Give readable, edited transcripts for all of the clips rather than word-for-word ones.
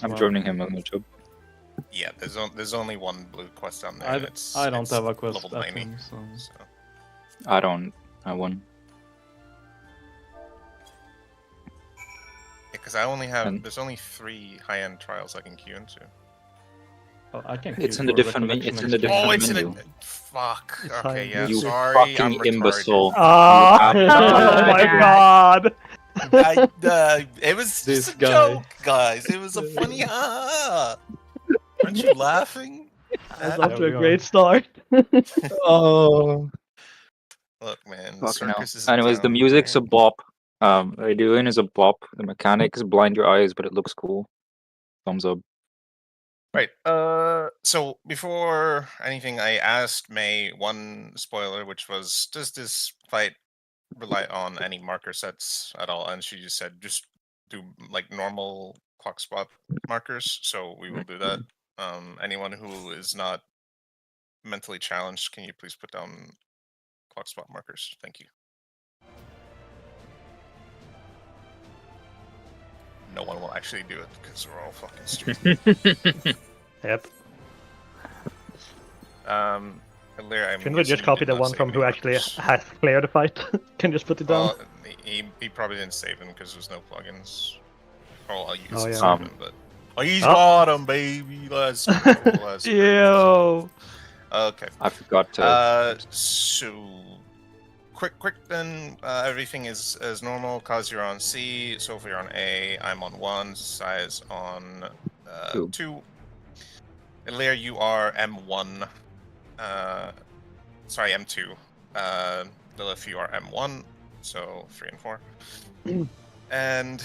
I'm joining him on YouTube. Yeah, there's only one blue quest down there. I don't have a quest level at 90. him, so... I don't. I won. Because I only have. And- There's only 3 high-end trials I can queue into. Oh, I can It's queue in the for different recollection it's in the experience. different Oh, it's menu. in a. Fuck. It's Okay, high-end. yeah. You Sorry, fucking I'm retarded. imbecile. Ah! You Oh my god! It was This just a guy. joke, guys. It was a funny ha. Aren't you laughing? That's Ah, off to a we are. great start. Oh. Look, man. Fucking hell. Circus is Anyways, the down music's a here. bop. Radioing is a bop. The mechanics blind your eyes, but it looks cool. Thumbs up. Right. So before anything, I asked May one spoiler, which was, does this fight rely on any marker sets at all? And she just said, just do like normal clock spot markers. So we will do that. Anyone who is not mentally challenged, can you please put down clock spot markers? Thank you. No one will actually do it because we're all fucking stupid. Yep. Larry, I'm Can we just guessing you copy did the not one save from any who actually markers. has cleared the fight? Can just put it down? Well, he probably didn't save them because there's no plugins. Oh, I'll use Oh, it yeah. save them, but he's Oh. got them, baby. Let's go. Let's go. Ew. Okay. I forgot to. So quick then. Everything is as normal. Cause you're on C. Sophie, you're on A. I'm on 1. Size on 2. Lair, you are M1. Sorry, M2. Lilith, you are M1. So 3 and 4. And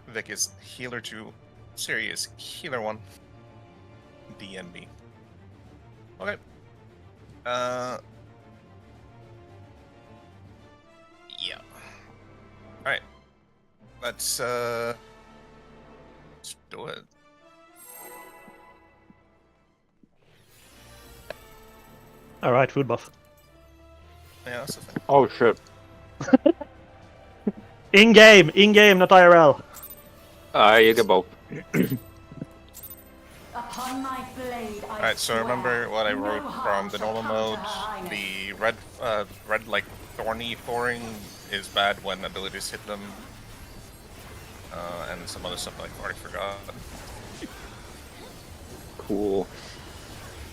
Vic is healer 2. Siri is healer 1. D and B. Okay. Yeah. Alright. Let's do it. Alright, food buff. Yeah, that's the thing. Oh shit. In-game, not IRL. I get both. Upon my blade, I Alright, so swear, remember what I no wrote harm from the shall normal come to mode. Her Highness. The red like thorny pouring is bad when abilities hit them. And some other stuff I already forgot. Cool.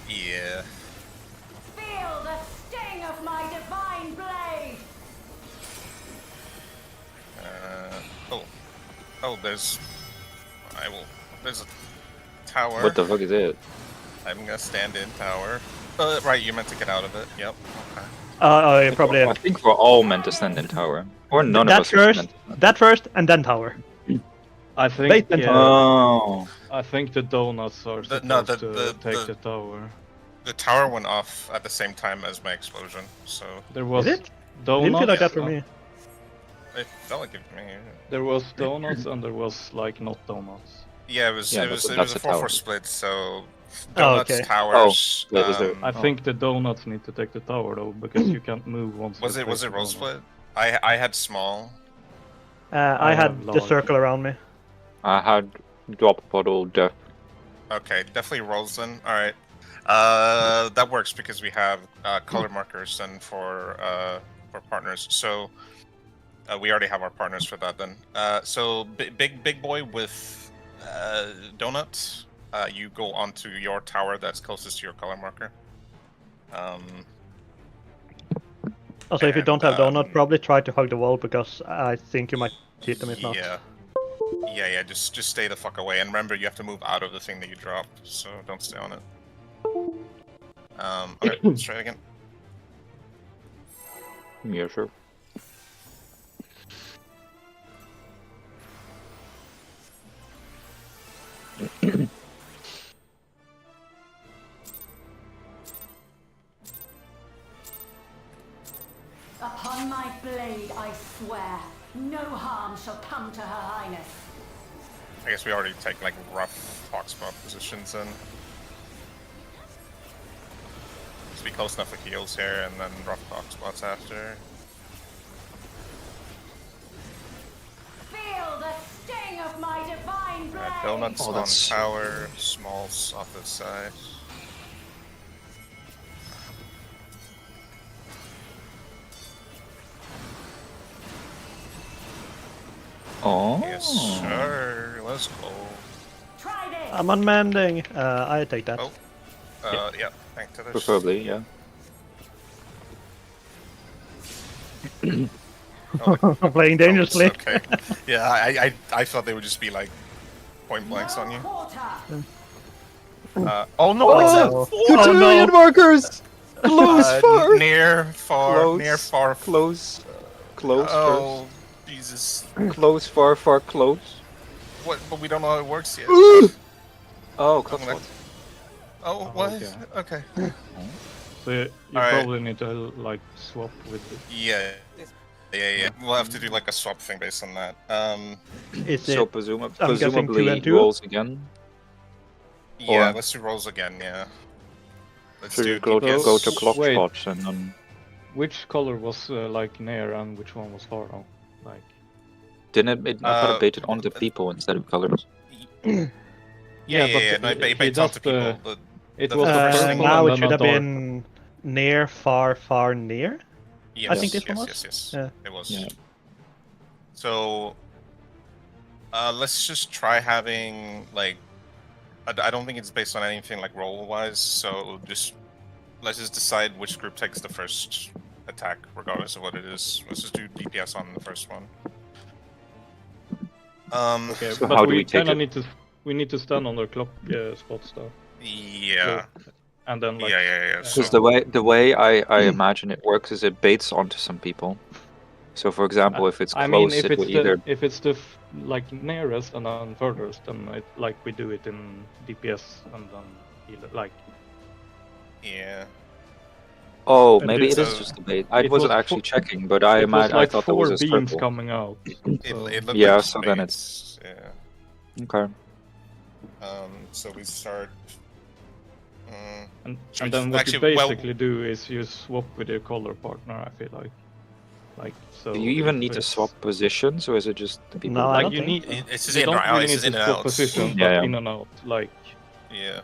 Yeah. Feel the sting of my divine blade. There's a tower. What the fuck is it? I'm gonna stand in tower. Right, you meant to get out of it. Yep. Okay. Yeah, probably. I think we're all meant to stand in tower. Or none of us are meant to. That first, and then tower. I think Basement Oh. I think the donuts are supposed to take the tower. The tower went off at the same time as my explosion, so There was Did it? donuts. Didn't feel like that for me. it felt like it to me. There was donuts and there was like not donuts. Yeah, it was Yeah, it was that's a a 4-4 tower. split, so Oh, donuts, okay. towers. Oh, that was there. I think the donuts need to take the tower though, because you can't move once. Was you it take the roll donut. split? I had small. I had have the large. circle around me. I had drop bottle death. Okay, definitely rolls then. All right. That works because we have color markers then for partners. So we already have our partners for that then. So big boy with donut. You go onto your tower that's closest to your color marker. Also, if you don't have donut, And, probably try to hug the wall because I think you might hit them if not. Yeah. Just stay the fuck away, and remember you have to move out of the thing that you drop, so don't stay on it. Okay, let's try it again. Yeah, sure. Upon my blade, I swear, no harm shall come to Her Highness. I guess we already take like rough hawkspot positions in. Just be close enough for heals here, and then rough hawkspots after. Feel the sting of my divine divine blade. Donuts Oh, on that's- tower, smalls off the side. Oh. Yes, sir. Let's go. Try this. I'm unmending. I take that. Oh. Yeah. Thank to this. Preferably, yeah. I'm playing dangerously. Okay. Yeah, I thought they would just be like point blanks on you. Quarter. Oh no! Oh, Quadrillion markers! Close far! Near, far, Close, near, far. Close. Close Oh, Jesus! first. Close, far, far, close. What? But we don't know how it works yet. Oh, close. I'm gonna- Oh, what? Okay. So you Alright. probably need to like swap with it. Yeah. We'll have to do like a swap thing based on that. Is So it? presumably, I'm guessing 2 and 2? rolls again. Yeah, Or- let's do rolls again. Yeah. Let's So do you go DPS. to clock Wait. spots and then Which color was like near and which one was far on? Like didn't it not Uh, updated onto people instead of colors? Yeah, but no, he it does to people. the- The- it The was the first purple thing- Now and it then should a have dark. been near, far, far, near. yes, I think this one was? yes. Yeah. It was. Yeah. So, let's just try having like. I don't think it's based on anything like roll wise. So let's just decide which group takes the first attack, regardless of what it is. Let's just do DPS on the first one. Okay, So but how do we we take kind of it? need to stand on the clock spots though, Yeah. and then like Yeah. Because the way I imagine it works is it baits onto some people. So for example, if it's close, I mean, if it it's will the either if it's the like nearest and then furthest, then it, like we do it in DPS and then heal it, like Yeah. Oh, And maybe it's, it is uh, just a bait. I it wasn't was actually fo- checking, but I it was like thought there four was a beams circle. coming out. So, It looked Yeah, like so then spades, yeah. Okay. So we start. and Should we then what actually- you well- basically do is you swap with your color partner. I feel like so. Do you even if need to it's- swap positions, or is it just the people? No, I that- Like don't you think need. It's just You in don't or out. really It's need just to in and swap out. position, Yeah, but yeah. in and out. Like Yeah.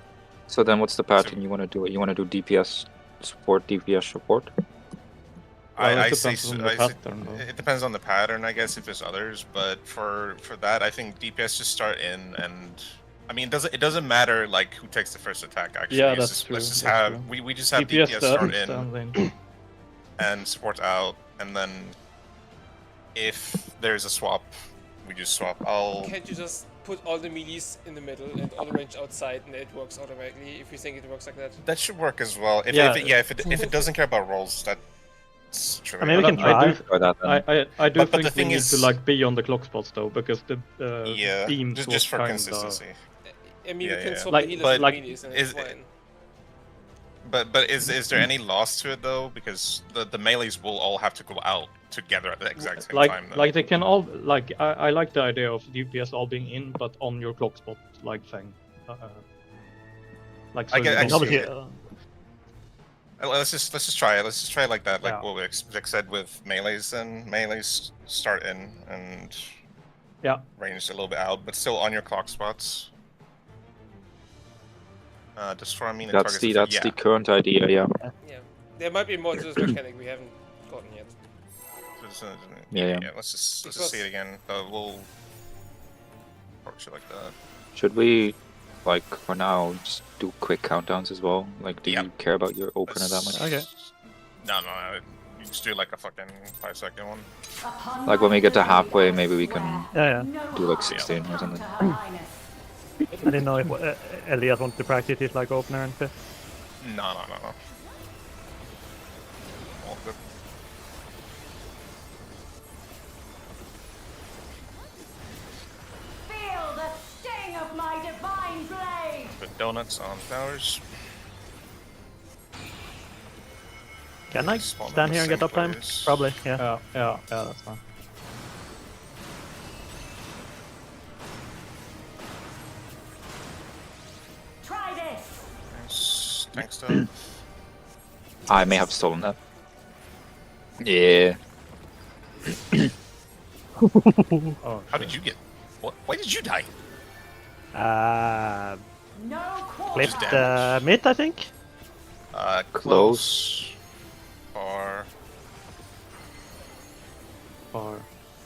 So then, what's the pattern you want to do? You want to do DPS support, DPS support? well, I it say depends on the I say- pattern. Though. it depends on the pattern, I guess, if there's others. But for that, I think DPS just start in, and I mean, it doesn't matter like who takes the first attack. Actually, Yeah, It's that's just, true, Let's just that's have true. we just have DPS DPS start in stands in. and support out, and then if there's a swap, we just swap. Can't you just put all the melees in the middle and all the range outside, and it works automatically? If you think it works like that. That should work as well. If Yeah. if it doesn't care about rolls, that's true. I mean, we can I try. do, Try that then. I do But think the we thing need is- to like be on the clock spots though, because the yeah, beams just was for kinda- consistency. I mean, Yeah, we can yeah. swap Like- the healers but, and like, melees, and is it's it- fine. But is there any loss to it though? Because the melees will all have to go out together at the exact same like time. Then. like they can all like I like the idea of DPS all being in but on your clock spot like thing. Like so I you get- don't- actually- Obviously, Let's just try it. Let's just try it like that, like Yeah. what Vic said with melees. And melees start in and Yeah. range a little bit out, but still on your clock spots. Just for mean That's the current idea. Yeah. Yeah, there might be more to this mechanic we haven't gotten yet. Yeah. Let's just see it again. We'll approach it like that. Should we, like, for now, just do quick countdowns as well? Like, do Yeah. you care about your opener that much? Okay. No. You just do like a fucking 5-second one. Upon Like, when we my get to blade, halfway, I maybe we can Yeah. no do like harm 16 shall or come something. to Her Highness. I didn't know if Elias wanted to practice his like opener and fifth. No. All good. Feel the sting of my divine blade. Good donuts on towers. Can I Spawn stand here and get missing uptime? players. Probably. Yeah. Yeah, that's fine. Try this. Nice. Thanks, though. I may have stolen that. Yeah. Oh, How did you get? What? Why did you die? No Flip quarter. the mid, I think. Close. Far. Far.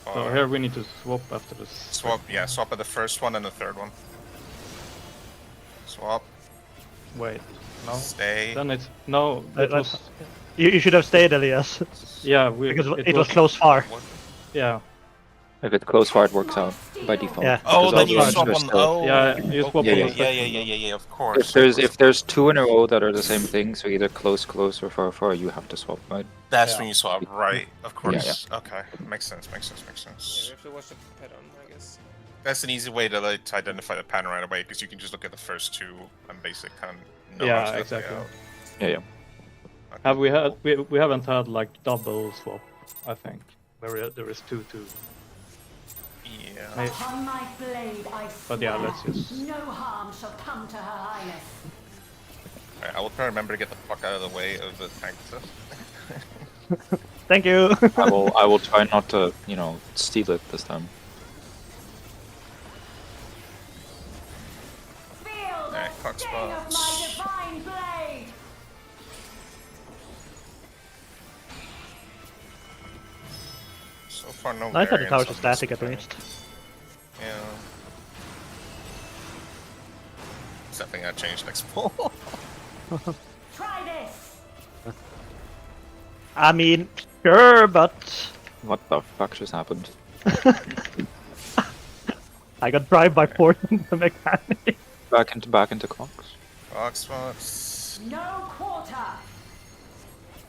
So Far. here we need to swap after this. Swap, yeah, swap at the first one and the third one. Swap. Wait, no. Stay. Then it's no. It was You should have stayed, Elias, yeah. because it was close far. What? Yeah. If it's close far, it works out by default. Yeah. Oh, Because then all you the swap ones on. are still- Oh, Yeah, you swap okay, on the yeah, of course. If there's two in a row that are the same thing, so either close, or far, far, you have to swap, right? That's Yeah. when you swap, right? Of course. Yeah, Okay, makes sense. Yeah, we have to watch the pattern, I guess. That's an easy way to like to identify the pattern right away because you can just look at the first two and basically kind of know how Yeah, it's gonna exactly. play Yeah. out. Have we had we haven't had like double swap, I think. Where there is 2-2. Yeah. Maybe. Upon my blade, I But yeah, swear, let's just- no harm shall come to Her Highness. Alright, I will try to remember to get the fuck out of the way of the tank stuff. Thank you. I will try not to, steal it this time. Feel the Alright, cock sting of my spots. divine blade. So far, no. Nice that the variance towers are on this static at mechanic. least. Yeah. Something that changed next pull. Try this. I mean, sure, but What the fuck just happened? I got drive by force in the mechanic. Back into clocks. Box spots. No quarter.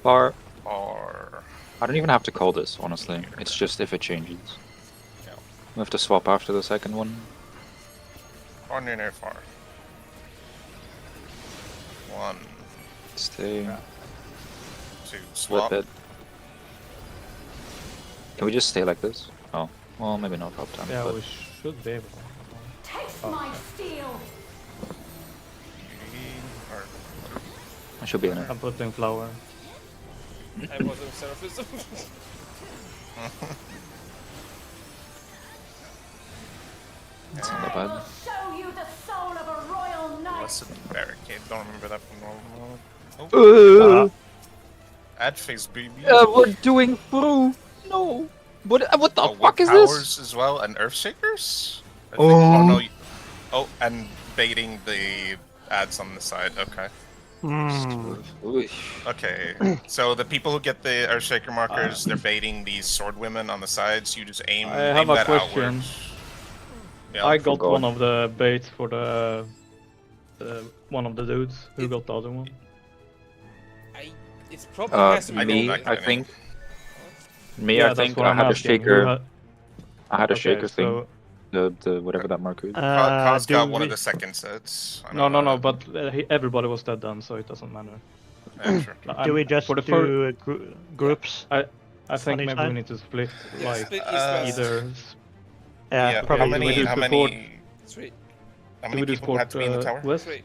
Far. Or. I don't even have to call this, honestly. It's just if it changes. Yeah. We have to swap after the second one. Or near far. One, Stay. 2, Flip swap. it. Can we just stay like this? Oh. Well, maybe not half time. Yeah, but we should be able to. Taste Oh, my okay. steel. Or I should be in it. I'm putting flower. I was on surface. It's not that I bad. will show you the soul of a royal knight. Blessed barricade. Don't remember that from normal. Oh, add phase baby. We're doing through. No. What the Oh, fuck wind is powers this? as well, and Earthshakers? I think- Oh. no. Oh, and baiting the ads on the side. Okay. Ooh. Okay. So the people who get the Earthshaker markers, they're baiting these sword women on the sides. You just aim, I have aim a that question. outwards. Yeah. I got forgot. one of the baits for the one of the dudes. Who got the other one? It's probably has to be I Me, didn't Logan. back I think. Me, Yeah, I that's think what I I'm had a asking. Who shaker. had- I had a Okay, shaker thing. so- The whatever that marker is. Kaz do got one we- of the second sets. I No, know no, that. but everybody was dead then, so it doesn't matter. Yeah, sure. Do we just for the do groups? I think each maybe side? we need to split Yeah, like split east-west. either. Yeah, Yeah, probably. how many? we do How support- many? 3. How Do many we do people have to be in the tower? west? 3.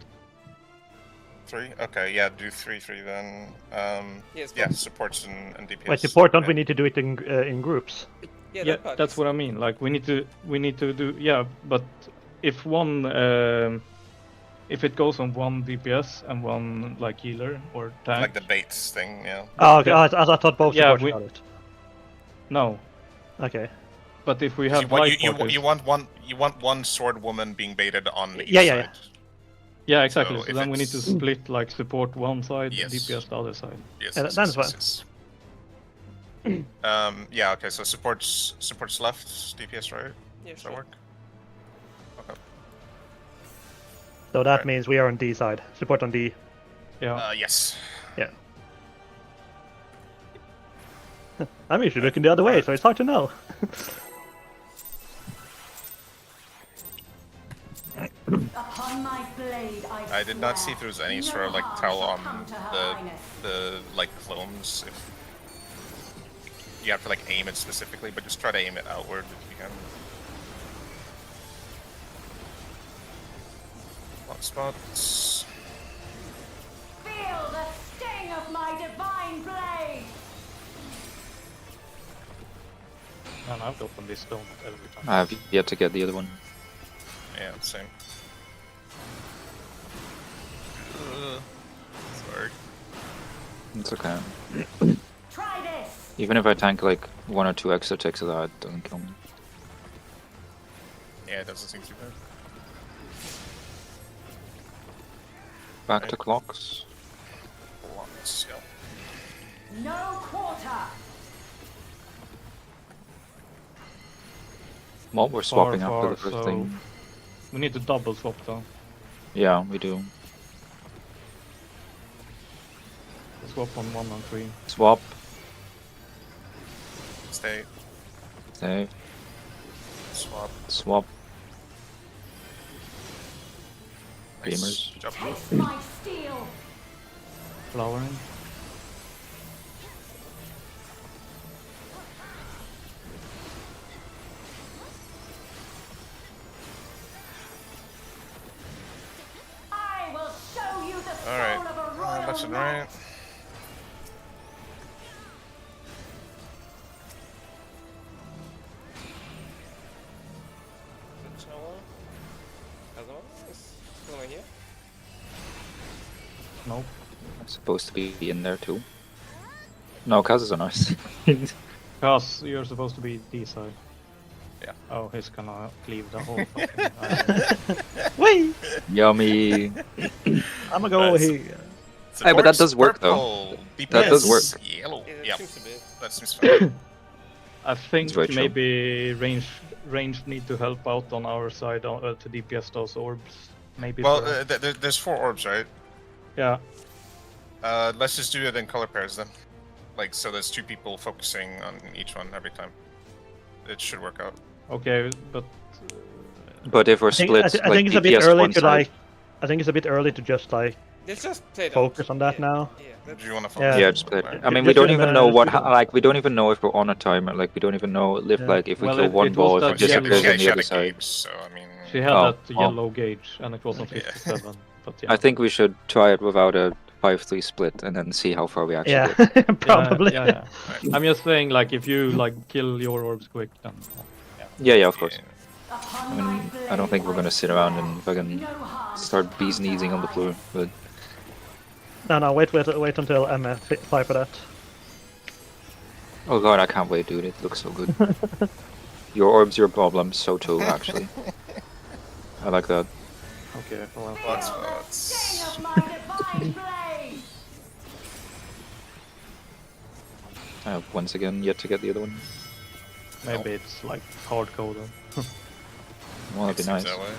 3. Okay, yeah, do 3 then. Yes. Yeah, supports and DPS. Wait, support, don't yeah. we need to do it in groups? Yeah, Yeah, that part that's is- what I mean. Like we need to do but if one if it goes on one DPS and one like healer or tank. Like the baits thing, yeah. Oh, okay. Yeah. I thought both Yeah, supports we- got it. No, Okay. but if we You have want, light parties- you want one sword woman being baited on the Yeah, east yeah, side. yeah, exactly. So So if then we need to it's- split like support one side, Yes. DPS the other side. Yes, Yeah, yes, that's yes, yes, yes. Yeah, okay, so supports left, DPS right? Yeah, Does that sure. work? Okay. So that Right. means we are on D side. Support on D. Yeah. Yes. I'm usually looking the other way, so it's hard to know. Upon my blade, I did not see if there was any sort of like tell on the the like clones if you have to like aim it specifically, but just try to aim it outward if you can. Hot spots. Feel the sting of my divine blade. And I've gotten this stone every time. I have yet to get the other one. Yeah, same. Sorry. It's okay. Try this. Even if I tank like 1 or 2 extra ticks of that, it doesn't kill me. Yeah, it doesn't seem too bad. Back to clocks. Let's go. No quarter. Well, we're swapping after the first so thing. we need to double swap though. Yeah, we do. Swap on 1 and 3. Swap. Stay. Save. Swap. Swap. Nice. Beamers. Jump. Taste my steel. Flowering. I will show you the soul Alright. of a royal Left and knight. right. The tower. Other one is over here. Nope. Supposed to be in there too. No, Kaz is on us. Cause you're supposed to be D side. Yeah. Oh, he's gonna cleave the whole fucking island. Wait! Yummy. I'ma go Nice. here. Hey, but that Supports does work, though. purple, That does DPS work. Yellow. Yeah, that Yep, seems a bit. that seems fine. I think very true. maybe range need to help out on our side to DPS those orbs. Maybe. Well, for- there's 4 orbs, right? yeah. Let's just do it in color pairs then. Like, so there's 2 people focusing on each one every time. It should work out. Okay, but But if we're I think, split, I, thi- I like think it's a bit DPS early one to side, like. I think it's a bit early to just like Let's just play it focus out. on that Yeah, now. Yeah, Do you want to Yeah. focus? yeah, just play it. Alright. I mean, Just we don't do even the- know what, just do the- like, we don't even know if we're on a timer. Like, we don't even know if, Yeah. like, if we Well, kill it one was ball, if that it just yellow- appears on she the had other a side. gauge, so I mean. she had Oh, that oh. yellow gauge and it was on Yeah. 57. But yeah. I think we should try it without a 5-3 split and then see how far we actually Yeah, get. probably. Yeah. I'm just saying, like, if you like kill your orbs quick, then Yeah, of course. Upon I mean, my I don't think blade we're gonna I sit around swear, and fucking no harm start shall bees come to kneesing her on the floor, highness. but No, wait until MF fight for that. oh god, I can't wait, dude. It looks so good. Your orb's your problem, so too, actually. I like that. okay. Well, Lots, Feel the lots. sting of my divine blade. I have once again yet to get the other one. maybe it's like hard coded. Well, that'd be Seems nice. that way.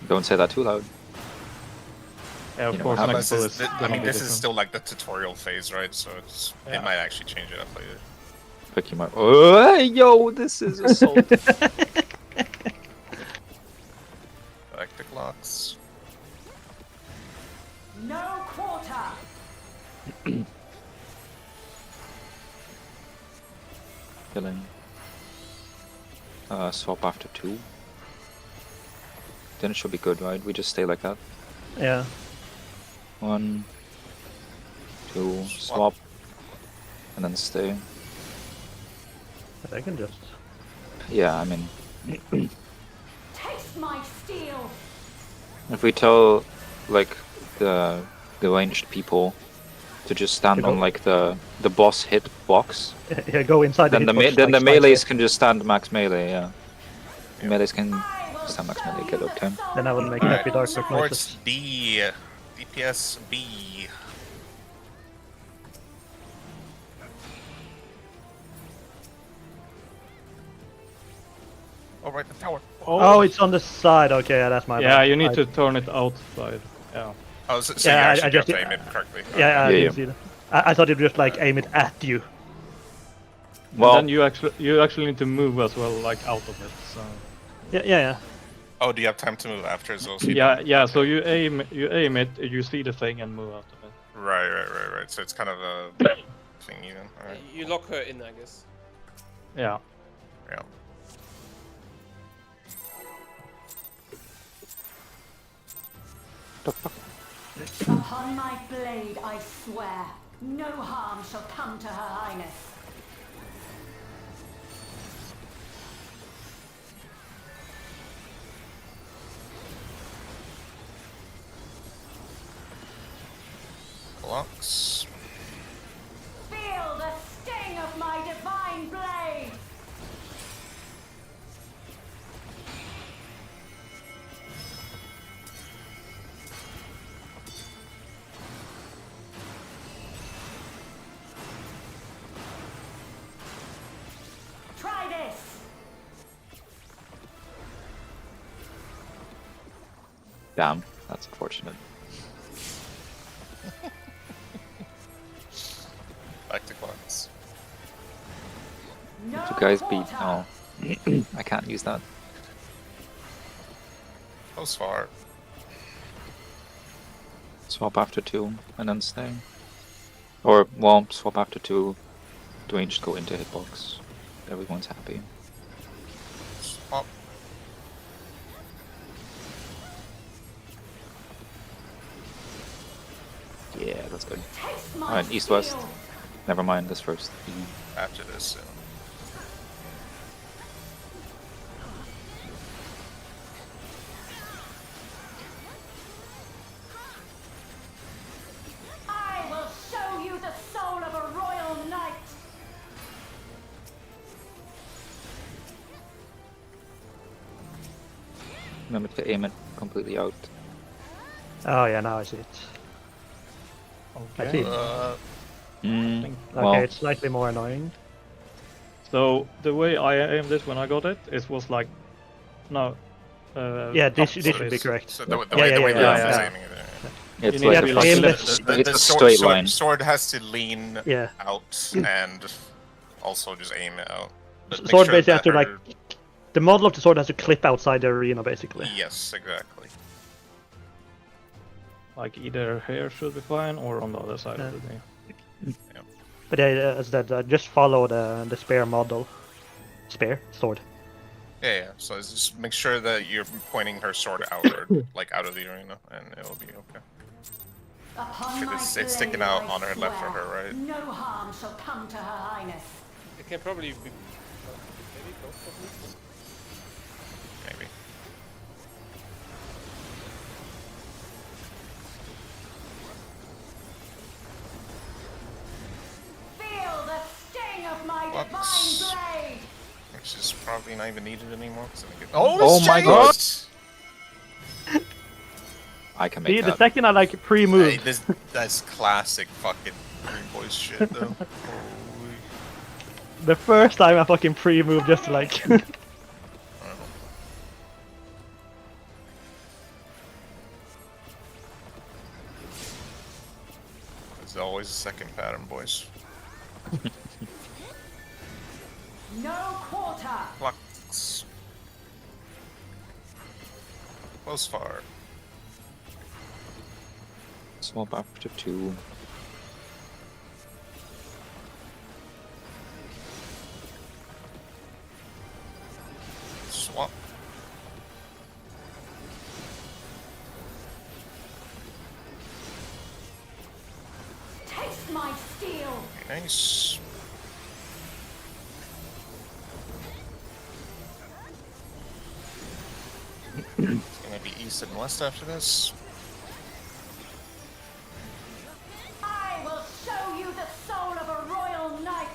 Don't say that too loud. Yeah, of You know, course. how next This pull is, is I gonna mean, be this is different. still like the tutorial phase, right? So it's Yeah. it might actually change it up later. Pick you up. Oh, yo, this is assault. Electric locks. No quarter. Killing. Swap after 2. Then it should be good, right? We just stay like that. Yeah. 1, 2, swap, and then stay. I can just. Yeah, I mean, Taste my steel. if we tell like the ranged people to just stand To on go- like the boss hit box, Yeah, go inside then the hitbox, then like, the slice melees it. can just stand max melee. Yeah, the melees can I will stand max show melee, you get the up 10. soul Then I would of make a happy royal dark look knight. noises. Towards B. DPS B. Oh, right, the tower. Oh, it's on the side. Okay, yeah, that's my Yeah, bad. you need to turn it outside. Yeah. Oh, so Yeah, you I actually just- have to aim it correctly. Yeah, I Yeah, didn't yeah. see that. I thought it just like aim it at you. Well, And then you actually need to move as well, like out of it. So Yeah. Oh, do you have time to move after as well? So yeah. So you aim it, you see the thing and move out of it. Right. So it's kind of a thing even. Alright. You lock her in, I guess. Yeah. Yeah. Upon my blade I swear, no harm shall come to her highness. Blocks. Feel the sting of my divine blade! Try this! Damn, that's unfortunate. Back to clocks. No You guys beat. quarter. Oh, I can't use that. Goes far. Swap after 2 and then stay. Or, well, swap after 2. Do we just go into hitbox? Everyone's happy. Swap. Yeah, that's good. Taste my Alright, east-west. steel. Never mind this first. After this soon. I will show you the soul of a royal knight! Remember to aim it completely out. Oh yeah, now I see it. I see. Mm, Okay, well, it's slightly more annoying. So the way I aimed it when I got it, it was like, no. Yeah, this up, should be it's- correct. So the Yeah, yeah, way yeah, Leaf yeah, is yeah. aiming it. it's you need like to a be fucking, aim it- it's a straight line. Sword has to lean Yeah. out and also just aim it out. But make Sword sure basically has that to like, her- the model of the sword has to clip outside the arena basically. Yes, exactly. Like either here should be fine or on the other side Yeah. of the knee. But yeah, as that, just follow the spare model. Spare sword. Yeah. So it's just make sure that you're pointing her sword outward, like out of the arena, and it'll be okay. Upon Okay, my it's blade, sticking out I on her left for swear, her, right? No harm shall come to her highness. It can probably be. Maybe both of them. Maybe. Feel the sting of my Whoops. divine blade! Which is probably not even needed anymore. Cause I get... Oh it's my god! changed! I can See, make the that. second I like Hey, pre-move, that's classic fucking Green Boys shit, though. Holy. the first time I fucking pre-move just to like. There's always a second pattern, boys. No quarter! Flux. Close far. Swap after 2. Swap. Taste my steel! Nice. It's gonna be east and west after this. I will show you the soul of a royal knight!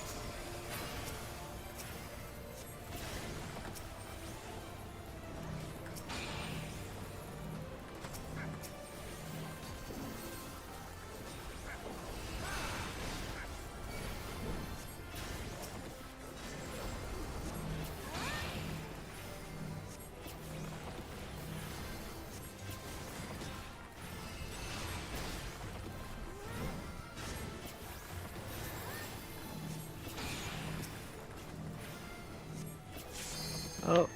Oh.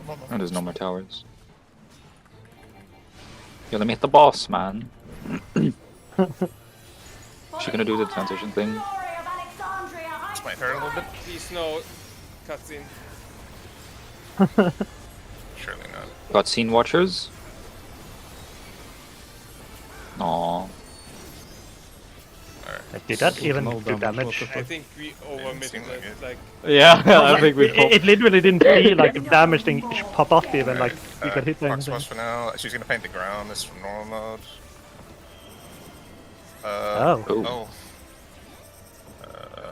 Oh, there's no more towers. Yo, let me hit the boss, man. She gonna do the transition thing? This might hurt a little bit. Please no cutscene. Surely not. Got scene watchers? Aww. Alright. Did that even No do damage, what damage? the I fuck? think we overmitted seems like it. it. Like, Yeah, I think we It literally didn't see like the damage thing pop up even, like you could hit Fox anything. was for now. She's gonna paint the ground. This is from normal mode. Oh. Oh.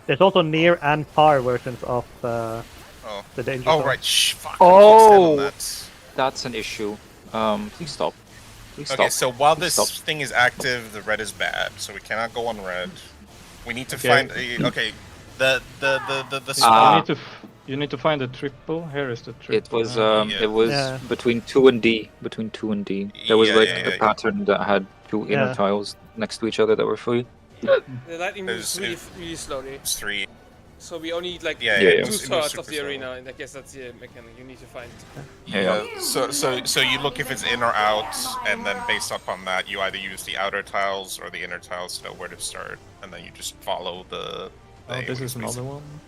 There's also near and far versions of Oh. the danger Oh zone. right. Shh. Fuck. Oh! I was That's an issue. Please stop. Please okay. stop. So while Please this stop. thing is active, the red is bad. So we cannot go on red. We need to Okay. find a. Okay. The You spot. need to you need to find a triple. Here is the triple. It was Yeah. it was Yeah. between 2 and D. Between 2 and D. There was Yeah, like yeah, a yeah. pattern that had 2 inner Yeah. tiles next to each other that were free. the lightning moves There's- really slowly. It's 3. So we only need like Yeah, yeah, it yeah. moves- it 2/3 moves of super the slow. arena, and I guess that's the mechanic you need to find. Yeah. So you look if it's in or out, and then based upon that, you either use the outer tiles or the inner tiles to know where to start, and then you just follow the. Oh, this is AoEs, another basically. one.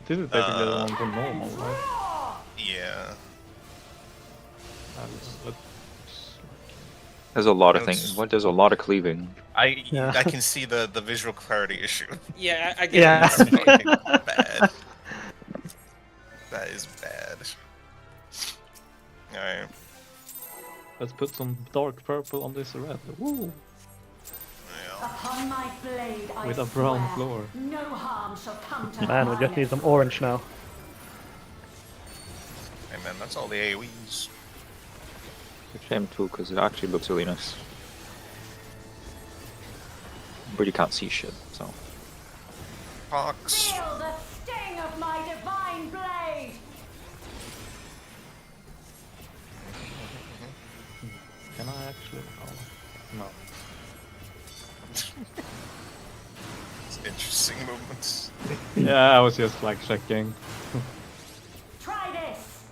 This is basically the one from normal, right? Yeah. But There's a lot of It's- things. What? There's a lot of cleaving. Yeah. I can see the visual clarity issue. Yeah, I get Yeah. it. It's fine. Fucking bad. That is bad. Alright. let's put some dark purple on this red. Woo! Yeah. Upon my blade, I With a brown swear, floor. No harm shall come to Man, we just need some orange now. Hey man, that's all the AoEs. It's a shame too, because it actually looks really nice. But you can't see shit, so. Fox. Feel the sting of my divine blade. Can I actually? Oh, no. It's interesting movements. Yeah, I was just like checking. Try this.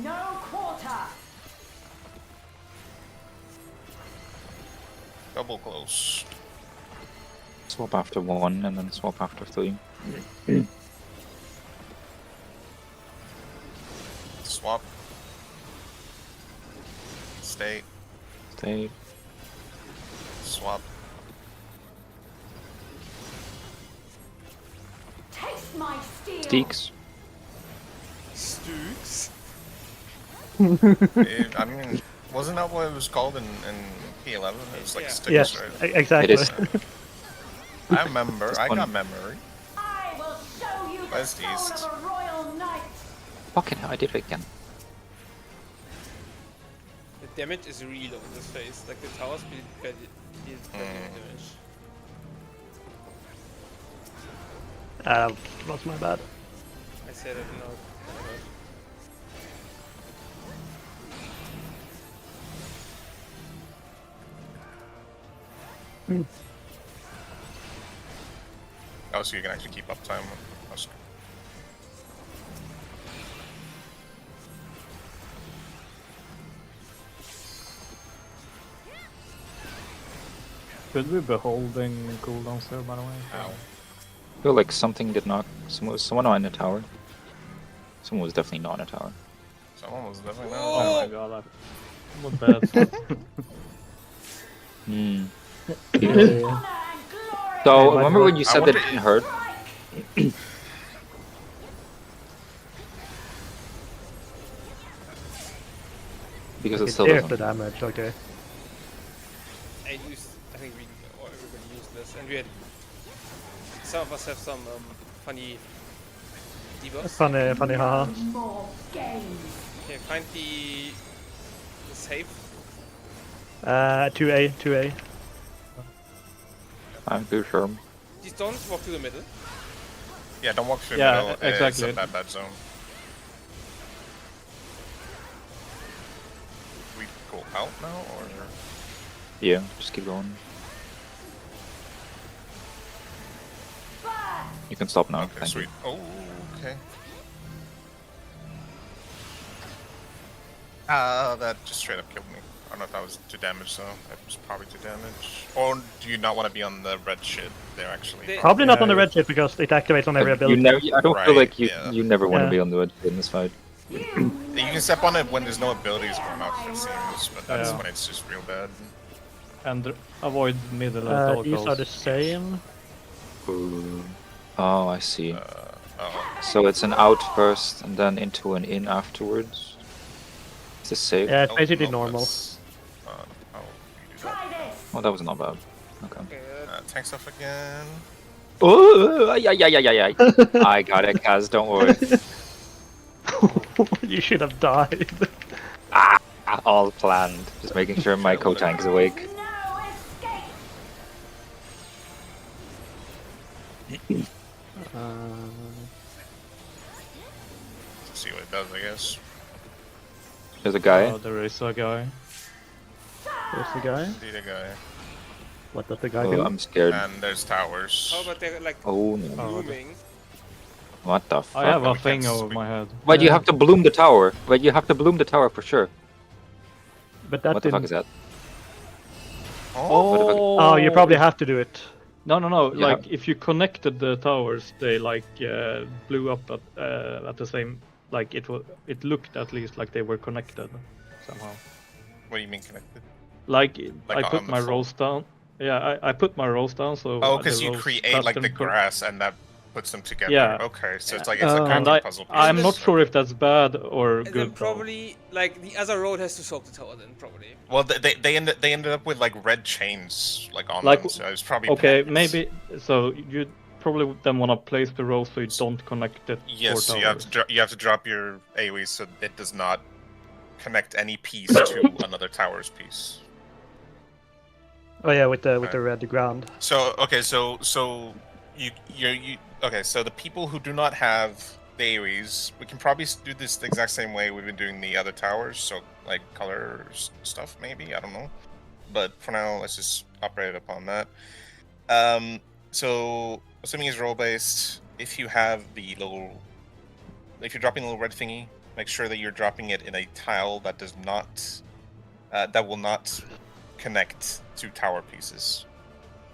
No quarter. Double close. Swap after 1 and then swap after 3. Swap. Stay. Stay. Swap. Taste my steel. Steaks. Stooks. I mean, wasn't that what it was called in P11? It was like Yeah. sticks, Yes, right? exactly. It is. I remember. I one. got memory. I will show you the Where's soul these? of a royal knight. Fucking hell, I did it again. The damage is really low in this phase. Like the towers deal better damage. That was my bad. I said it now. Oh, so you can actually keep up time. That's good. Should we be holding cooldowns there, by the way? Ow. I feel like something did not. Someone not in a tower. Someone was definitely not in a tower. Someone was definitely not. Oh my god, that was bad. Hmm. Honor and glory. So Hey, remember when you I said that wonder- it didn't hurt? Because it It still airs the doesn't. damage, okay. I think we or everybody used this, and we had some of us have some funny debuffs. Funny, haha. More games. Okay, find the safe. 2A, 2A. I'm too sure. Just don't walk to the middle. Yeah, don't walk through Yeah, the middle. exactly. It's a bad zone. We go out now, or Yeah, just keep going. You can stop now. okay, Thank you. sweet. Oh, okay. That just straight up killed me. I don't know if that was to damage, though. That was probably to damage. Or do you not want to be on the red shit there, actually? They- Probably not Yeah, on the yeah. red ship because it activates on every You ability. never, I don't feel Right, like you yeah. you never want to Yeah. be on the red in this fight. You can step on it when there's no abilities going off, it seems, but that's Yeah. when it's just real bad. And avoid middle at all These are the costs. same. Ooh. Oh, I see. Oh, So it's an out first and then into an in afterwards. Is this safe? Yeah, it's oh, basically no, normal. that's- oh, you do that. Try this. Oh, that was not bad. Okay. Okay, Tank stuff again. Oh, yeah. I got it, Kaz. Don't worry. You should have died. All planned. Just making sure my co-tank is awake. No escape. See what it does, I guess. There's a guy. Oh, there is a guy. There's the guy. See the guy. What does the guy Oh, do? I'm scared. And there's towers. how about they're like Oh no. blooming? What the fuck? I have a we thing can't over swing. my head. Wait, you have to bloom the tower. Wait, you have to bloom the tower for sure. But that What the fuck didn't. is that? Oh, What the fuck? Oh, you probably have to do it. No. Yeah. Like if you connected the towers, they like blew up at the same. Like it looked at least like they were connected somehow. what do you mean connected? Like Like I on put the my floor? rows down. Yeah, I put my rows down so. Oh, the because you rows create like the pattern co- grass and that puts them together. Yeah. Okay, so it's like it's Uh, like And crafting puzzle pieces. I'm not sure if that's bad or And then good. though. probably like the other road has to soak the tower then probably. Well, they ended up with like red chains like on Like, them, so it's probably Okay, bad. maybe so you probably then want to place the rows so you don't connect it. Yes, four you have towers. to you have to drop your AoE so it does not connect any piece to another tower's piece. Oh yeah, with the red ground. So okay, so you okay, so the people who do not have the AoEs, we can probably do this the exact same way we've been doing the other towers. So like color stuff, maybe, I don't know. But for now, let's just operate upon that. So assuming it's role based, if you have the little, if you're dropping a little red thingy, make sure that you're dropping it in a tile that does not, that will not connect to tower pieces.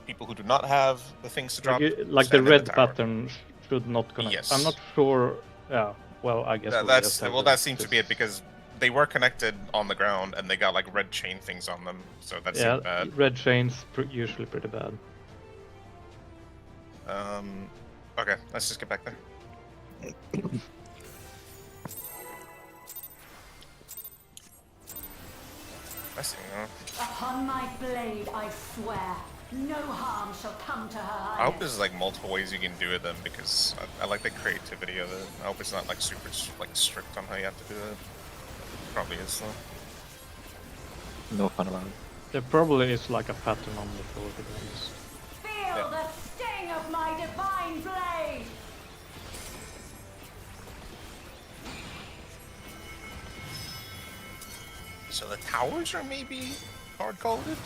People who do not have the things to drop, Like the stand in red tower. pattern should not connect. Yes. I'm not sure. Yeah. Well, I guess we'll That's just have well, to that seemed to be it just- because they were connected on the ground and they got like red chain things on them, so that Yeah, seemed bad. red chains usually pretty bad. Okay, let's just get back there. I see. Upon my blade, I swear, no harm shall come to her I highness. hope there's like multiple ways you can do it then, because I like the creativity of it. I hope it's not like super like strict on how you have to do it. Probably is though. No fun about it. There probably is like a pattern on the floor. To be honest. Feel the sting of my divine blade! So the towers are maybe hard coded.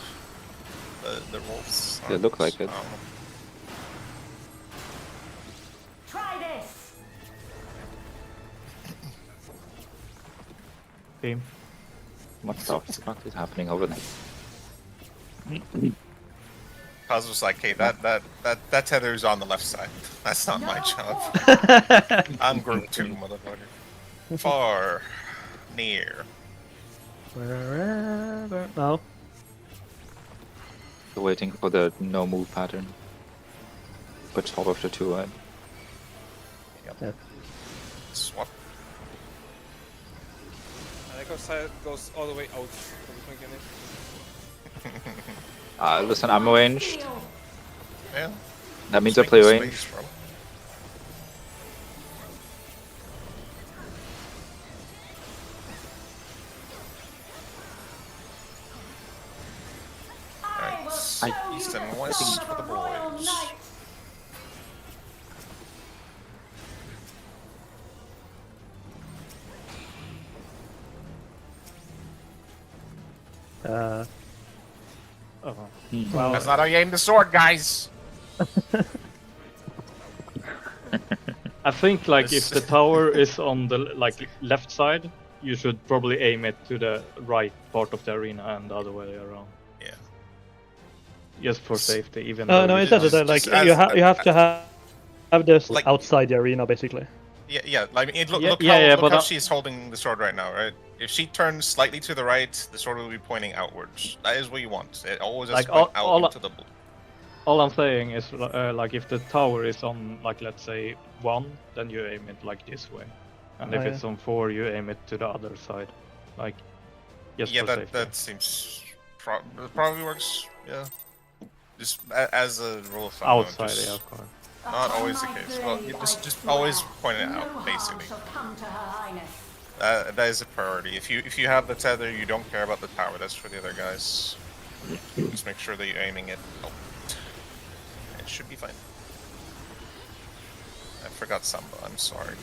The wolves. They look like it. I don't know. Try this! Team. What the fuck is happening over there? Paz was like, "Hey, that tether's on the left side. That's not my job. I'm group 2, motherfucker. Far, near." Wherever. No. Still waiting for the no move pattern. But top of the two, right? Yeah. Swap. And that goes all the way out from the mechanic. Listen, I'm ranged. Feel Yeah. That means I Just play making range. space, bro. I will Nice. show you East the and west sword for the of a royal boys. knight. Oh. Well, That's not how you aim the sword, guys. I think like This- if the tower is on the like left side, you should probably aim it to the right part of the arena and the other way around. Yeah. Just for safety, even No, though no, you it says can't- that like just you have to have this Like- outside the arena basically. Yeah. I mean, look, Yeah, look yeah, how, yeah, look but how I- she's holding the sword right now, right? If she turns slightly to the right, the sword will be pointing outwards. That is what you want. It always has Like, to point all- out into the blue. All I'm saying is, like, if the tower is on, like, let's say 1, then you aim it like this way, and if Oh, yeah. it's on 4, you aim it to the other side, like, just Yeah, for that safety. that seems probably works. Yeah. Just as a rule of thumb. Outside, just yeah, of course. Not Upon always the my case. Well, blade, you I just swear, always point it no out, harm basically. shall come to Her Highness. That is a priority. If you have the tether, you don't care about the tower. That's for the other guys. Just make sure that you're aiming it. Oh. It should be fine. I forgot Samba. I'm sorry.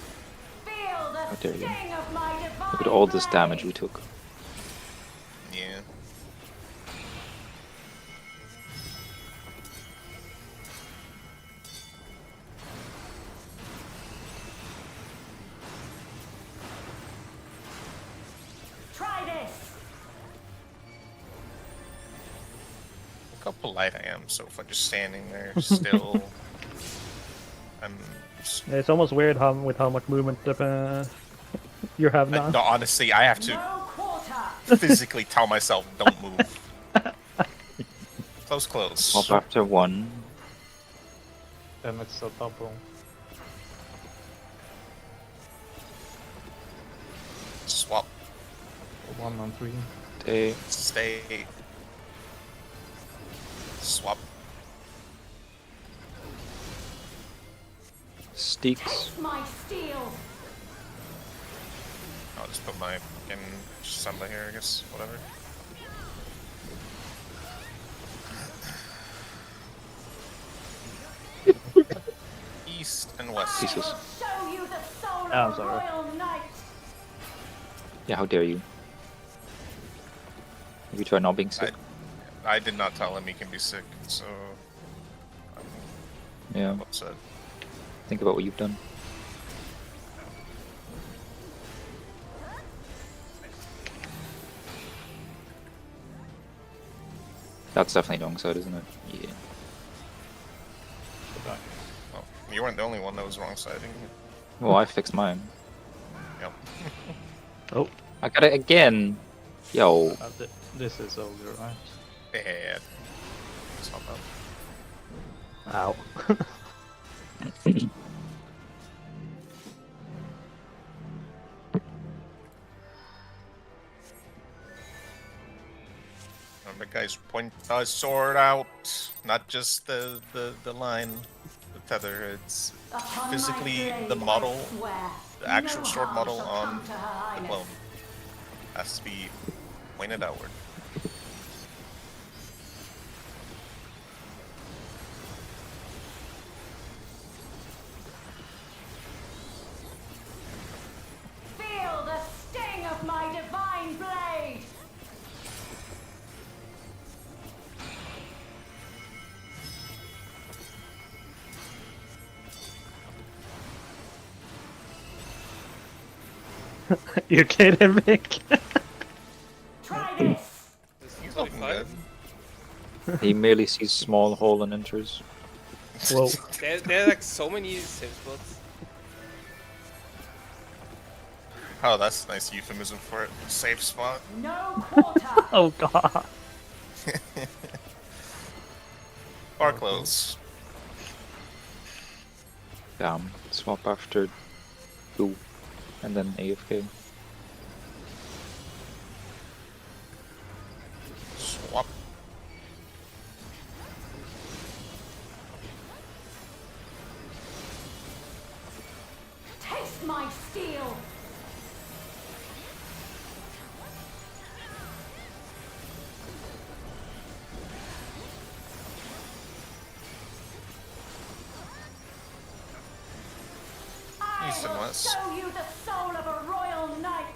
Feel the How dare you. sting of my divine Look at all this damage we blade. took. Yeah. Try this. Look how polite I am so far, just standing there still. It's almost weird with how much movement you have now. No, honestly, I have to No quarter. physically tell myself, don't move. Close. Swap after 1. Then it's a double. Swap. 1 and 3. Stay. Swap. Steaks. Taste my steel. I'll just put my fucking Samba here, I guess. Whatever. East and west. Jesus. I will show you the soul I'm of a sorry. royal knight. Yeah, how dare you? Have you tried not being sick? I did not tell him he can be sick, so Yeah, I'm upset. think about what you've done. That's definitely wrong side, isn't it? Yeah. Well, you weren't the only one that was wrong siding. Well, I fixed mine. Yep. Oh, I got it again! Yo. This is over, right? Bad. Swap out. ow. Remember, guys, point the sword out, not just the line, the tether. It's Upon my physically blade, the model, I swear, the actual no sword harm model shall on come to Her the Highness. clone has to be pointed outward. Feel the sting of my divine blade. You kidding me? Try this. This is He's looking 25. good. He merely sees small hole and enters. Whoa. There are like so many save spots. Oh, that's a nice euphemism for it. Safe spot. No quarter. Oh god. Or close. Damn. Swap after 2. And then AFK. Swap. Taste my steel. East and I will west. show you the soul of a royal knight.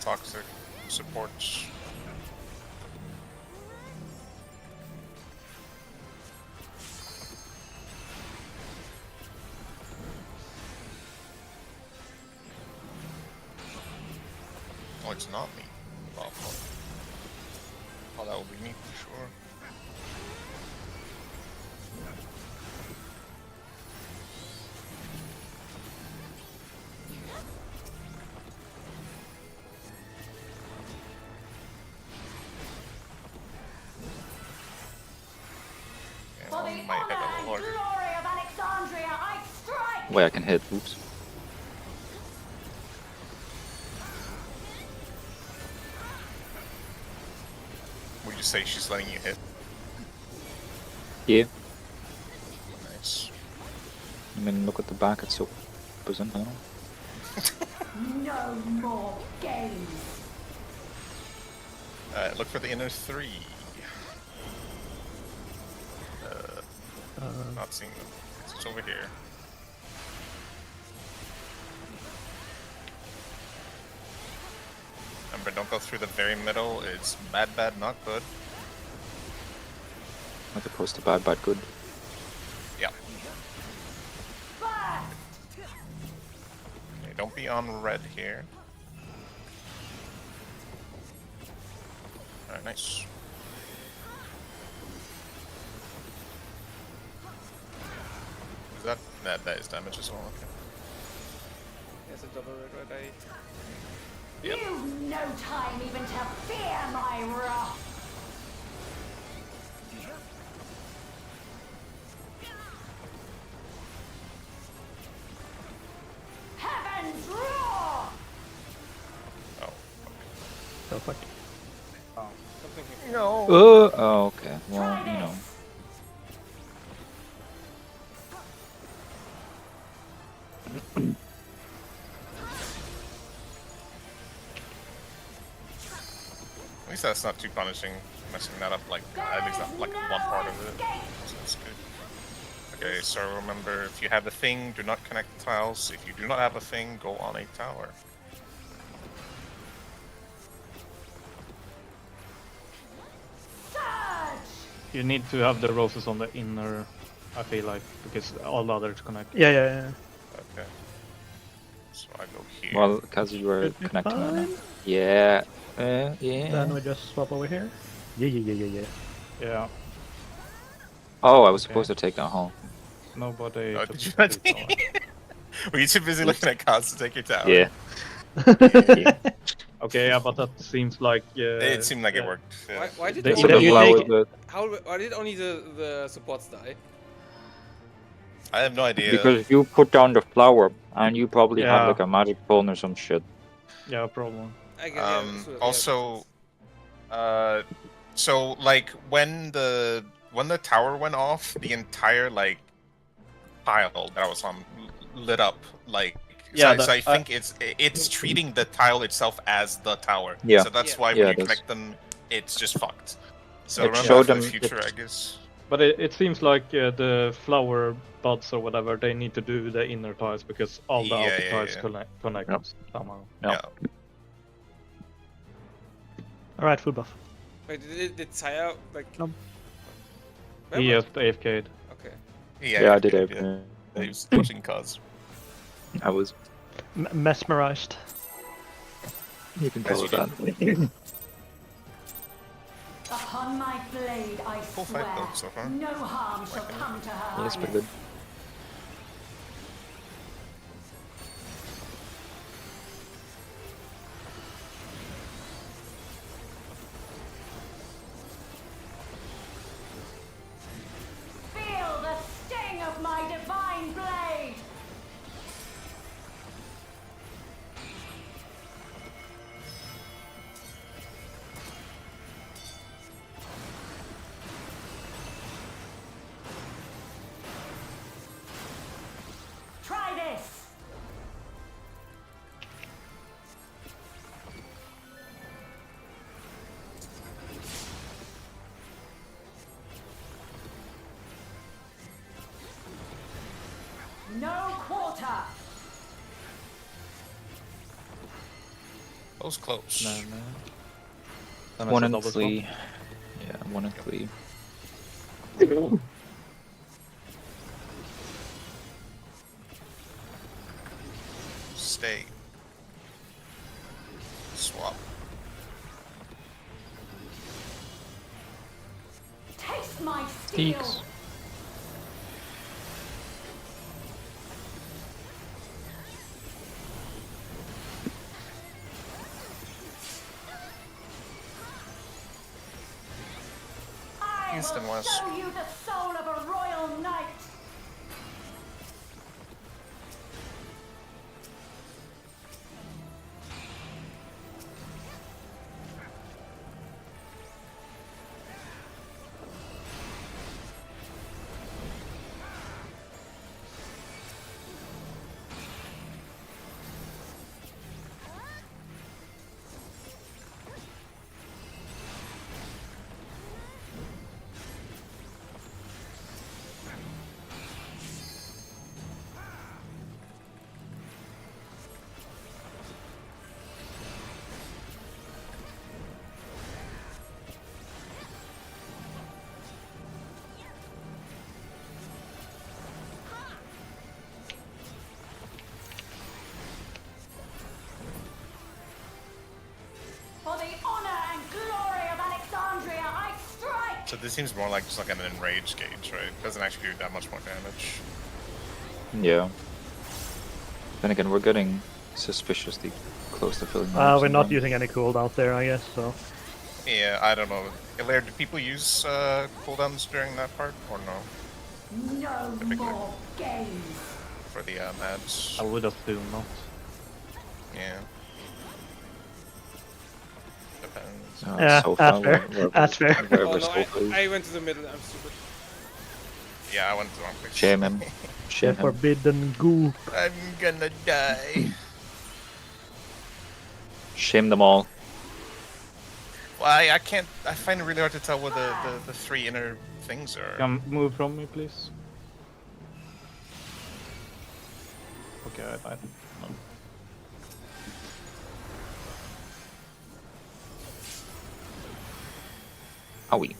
toxic support. Oh, it's not me. Well, oh, that will be me for sure. For the Yeah, might hit a honor little and harder. glory of Alexandria, I strike! Wait, I can hit. Oops. Would you say she's letting you hit? Yeah. Nice. I mean, look at the back. It's so present now. No more games! Look for the inner 3. Not seeing them. It's over here. Remember, don't go through the very middle. It's bad, bad, not good. As opposed to bad, bad, good. Yeah. Burst! Okay, don't be on red here. Alright, nice. Is that that is damage as well? Okay. There's a double red eye. Yep. You've no time even to fear my wrath! Heaven's roar! Oh. So fuck. Something here. No. Oh, okay. Well, Try you know. this! At least that's not too punishing. Messing that up like at least not like one part of it. So that's good. Okay, so remember, if you have a thing, do not connect the tiles. If you do not have a thing, go on a tower. Surge! You need to have the roses on the inner, I feel like, because all the others connect. Yeah, yeah, yeah. Okay. So I go here. Well, because you were Should be connecting right now. fine. Yeah. Yeah. Then we just swap over here. Yeah, yeah, yeah, yeah, yeah. Yeah, Oh, I was Okay. supposed to take that home. nobody. Oh, took did you the not two tower. Were you too busy looking at cards to take your tower? Yeah. Okay, yeah, but that seems like. It seemed like it yeah. worked. Yeah. Why did They- So Either the you flower, take- why did only the supports die? I have no idea. because you put down the flower and you probably had Yeah. like a magic phone or some shit. Yeah, problem. I guess, yeah, so- yeah, Also, so like when the tower went off, the entire like tile that I was on lit up. Like, Yeah, so I that- think it's treating the tile itself as the tower. Yeah. So that's Yeah. why Yeah, when you it is. connect them, it's just fucked. So It remember showed for the them- future, it- I guess. But it seems like the flower buds or whatever, they need to do the inner tiles because all the Yeah, outer yeah, tiles yeah. connect Yep. somehow. Yeah. Yeah. Alright, full buff. Wait, did Saya like? No. Where He was- just AFK'd. Okay. Yeah, I did Yeah. everything. He was pushing cards. I was. Mesmerized. You can As call you it that. Upon my blade, I Full swear, fight though, so far. no harm shall come to her Yes, pretty highness. good. Feel the sting of my divine blade! Try this! No quarter! That was close. No, no. Then it's 1 a and double 3. Yeah, 1 and 3. Stay. Swap. Taste my steel. Teaks. I Instant will was. show you the soul of a royal knight. For the honor and glory of Alexandria, I strike! So this seems more like just like an enrage gauge, right? It doesn't actually do that much more damage. Yeah. Then again, we're getting suspiciously close to filling. We're not using any cooldowns there, I guess. So Yeah, I don't know. Ilaire, do people use cooldowns during that part or no? No Typically. more games. For the ads? I would assume not. Yeah. Depends. Yeah, so that's far, fair. That's fair. we're Oh no, so close. I went to the middle. I'm stupid. Yeah, I went to the wrong place. Shame him. The Shame him. forbidden goo. I'm gonna die. Shame them all. Well, I can't. I find it really hard to tell what the three inner things are. Can move from me, please. Okay, I died. No. Owie.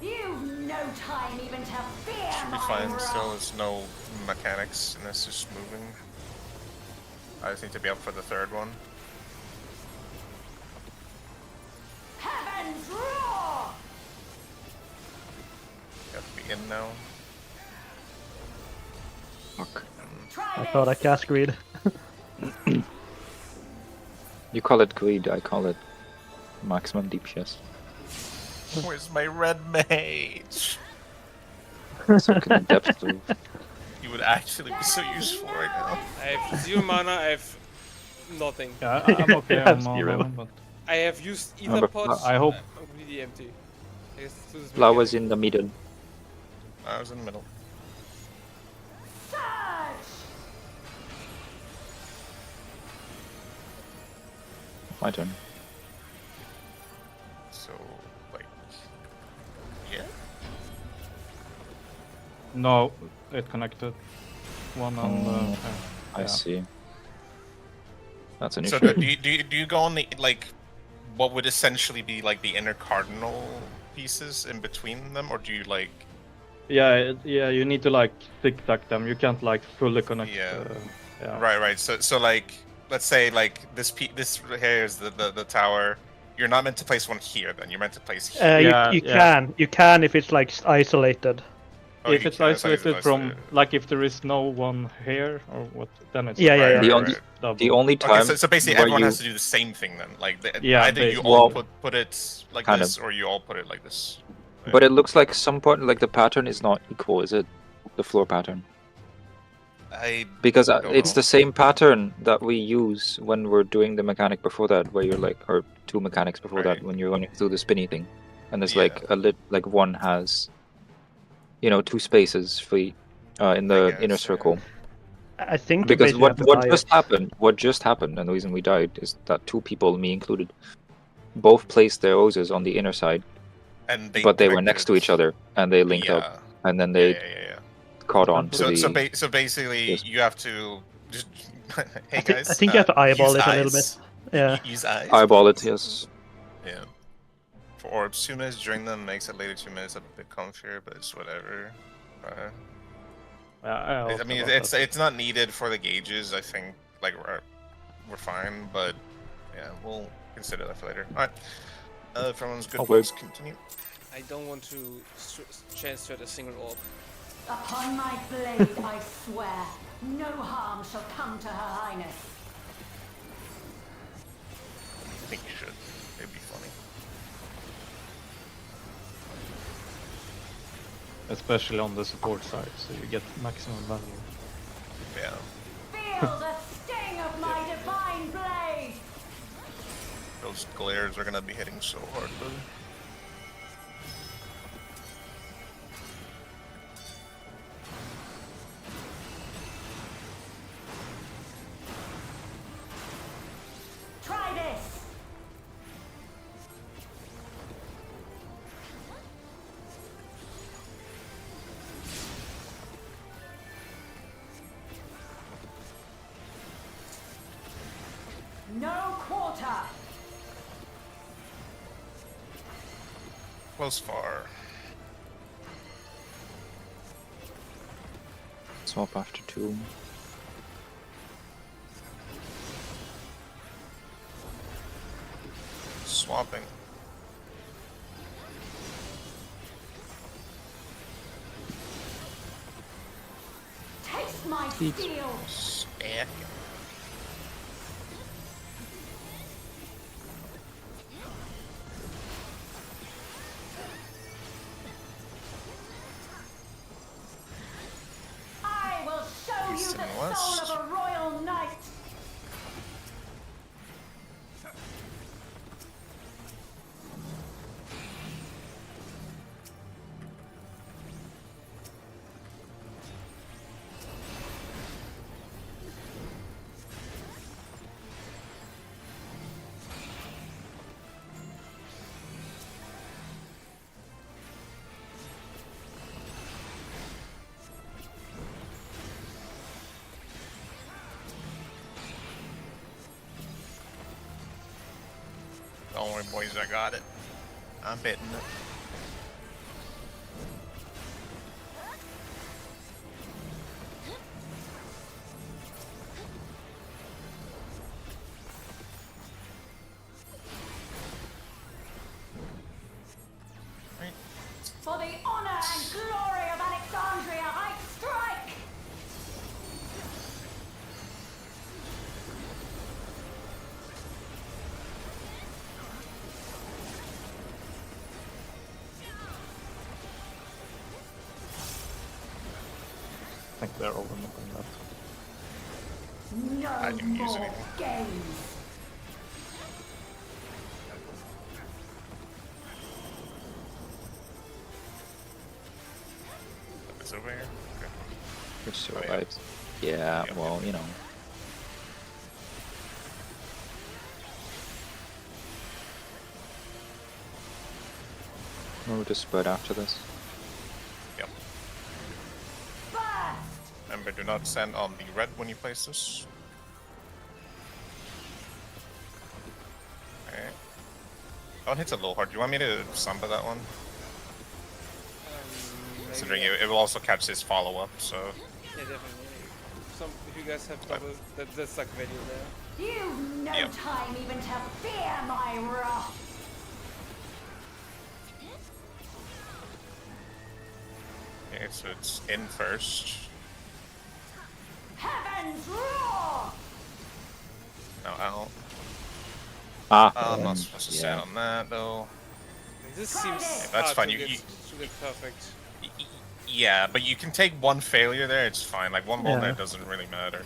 You've no time even to fear Should be my fine. wrath. Still, there's no mechanics, and this is moving. I just need to be up for the third one. Heavens roar! Got to be in now. Fuck. Try I this. thought I cast greed. You call it greed, I call it maximum DPS. Where's my red mage? So can depth to He would actually be so useful right now. I have 0 mana. I have nothing. Yeah, I'm okay I have on zero. mana, but I have used ether Remember, pots. I hope- I'm completely empty. I guess this is flowers in the middle. I was in the middle. Surge! My turn. So, like, yeah. no, it connected. One on the. I yeah. see. That's an So issue. do you go on the like, what would essentially be like the inner cardinal pieces in between them, or do you like? Yeah, yeah. You need to like tic-tac them. You can't like fully connect. Yeah. Yeah. Right. So like, let's say like this here is the tower. You're not meant to place one here. Then you're meant to place here. Yeah, You yeah. can if it's like isolated. Oh, If you it's can, I thought you isolated said from, isolated. like, if there is no one here or what, then it's Yeah, Right, yeah. The right, only right. double. the only Okay, time so basically where everyone you, has to do the same thing then. Like Yeah, either you basically. all Well, put it like kind this, of. or you all put it like this. but it looks like some part like the pattern is not equal, is it? The floor pattern. I Because Don't it's know. the same pattern that we use when we're doing the mechanic before that, where you're like, or two mechanics before that, Right. when you're running through the spinny thing, and there's Yeah. like like one has, you know, two spaces for in I the guess, inner yeah. circle. I think Because you what basically have to just tie it. happened, and the reason we died is that two people, me included, both placed their roses on the inner side, and but they were next to each connected. other, and they linked up, Yeah. and then Yeah, they yeah. caught on to So the. basically Yes. you have to Just hey I guys. think you have to eyeball use it a little bit. eyes. Yeah. Use eyes. Eyeball it, yes. Yeah. For orbs, 2 minutes during them makes it later 2 minutes a bit comfier, but it's whatever. I mean, it's not needed for the gauges. I think like we're fine, but yeah, we'll consider that for later. All right. If everyone's good, I'll wait. let's continue. I don't want to transfer a single orb. Upon my blade, I swear, no harm shall come to Her Highness. I think you should. It'd be funny. Especially on the support side, so you get maximum value. Yeah. Feel the sting of my divine blade! Those glares are gonna be hitting so hard, brother. Try this! No quarter! Close far. Swap after 2. Swapping. Taste my steel! Stack. I will show you East the and west. soul of a royal knight! Don't worry, boys, I got it. I'm betting it. Right. For the honor and glory of Alexandria, I strike! I think they're overlooking that. No I didn't use more anything. games! It's over here. Okay. You're so Oh, yeah. right. Yeah, Yep, well, you know. We'll just spread after this. Yep. Burst! Remember, do not send on the red when you place this. Okay. That one hits a little hard. Do you want me to samba that one? Considering it will also catch his follow-up, so... Yeah, definitely. If you guys have double, that's like value there. You've no Yep. time even to fear my wrath! Okay, so it's in first. Heavens roar! No, out. Ah, I'm not supposed to yeah. stand on that, though. This Try seems this. That's hard fine, to you- get perfect. Yeah, but you can take one failure there, it's fine. Like, one ball Yeah. there doesn't really matter.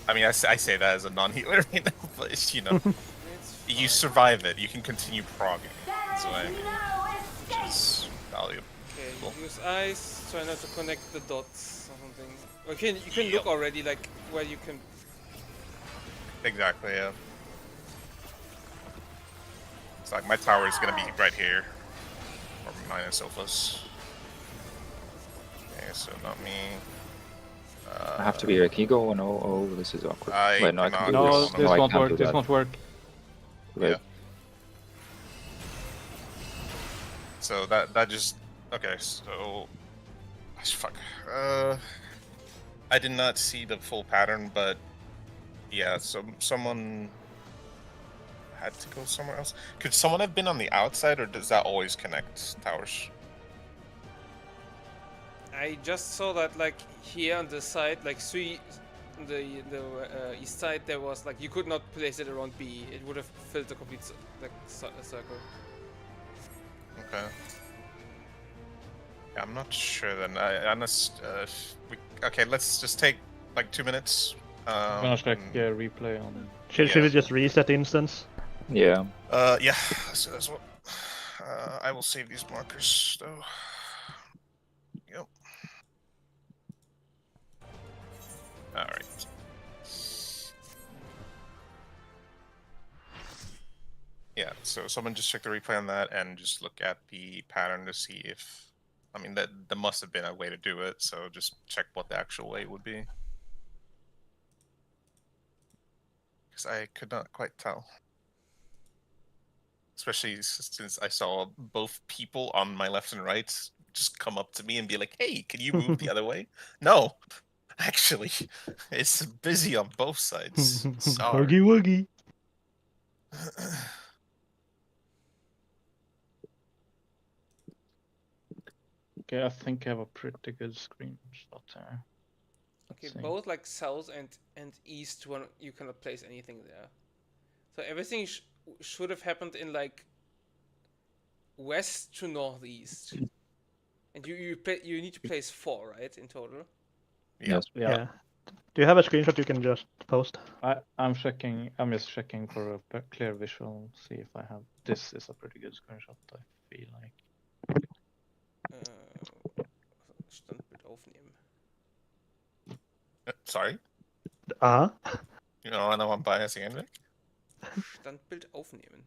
I mean, I say that as a non-healer right now, but, you know, It's you survive it. You can continue progging. There That's is what I mean. no Which escape! is valuable. okay. Cool. Use eyes. Try not to connect the dots or something. Okay, you can look already like where you can. Exactly, yeah. It's like my tower is gonna be right here. Or mine and Sofa's. Okay, so not me. I have to be here. Can you go on? Oh, this is awkward. I Wait, no, I can cannot do go No, this. on this I won't can't work. do This that. won't work. Wait. Yeah. So that just okay. So fuck. I did not see the full pattern, but yeah. So someone had to go somewhere else. Could someone have been on the outside, or does that always connect towers? I just saw that like here on the side, like the east side, there was like you could not place it around B. It would have filled the complete circle. Okay. Yeah, I'm not sure then. Okay, let's just take like 2 minutes. I'm gonna check and- replay on. Should we just reset the instance? Yeah. Yeah. So that's what. I will save these markers though. Yep. All right. Yeah. So someone just check the replay on that and just look at the pattern to see if. I mean, that there must have been a way to do it. So just check what the actual way would be. Because I could not quite tell. Especially since I saw both people on my left and right just come up to me and be like, "Hey, can you move the other way?" No, actually, it's busy on both sides. Sorry. Huggy wuggy. Okay, I think I have a pretty good screenshot there. Okay, See. both like south and east, one you cannot place anything there. So everything should have happened in like west to northeast. And you need to place 4, right, in total? Yeah. Yeah. Do you have a screenshot you can just post? I'm checking. I'm just checking for a clear visual. See if I have. This is a pretty good screenshot. I feel like. Standbild aufnehmen. Sorry. Uh-huh. You know, I know I'm biasing anyway. Standbild aufnehmen.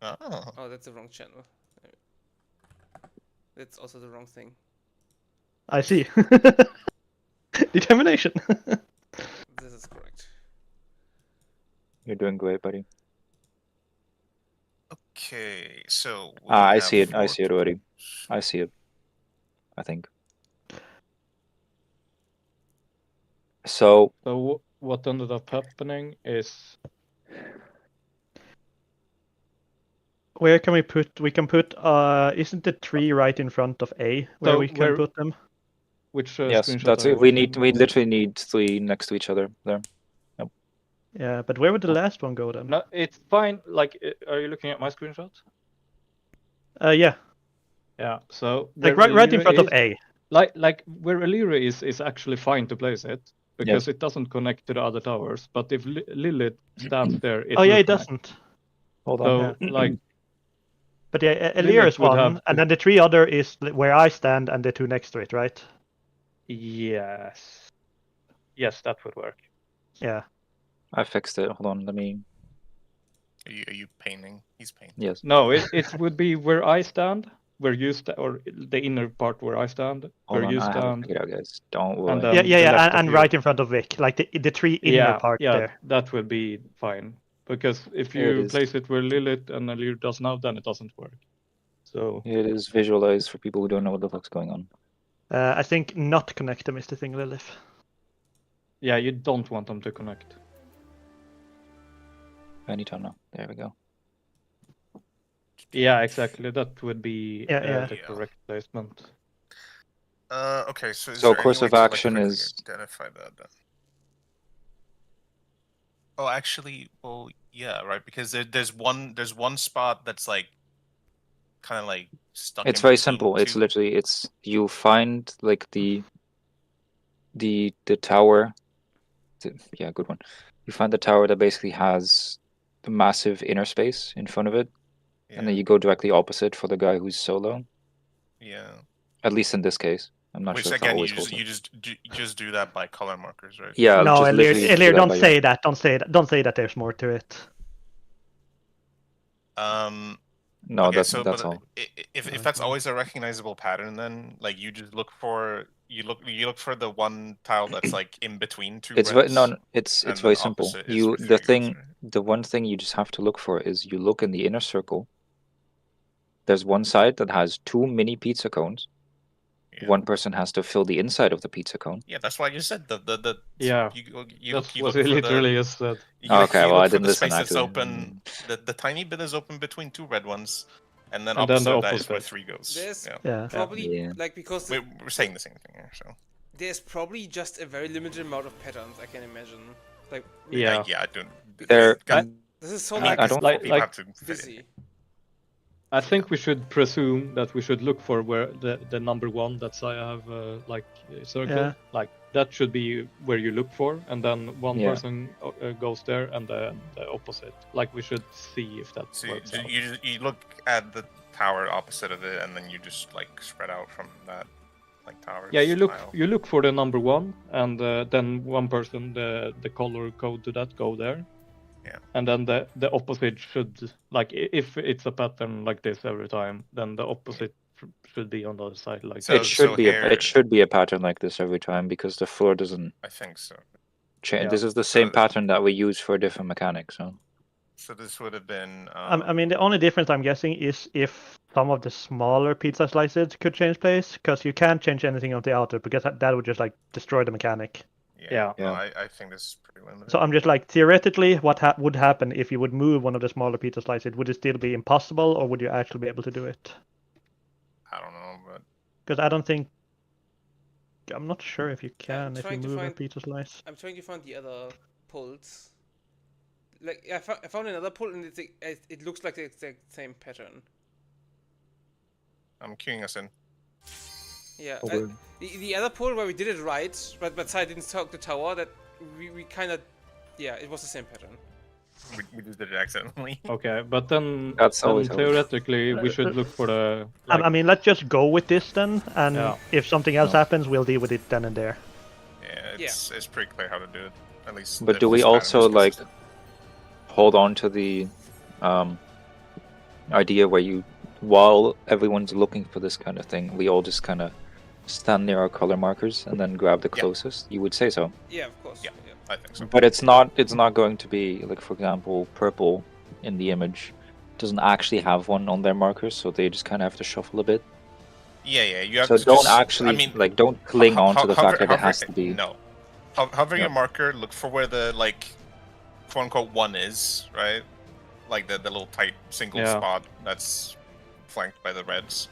Oh. Oh, that's the wrong channel. That's also the wrong thing. I see. Determination. This is correct. You're doing great, buddy. Okay, so. I see it. I see it already. I see it. I think. So What ended up happening is Where can we put? We can put. Isn't the tree right in front of A where So we can where- put them? which yes, screenshot that's are you it. We looking literally need 3 next to each other there. Yeah, but where would the last one go then? No, it's fine. Like, are you looking at my screenshot? Yeah, Yeah. So like where right in Elira front of is- A. Like where Elira is actually fine to place it because it doesn't connect to the other towers. But if Lilith stands there, Oh yeah, will it connect. doesn't. Hold So on. like But yeah, Lilith Elira is would one, have to- and then the 3 other is where I stand and the 2 next to it, right? yes, that would work. Yeah. I fixed it. Hold on. Let me. Are you painting? He's painting. Yes. No, it would be where I stand, where you stand, or the inner part where I stand, Hold where on. you I have it stand. figured out, guys. Don't worry. And Yeah, the yeah, left of and you. right in front of Vic, like the 3 inner part yeah, there. that will be fine. Because if There it you is. place it where Lilith and Elira does now, then it doesn't work. So It is visualized for people who don't know what the fuck's going on. I think not connect them is the thing, Lilith. yeah, you don't want them to connect. Anytime now. There we go. Yeah, exactly. That would be Yeah. the correct placement. Okay, so is So there any course way of to, like, action quickly is- identify that then? Oh, actually, well, yeah, right. Because there's one spot that's like, kind of like stuck. It's in very between simple. It's 2. literally you find like the tower. Yeah, good one. You find the tower that basically has the massive inner space in front of it, Yeah, and then you go directly opposite for the guy who's solo. yeah. At least in this case, I'm not Which sure if that again, always you holds just up. you just do that by color markers, right? Yeah, No, just literally do Elir, that don't by say that. Don't say that. Don't say that. There's more to it. No, Okay, that's so that's but all. if that's always a recognizable pattern, then like you just look for you look for the one tile that's like in between two It's very reds. no, it's and very then simple. opposite is You where the three goes, thing, right? the one thing you just have to look for is you look in the inner circle. There's one side that has 2 mini pizza cones. Yeah. One person has to fill the inside of the pizza cone. Yeah, that's why you said the Yeah, you that's look what for he literally the just said. Okay, you well, I look for didn't the listen space that's actually. open. The tiny bit is open between two red ones, and then And then opposite the of that is where opposite. three goes. There's Yeah. Yeah. probably Yeah. like because We're saying the same thing here, so there's probably just a very limited amount of patterns I can imagine. Like Yeah. yeah, I don't. There, God, this is so I mean, like I don't- people like have to fit busy. in. I think we should presume that we should look for where the number one that I have like circled. Yeah. Like that should be where you look for, and then one Yeah. person goes there, and then the opposite. Like we should see if that So works out. you look at the tower opposite of it, and then you just like spread out from that like tower. Yeah, you style. look for the number one, and then one person, the color code to that, go there. Yeah. And then the opposite should, like, if it's a pattern like this every time, then the opposite should be on the other side. Like So- it should be here- it should be a pattern like this every time because the floor doesn't I think so. change. Yeah. This is the same So- pattern that we use for a different mechanic. So So this would have been. I mean, the only difference I'm guessing is if some of the smaller pizza slices could change place, because you can't change anything on the outer, because that would just like destroy the mechanic. Yeah. No, Yeah. I think this is pretty limited. So I'm just like, theoretically, what would happen if you would move one of the smaller pizza slices? Would it still be impossible, or would you actually be able to do it? I don't know, but Because I don't think. I'm not sure if you can if you trying to move a find- pizza slice. I'm trying to find the other pulls. Like I found another pull and it looks like the exact same pattern. I'm queuing us in. Yeah. Over. The other pull where we did it right, but Sai didn't talk the tower. That we kind of, yeah, it was the same pattern. We just did it accidentally. Okay, but then, That's always how it is. theoretically we should look for the. Like, I mean, let's just go with this then, and Yeah. if something else No. happens, we'll deal with it then and there. Yeah, it's pretty clear how to do it. At least. But if do we this pattern also, is like, consistent. hold on to the idea where you, while everyone's looking for this kind of thing, we all just kind of stand near our color markers and then grab the Yeah. closest? You would say so. Yeah, of course. Yeah. I think so. But it's not going to be like, for example, purple in the image doesn't actually have one on their markers, so they just kind of have to shuffle a bit. Yeah, you have So to don't just, actually I mean, like don't cling on to the fact that it hover- has to be. No. Hover Yeah. your marker, look for where the like quote unquote one is, right? Like the little tight single Yeah. spot that's flanked by the reds.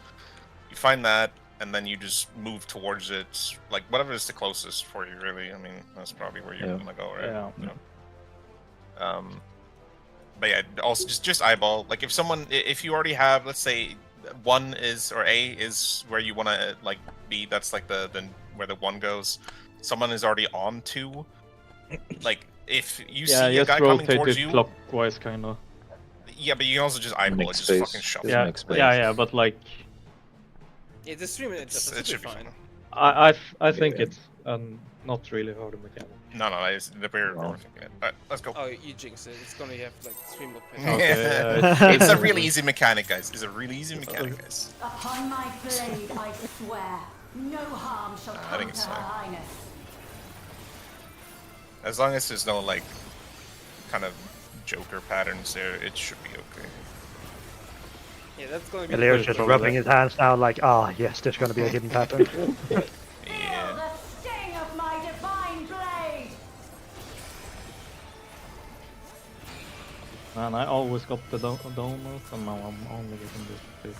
You find that, and then you just move towards it, like whatever is the closest for you, really. I mean, that's probably where you're Yeah. gonna go, right? Yeah. You know? But yeah, also just eyeball. Like if you already have, let's say, one is or A is where you want to like be. That's like the where the one goes. Someone is already on two. Like if you yeah, see a just guy coming rotate towards it you, clockwise, kind of. yeah, but you can also just eyeball it, Make just space. fucking shuffle. Just Yeah, make space. yeah, but like, Yeah, the stream it It should be fine. I think Yeah. it's not really hard to mechanic. No, it's the we're Well. overthinking it. Alright, let's go. Oh, you jinx it. It's gonna have like 3 more Okay, patterns. yeah, It's a really easy mechanic, guys. It's a really easy mechanic, guys. Upon my blade, I swear, no harm shall I come think to it's Her fine. Highness. As long as there's no like kind of Joker patterns there, it should be okay. Yeah, that's gonna be. Elio's good just for rubbing that. his hands now, like, yes, there's going to be a hidden pattern. Feel Yeah. the sting of my divine blade. Man, I always got the donut, and now I'm only getting this too.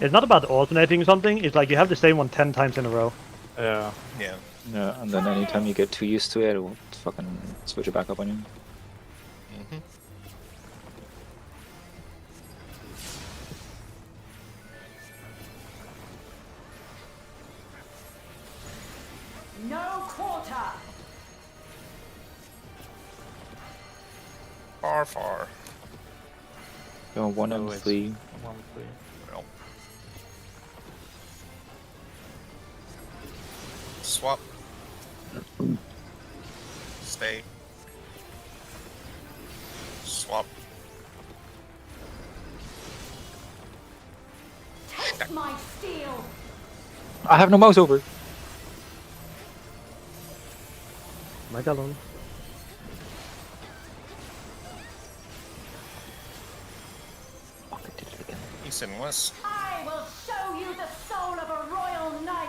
It's not about alternating something. It's like you have the same one 10 times in a row. Yeah. Yeah. Yeah, and then anytime you get too used to it, it'll fucking switch it back up on you. Mm-hmm. No quarter. Far. Go 1 and Always. 3. 1, 3. Well. Swap. Stay. Swap. Taste my steel. I have no mouse over. My galon. Fuck, I did it again. East and west. I will show you the soul of a royal knight.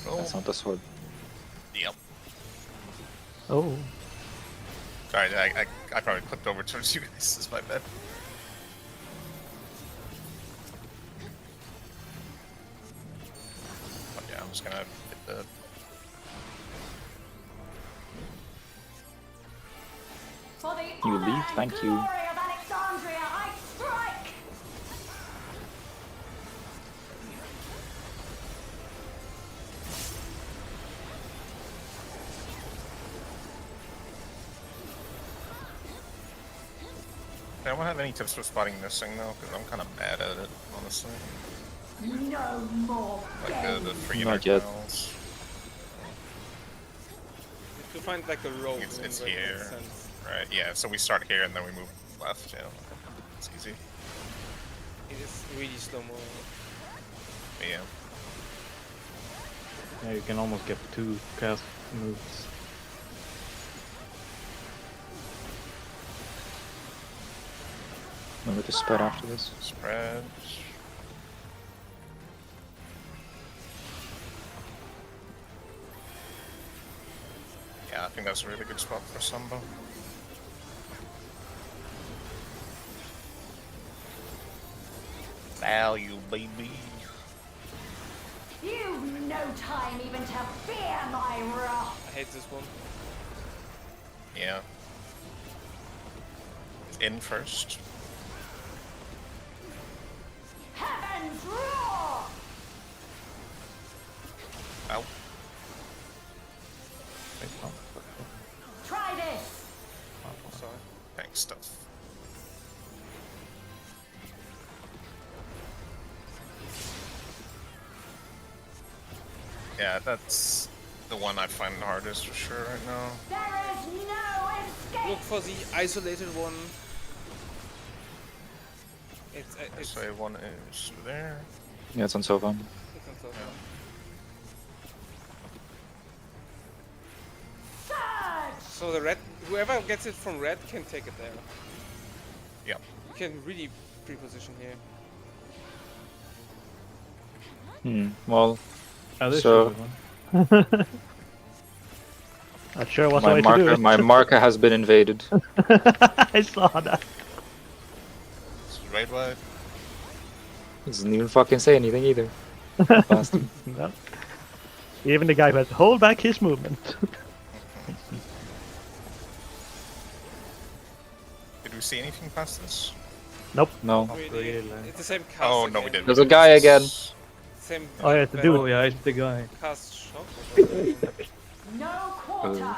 Oh, That's not the sword. yep. Oh. Sorry, I probably clipped over towards you guys. This is my bad. Oh, yeah, I'm just gonna hit the. For the You honor leave? and Thank you. glory of Alexandria, I strike. I don't have any tips for spotting this thing though, because I'm kind of bad at it, honestly. No more Like the games. free Not yet. miles. To find like a road. It's wouldn't make here. sense. Right, yeah, so we start here and then we move left, yeah. It's easy. It is really slow mo. But yeah. Yeah, you can almost get 2 cast moves. Remember to spread after this. Spread. Yeah, I think that's a really good spot for Sumbo. Value, baby. You've no time even to fear my wrath. I hate this one. Yeah. In first. Heavens roar! Ow. Try this. Sorry. Thanks, stuff. Yeah, that's the one I find the hardest for sure right now. There is no Look escape. for the isolated one. It's So one is there. Yeah, it's on Sova. it's on top. Surge! So the red, whoever gets it from red can take it there. Yep. You can really pre-position here. Well, This So- should be one. Not sure what's the my way to do marker, it. my marker has been invaded. I saw that. This is right wide. He doesn't even fucking say anything either. Bastard. No. Even the guy who has to hold back his movement. Did we see anything past this? Nope. No. Really, really. it's the same cast. Oh, no, we again. didn't. There's a guy again. Same. Oh, yeah, it's a dude. Oh yeah, it's the guy. Cast shock. No quarter.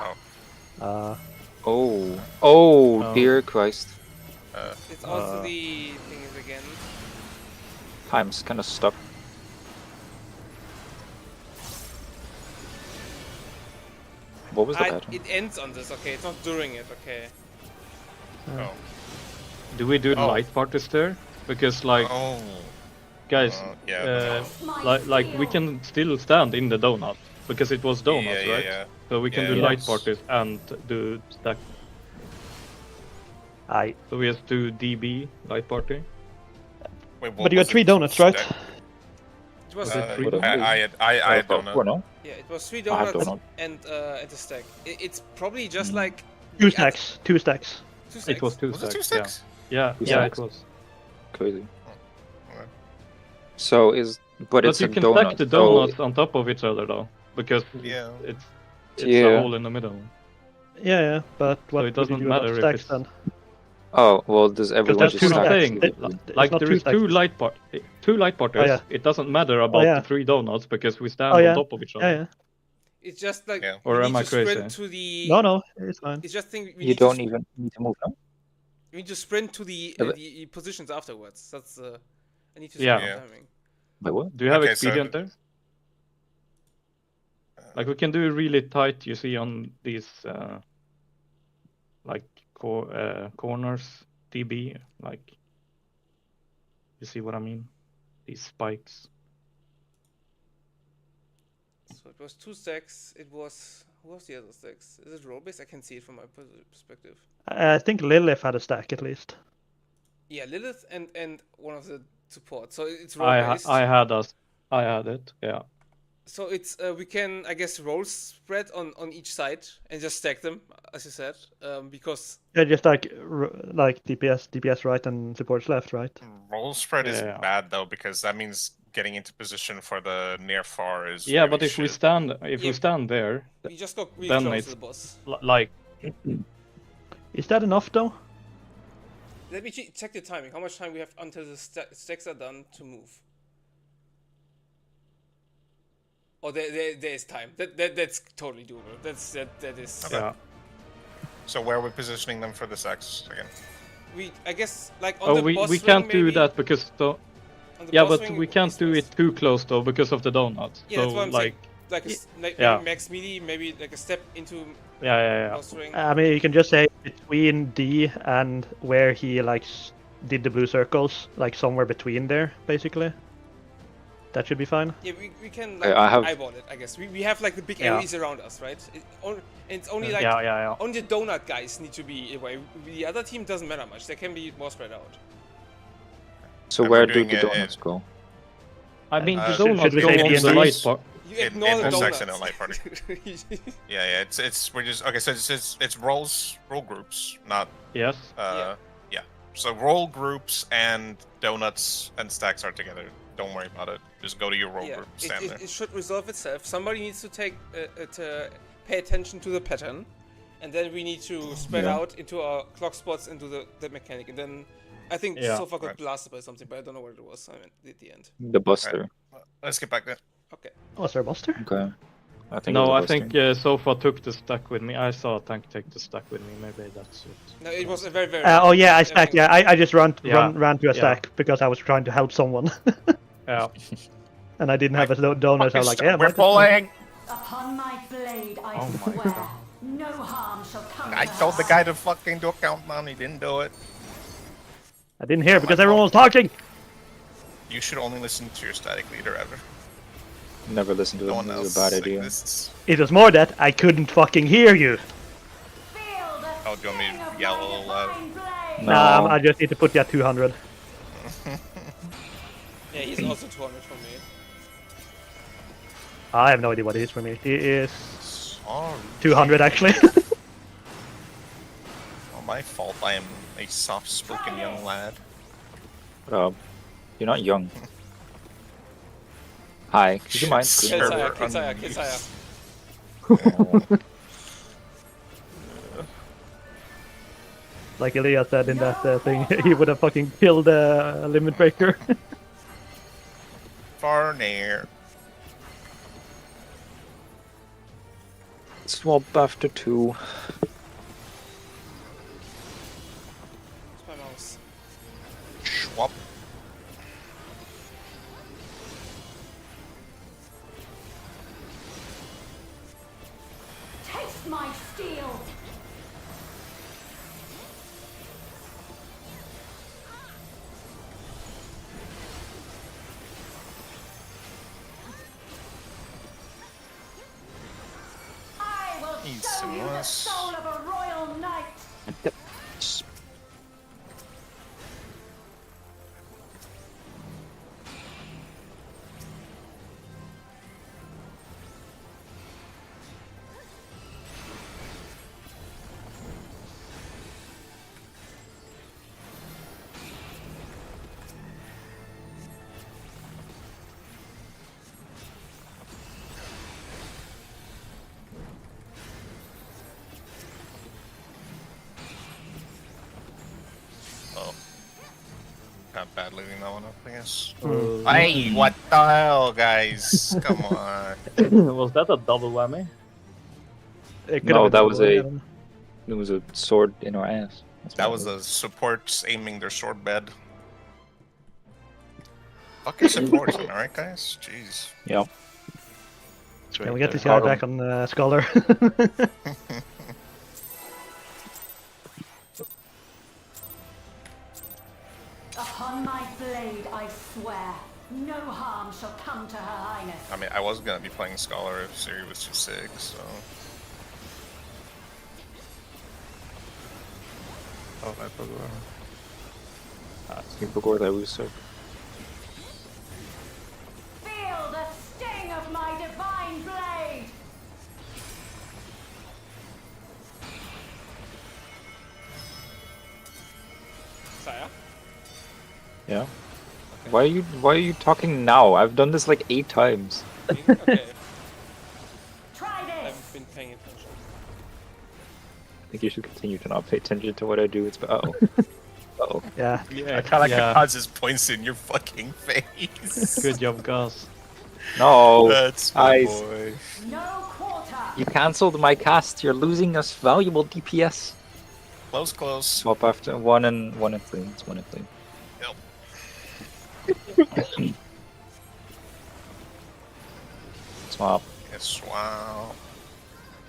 Oh. Oh. Oh, Oh. dear Christ. It's also the thing is again. I'm just kind of stuck. What was the pattern? It ends on this. Okay, it's not during it. Okay. Oh. Do we do the Oh. light parties there? Because like, Oh. guys, Yeah. like we can still stand in the donut because it was donuts, yeah, right? yeah. So we can Yeah, do yeah. light parties and do stack. So we have to DB light party. Wait, what But you had was 3 it? donuts, right? Stack? It was Was it three donuts? I had Oh, donut. four, no? yeah. It was 3 I have donuts donut. and a stack. It's probably just like 2 the snacks. 2 stacks. Two stacks. It was 2 Was it stacks. 2 sticks? Yeah, Two yeah, stacks. it was. Crazy. Alright. So is, but But it's you a can donut. stack the so- donuts on top of each other though, because Yeah. it's Yeah. a hole in the middle. Yeah, yeah. But what it would you doesn't do about matter if stacks it's- then? Oh, well, does everyone there's just two stack? stacks. two It- with It's Like not there two is two stacks. light parters. Oh, yeah. It doesn't matter about yeah. the 3 donuts because we stand Oh yeah. on top of each other. Yeah, yeah. It's just like Yeah. we Or need am I to sprint crazy? to the. No, it's fine. It's just think we You need don't to. even need to move now. We need to sprint to but- the positions afterwards. That's I need to Yeah. see the Yeah. timing. Wait, what? Do you have Okay, so- expedient there? Like we can do really tight. You see on these like corners, TB. Like you see what I mean? These spikes. So it was 2 stacks. It was who was the other stacks? Is it roll base? I can see it from my perspective. I think Lilith had a stack at least. Yeah, Lilith and one of the supports. So it's roll I based. had it. Yeah. So it's we can I guess roll spread on each side and just stack them as you said because Yeah, just like DPS right and supports left, right? Roll spread is Yeah. bad though because that means getting into position for the near far is Yeah, really but if we shit. stand Yeah. there, we just got really Then close it's- to the boss. like Is that enough though? Let me check the timing. How much time we have until the stacks are done to move? Oh, there is time. That's totally doable. That is. Okay. yeah. So where are we positioning them for the sex again? I guess like on Oh, the we boss can't ring, do maybe? that because On the yeah, boss but ring we can't is do best. it too close though because of the donuts. Yeah, so that's what I'm like saying. Like maybe yeah. max melee, maybe like a step into yeah. boss ring. I mean, you can just say between D and where he like did the blue circles, like somewhere between there, basically. That should be fine. Yeah, we can Okay, like I have- eyeball it. I guess we have like the big Yeah. areas around us, right? It's only like yeah. only the donut guys need to be away. The other team doesn't matter much. They can be more spread out. So And where we're do doing the it donuts in- go? I mean, the should- donuts should we go say on the DNDs? light part. You In ignore the the sex donuts. and a light party. Yeah, it's we're just okay. So it's roll groups, not Yes. yeah. So roll groups and donuts and stacks are together. Don't worry about it. Just go to your roll Yeah, group, stand there. it should resolve itself. Somebody needs to to pay attention to the pattern, and then we need to spread Yeah. out into our clock spots into the mechanic. And then I think Yeah. Sofa got Right. blasted by something, but I don't know what it was. I mean, at the end. The Buster. Let's get back there. Okay. Was there a buster? Okay. I think. it No, was I a think Buster. Sofa took the stack with me. I saw a tank take the stack with me. Maybe that's it. No, it was a very very. Oh yeah, I stacked. Yeah, I just ran to a Yeah. stack because I was trying to help someone, Yeah. and I didn't have a donut. So I was like, yeah, We're might as well. pulling. Upon my blade, I Oh my swear, God. no harm shall come I to told her the guy to fucking do a countdown. He didn't do it. I didn't hear because everyone was talking. You should only listen to your static leader ever. Never listen to No them. one This else is a bad idea. exists. It was more that I couldn't fucking hear you. Feel the Oh, do you want me to sting of yell a my little loud? divine blade. No. I just need to put you at 200. Yeah, he's also 200 for me. I have no idea what it is for me. He is Sorry. 200 actually. Not my fault. I am a soft-spoken young lad. You're not young. Hi. Could you mind? Shit. screaming? Kids higher, Server kids higher. Oh. Like Elias said in that thing, he would have fucking killed a limit breaker. Far near. Swap after 2. It's my mouse. Schwab. Taste my steel. I will He's show you the nice. soul of a royal knight. bad leaving that one up, I guess. Uh, Hey, what the hell, guys? Come on. Was that a double whammy? It could No, have been that was double, I a don't know. it was a sword in our ass. That's That what was it the supports aiming their sword bed. Fucking supports, am I right, guys? Jeez. Yep. Can we get this there. guy back on Scholar? Upon my blade, I swear, no harm shall come to Her Highness. I mean, I was gonna be playing Scholar if Siri was too sick, so. Oh, I forgot. You forgot that was so. Feel the sting of my divine blade! Saya? Yeah. Why are you talking now? I've done this like 8 times. Okay, Try I this! haven't been paying attention. I think you should continue to not pay attention to what I do. It's uh-oh. Uh-oh. Yeah. Yeah, I kinda like yeah. Kaz just points in your fucking face. Good job, Gus. No, That's my guys. boy. No quarter! You cancelled my cast. You're losing us valuable DPS. Close, close. Swap after 1 and 3. It's 1 and 3. Yep. Swap. Yes, wow.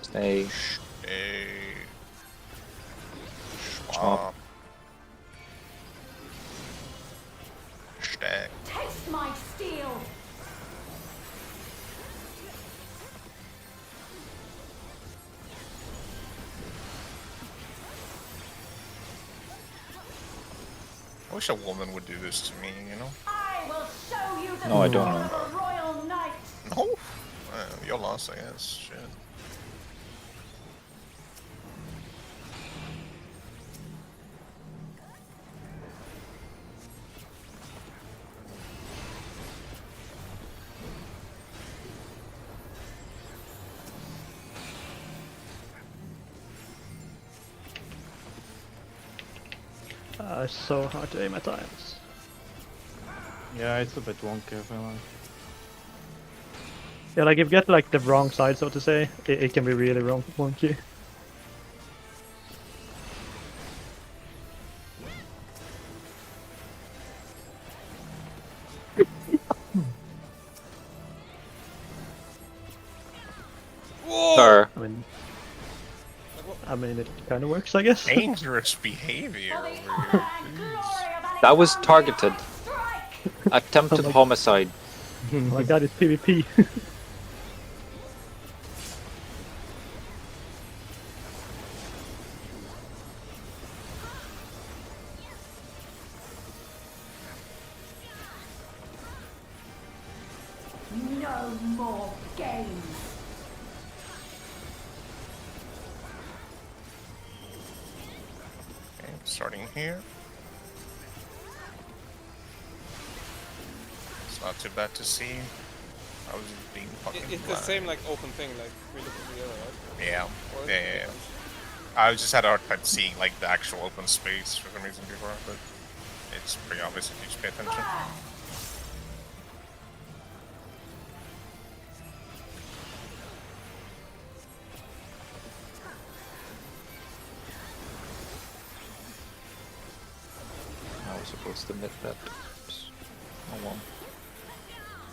Stay. Hey. Swap. Stack. Taste my steel! I wish a woman would do this to me, you know? I will show you the No, I don't power know. of a royal knight! No? Your loss, I guess. Shit. It's so hard to aim at times. Yeah, it's a bit wonky, I feel like. Yeah, like if you get like the wrong side, so to say, it can be really wrong wonky. Whoa! Sir. I mean, it kind of works, I guess. Dangerous behavior For the over honor here. and glory of That was Alexandria, targeted. strike! Attempted homicide. Oh my god, it's PvP. No more games! Okay, starting here. It's not too bad to see. I was being fucking It's the blind. same like open thing, like we look at the other, right? Yeah. Or is Yeah, it yeah, yeah. different? I just had a hard time seeing like the actual open space for some reason before, but it's pretty obvious if you just pay attention. I was supposed to admit that. Oops. Oh well.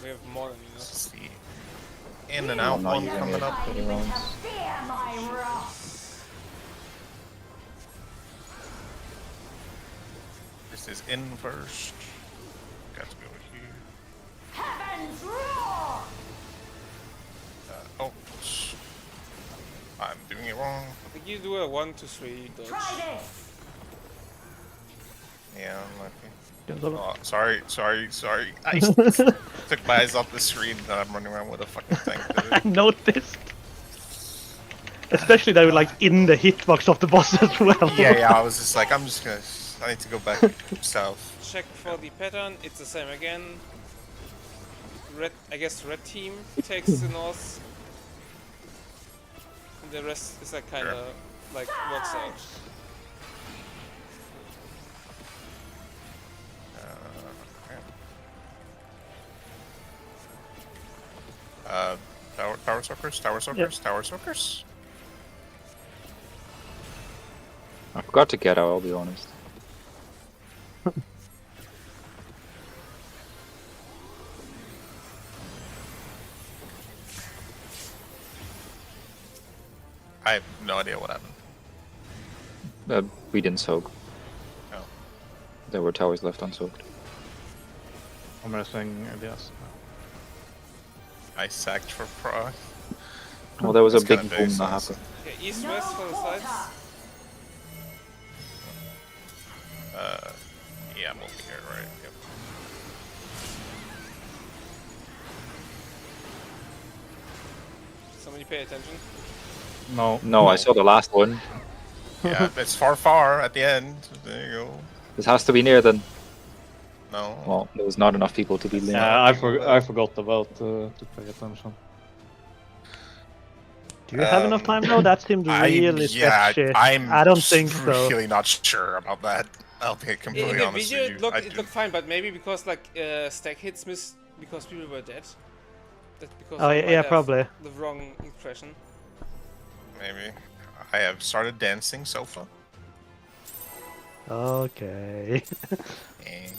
We have more than This enough. is the in and out I'm not one using coming it. up. Any rounds? Fear my wrath! This is in first. Got to go here. Heavens roar! Oh, I'm doing it wrong. I think you do a 1, 2, 3 dodge. Try this! Yeah, I'm lucky. Gonzalo. Oh, sorry. I took my eyes off the screen and I'm running around with a fucking tank. Dude. Noticed. Especially that, like in the hitbox of the boss as well. Yeah, I was just like, I need to go back south. Check for the pattern, it's the same again. Red, I guess red team takes the north. And the rest is like kinda like works out. Tower soakers, tower soakers, tower soakers. I forgot to get out, I'll be honest. I have no idea what happened. We didn't soak. Oh. There were towers left unsoaked. I'm pressing yes. I sacked for Prog. Well, there was a That's big kinda boom big, that so- happened. Okay, east No west from the sides. quarter. Yeah, I'm over here, right? Yep. Somebody pay attention. No. No, I saw the last one. Yeah, it's far at the end. There you go. This has to be near then. No. Well, there was not enough people to be near. Yeah, I forgot about to pay attention. Do you have enough time though? That seemed really sketchy. I'm I don't think so. really not sure about that. I'll be completely In the honest video, with you. it looked, I it do- looked fine, but maybe because like stack hits missed because people were dead. That because Oh I yeah, might yeah, have probably. the wrong impression. Maybe. I have started dancing so far. Okay. And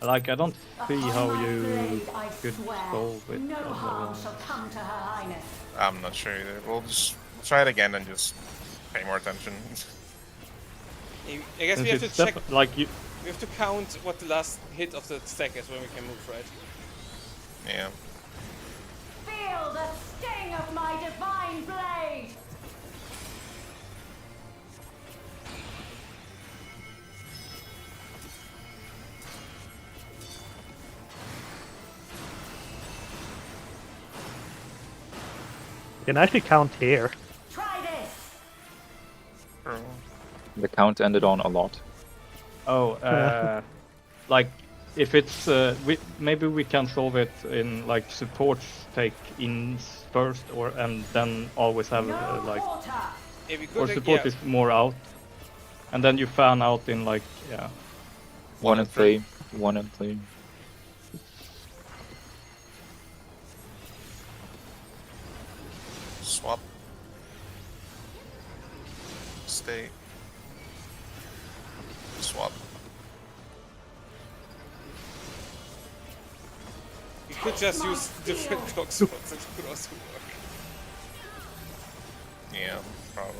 Like I don't see Upon how my you blade, I could swear, solve it. No harm shall come to her highness. I'm not sure either. We'll just try it again and just pay more attention. I guess we have to Since check. it's like you. We have to count what the last hit of the stack is when we can move, right? Yeah. Feel the sting of my divine blade. You can actually count here. Try this. True. The count ended on a lot. Oh, like if it's maybe we can solve it in like supports take ins first, or and then always have No like quarter. Yeah, we or could. support Yeah. is more out, and then you fan out in like yeah. 1 and 3. 1 and 3. Swap. Stay. Swap. We could just use different clock spots. It could also work. Yeah, probably.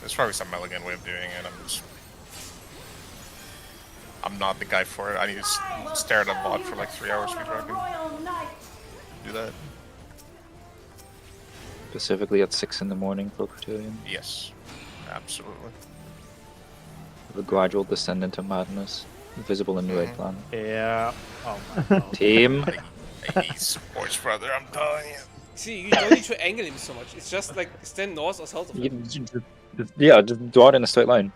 There's probably some elegant way of doing it. I'm not the guy for it. I need I will to stare at a show bot you for the like 3 hours soul of before I a can royal knight. do that. Specifically at 6 in the morning for Cotillion. Yes, absolutely. The gradual descent into madness. Visible in New Age Plan. Yeah. Oh my god. Team! Hey, sports brother, I'm telling you. See, you don't need to angle him so much. It's just like stand north or south of him. Yeah, just draw it in a straight line.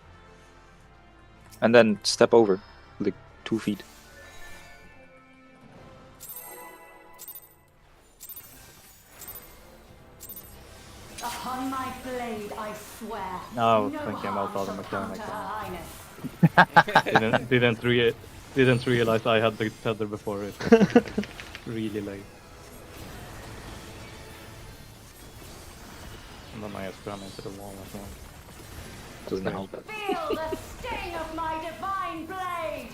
And then step over. Like 2 feet. Upon my blade, I swear. No, no thinking harm about other shall come mechanics. to her highness. didn't realize I had the tether before it. Was really late. And then I just ran into the wall as well. Doesn't help. Feel the sting of my divine blade.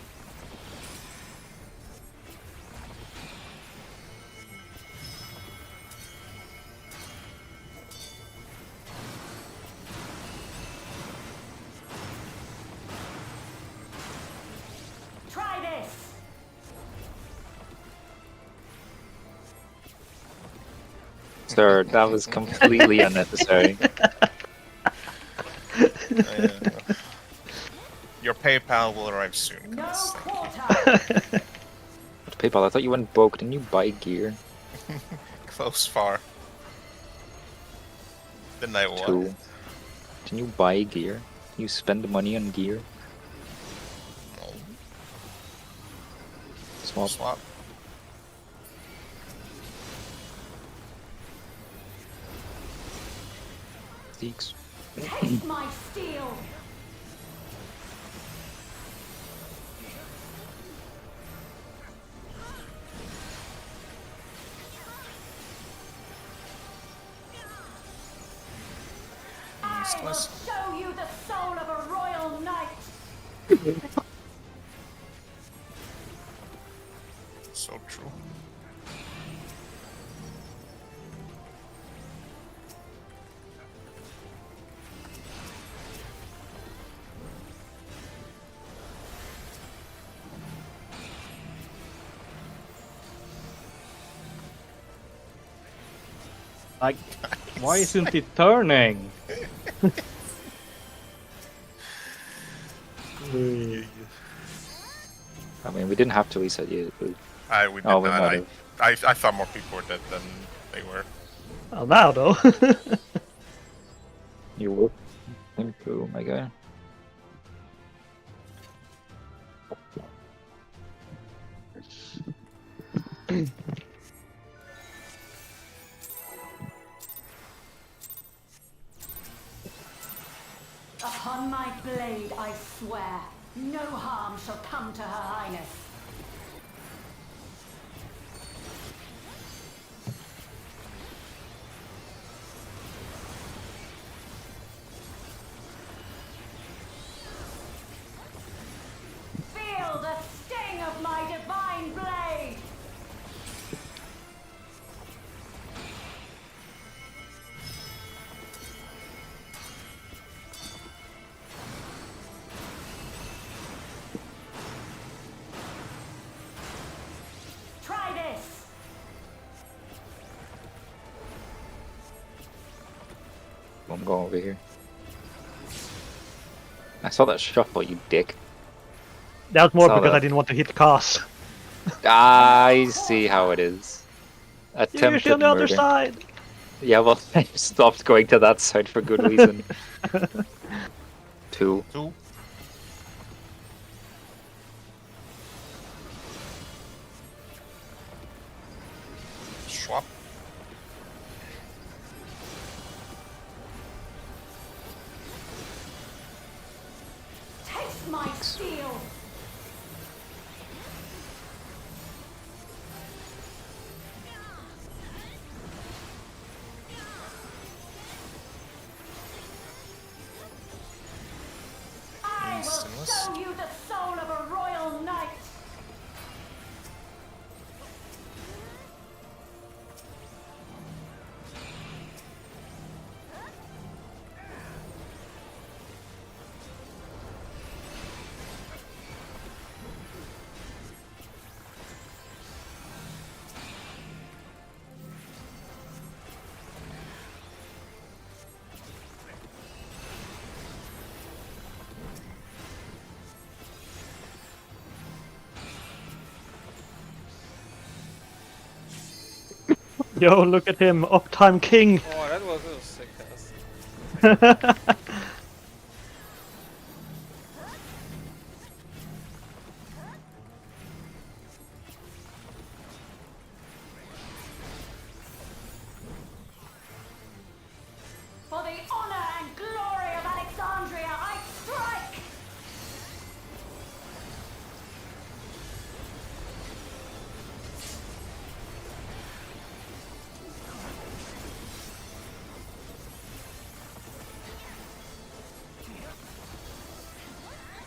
Try this. Sir, that was completely unnecessary. Your PayPal will arrive soon. No guys. quarter. PayPal, I thought you went broke. Didn't you buy gear? Close far. Didn't I what? 2. Didn't you buy gear? You spend the money on gear? No. Swap. Swap. Steaks. Taste my steel. I will Nice. show you the soul of a royal knight. So true. Like, why isn't it turning? I mean, we didn't have to reset yet. But... We did Oh, we not. might have. I thought more people were dead than they were. Well, now though. You will. Thank you, my guy. Upon my blade, I swear, no harm shall come to Her Highness. Feel the sting of my divine blade! Try this! I'm going over here. I saw that shuffle, you dick. That was more Saw because that. I didn't want to hit Cos. I see how it is. You're Attempted usually on the other murder. side. Yeah, well, I stopped going to that side for good reason. 2. 2. Swap. Taste my steel! I will Sinless. show you the soul of a royal knight! Yo, look at him, Uptime King. Oh, that was a sick cast. For the honor and glory of Alexandria, I strike!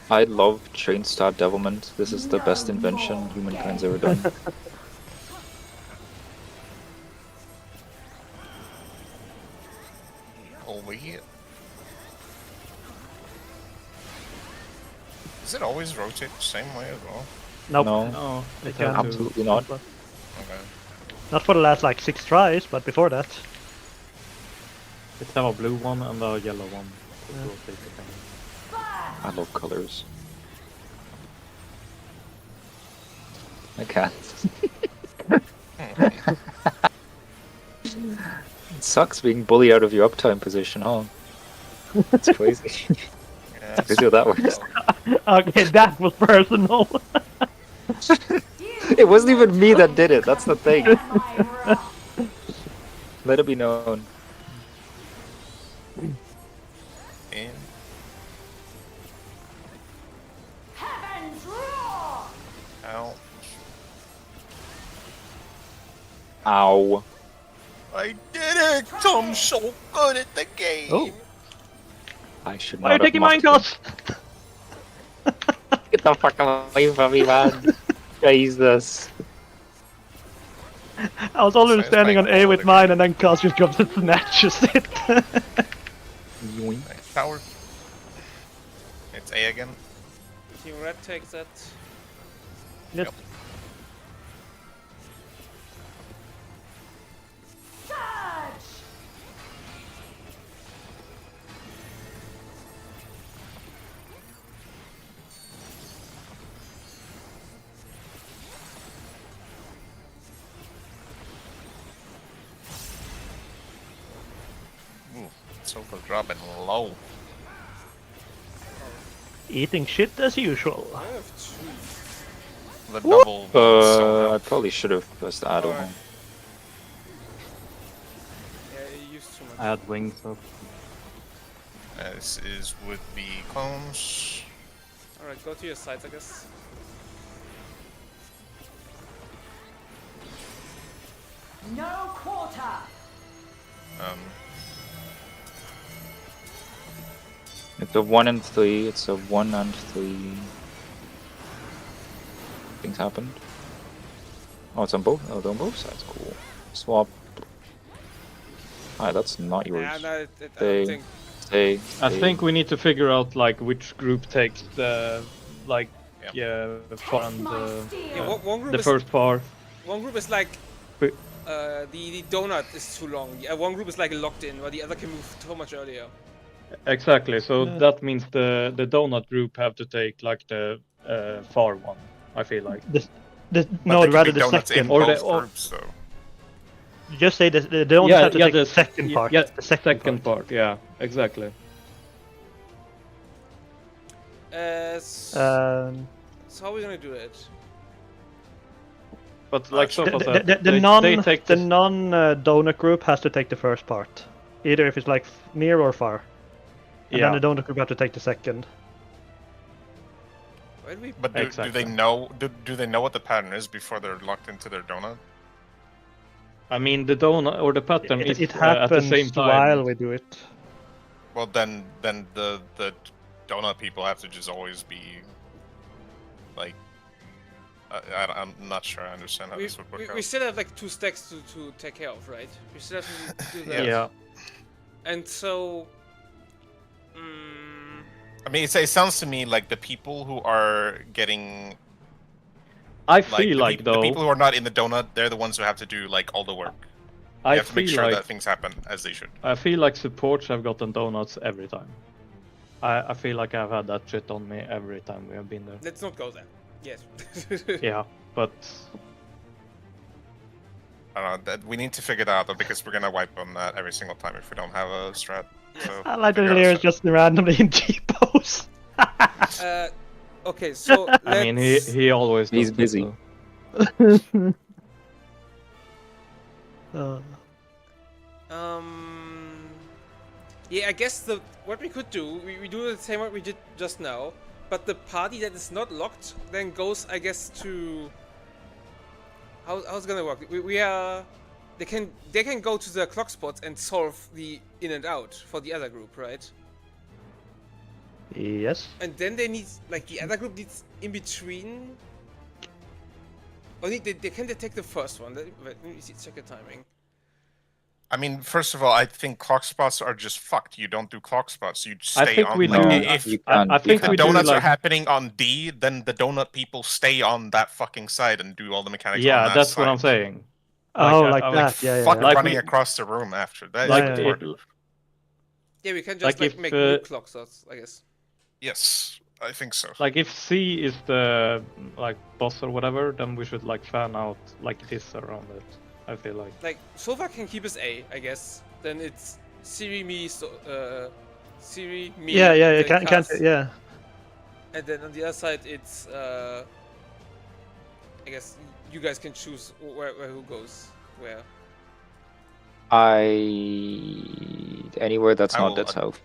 I love chain stab devilment. This is the best invention humankind's ever done. Over here. Does it always rotate the same way as well? Nope. No, No, it can't has to. absolutely not. Okay. Not for the last like 6 tries, but before that. It's have a blue one and a yellow one. Yeah. It rotates the same. I love colors. I can't. It sucks being bullied out of your uptime position, huh? It's crazy. Yeah, Crazy how that works. Okay, that was personal. It wasn't even me that did it, that's the thing. My wrath. Let it be known. in. Heavens roar! Ow. Ow. I did it! I'm so good at the game! Oh. I should Why not are you have taking mocked mine, him. Cos? Get the fuck away from me, man. Jesus. I was already Science standing on playing A all with the mine, game. and then Cos just drops and snatches it. Yoink. Right, tower. It's A again. Team Red takes that. Yep. Surge! Ooh, Sofa dropping low. Eating shit as usual. I have two. The double. I probably should have pressed the add-on. Alright. Yeah, you used too much. I had wings up. This is with the clones. Alright, go to your sides, I guess. No quarter! It's a 1 and 3. It's a 1 and 3. Things happened. Oh, it's on both. Oh, they're on both sides. Cool. Swap. Alright, that's not yours. Nah, no, I Stay. don't think. Stay. I stay. think we need to figure out like which group takes the like Yeah. fund My Yeah, steel! one group the is first part. one group is like Wait. the donut is too long. One group is like locked in, while the other can move so much earlier. Exactly. So Yeah. that means the donut group have to take like the far one. I feel like. But No, there could rather be the donuts second. in Or both the- or- groups, though. Just say the donuts have to take the second part. Yeah, the second part. Yeah, exactly. So how are we gonna do it? But like sure. Sofa The, said, the, the they non take the this- non donut group has to take the first part, either if it's like near or far, and Yeah. then the donut group have to take the second. Why do we? But do Exactly. they know? Do they know what the pattern is before they're locked into their donut? I mean, the donut or the pattern is It at the happens same time. while we do it. Well, then the donut people have to just always be like. I'm not sure I understand how this would work We out. still have like 2 stacks to take care of, right? We still have to do that. Yeah. And so. I mean, it sounds to me like the people who are getting I like feel like the though. people who are not in the donut, they're the ones who have to do like all the work. I You have to make feel sure like that things happen as they should. I feel like supports have gotten donuts every time. I feel like I've had that shit on me every time we have been there. Let's not go there. Yes. Yeah, but I don't know. That we need to figure that out because we're gonna wipe on that every single time if we don't have a strat. So I like the figure out a layers strat. just randomly in G pose. Okay, so I mean let's- he always He's does it, busy. so. Yeah, I guess what we could do, we do the same what we did just now, but the party that is not locked then goes, I guess, to how's it gonna work? We are they can go to the clock spots and solve the in and out for the other group, right? Yes. And then they need like the other group needs in between. Or they can take the first one. Let me see, check the timing. I mean, first of all, I think clock spots are just fucked. You don't do clock spots. You stay think on. we like, do- if you I can't. think the we do donuts are like happening on D, then the donut people stay on that fucking side and do all the mechanics. on yeah, that that's side. what I'm saying. Oh, Like, like I- that. Yeah, yeah. Fuck yeah. Like running we- across the room after that. Like yeah, it, Yeah, we can just Like like if, make new clock slots, I guess. Yes, I think so. like if C is the like boss or whatever, then we should like fan out like this around it. I feel like. Like Sova can keep his A, I guess. Then it's Siri, me, Siri, me. Yeah, yeah, yeah. then Can't, Kaz. yeah. And then on the other side, it's I guess you guys can choose where who goes where. Anywhere that's I not will dead south.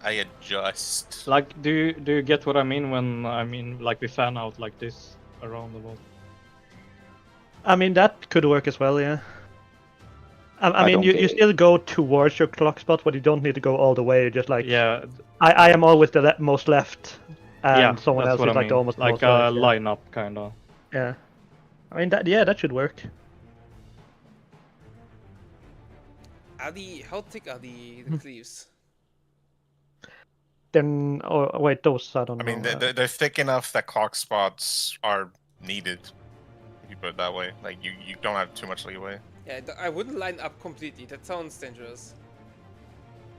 I adjust. Like, do you get what I mean when I mean like we fan out like this around the world? I mean that could work as well. Yeah. I mean, don't you get- still go towards your clock spot, but you don't need to go all the way. Just like Yeah, I am always the most left, and yeah, someone that's else what is I like mean. almost the Like most a right. lineup kind of. Yeah. I mean that should work. How thick are the cleaves? Then wait, those I don't I know. mean, they're thick enough that clock spots are needed. If you put it that way, like you don't have too much leeway. Yeah, I wouldn't line up completely. That sounds dangerous.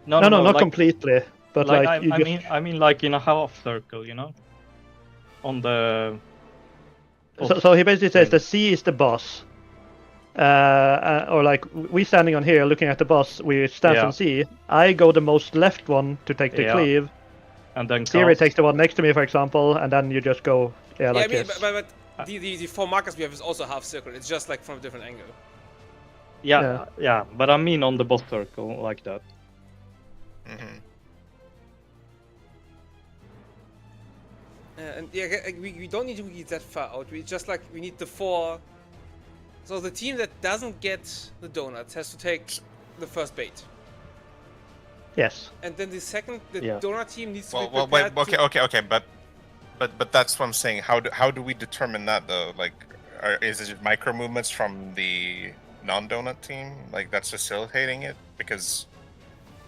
No, not like, completely, but like, I, you I just mean, like in a half circle, you know, on the. so he basically says thing. the C is the boss. Or like we standing on here looking at the boss, we stand Yeah. on C. I go the most left one to take the Yeah. cleave. And then Siri cast. takes the one next to me, for example, and then you just go Yeah, like I mean, this. but the 4 markers we have is also half circle. It's just like from a different angle. Yeah, but I mean on the boss circle like that. Mm-hmm. And yeah, we don't need to get that far out. We just like we need the 4. So the team that doesn't get the donuts has to take the first bait, Yes. and then the Yeah. donut team needs to be Well, wait, prepared. okay, but that's what I'm saying. How do we determine that though? Like, is it micro movements from the non-donut team, like that's facilitating it? Because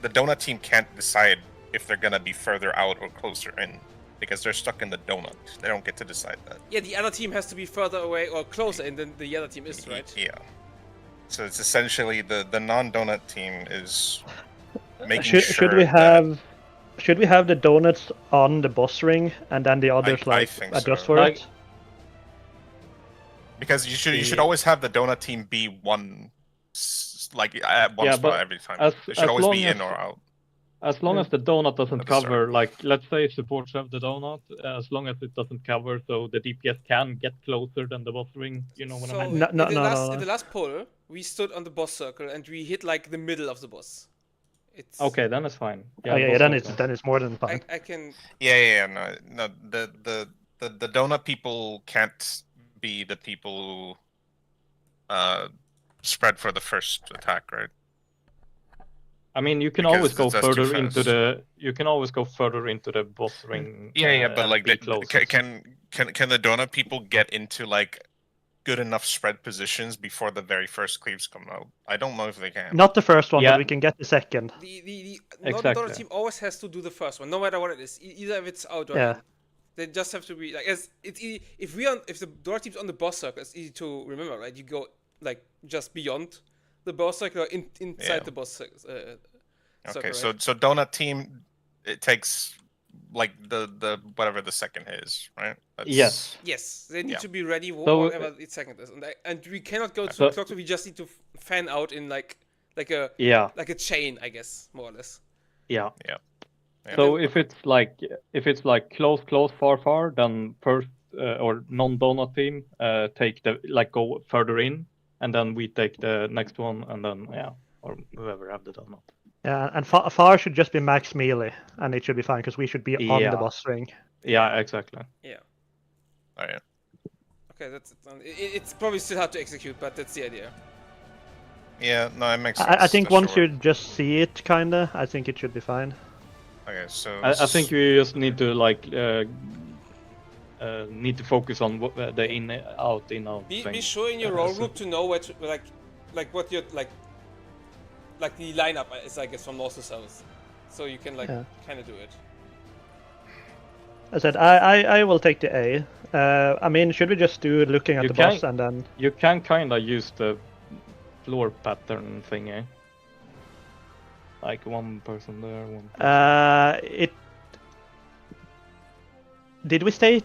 the donut team can't decide if they're gonna be further out or closer in, because they're stuck in the donut. They don't get to decide that. Yeah, the other team has to be further away or closer in than the other team is, right? Yeah. So it's essentially the non-donut team is making Should we have the donuts on the boss ring and then the others I like think adjust so. for Like- it? Because you should Yeah. always have the donut team be one at one Yeah, spot but every time. as- They should as always long be in as- or out. As long as the donut doesn't Of the cover, circle. like let's say supports have the donut, as long as it doesn't cover, so the DPS can get closer than the boss ring. You know what So I mean? No, in the last poll, we stood on the boss circle and we hit like the middle of the boss. It's Okay, then it's fine. Yeah, boss then circle. it's more than fine. I can No. The donut people can't be the people who spread for the first attack, right? I mean, you can Because always go that's too further into fast. the. You can always go further into the boss ring. But and like, be closer. can the donut people get into like good enough spread positions before the very first cleaves come out? I don't know if they can. Not the first one, Yeah. but we can get the second. the Exactly. donut team always has to do the first one, no matter what it is. Either if it's out or Yeah. in. They just have to be like it's easy. If the donut team's on the boss circle, it's easy to remember, right? You go like just beyond the boss circle or inside Yeah. the boss circle. Okay, circle, so donut team, it takes like the whatever the second is, right? Yes. Yes, they need Yeah. to be ready So- whatever its second is, and we cannot go to So- the clock. We just need to fan out in like a Yeah. like a chain, I guess, more or less. Yeah. Yeah. So if it's like close, far, then first or non-donut team take the go further in, and then we take the next one, and then or whoever have the donut. Yeah, and far should just be max melee, and it should be fine because we should be on Yeah. the boss ring. Yeah, exactly. Yeah. Oh, yeah. Okay, that's it. It's probably still hard to execute, but that's the idea. Yeah, no, it makes sense. I think for once sure. you just see it, kinda, I think it should be fine. Okay, so I think we just need to need to focus on the in out Be thing. sure in your role group to know what like what your like the lineup is, I guess, from north to south, so you can Yeah. kind of do it. I said I will take the A. I mean, should we just do looking at You the can- boss and then? You can kind of use the floor pattern thingy. Like one person there, one. Did we stay?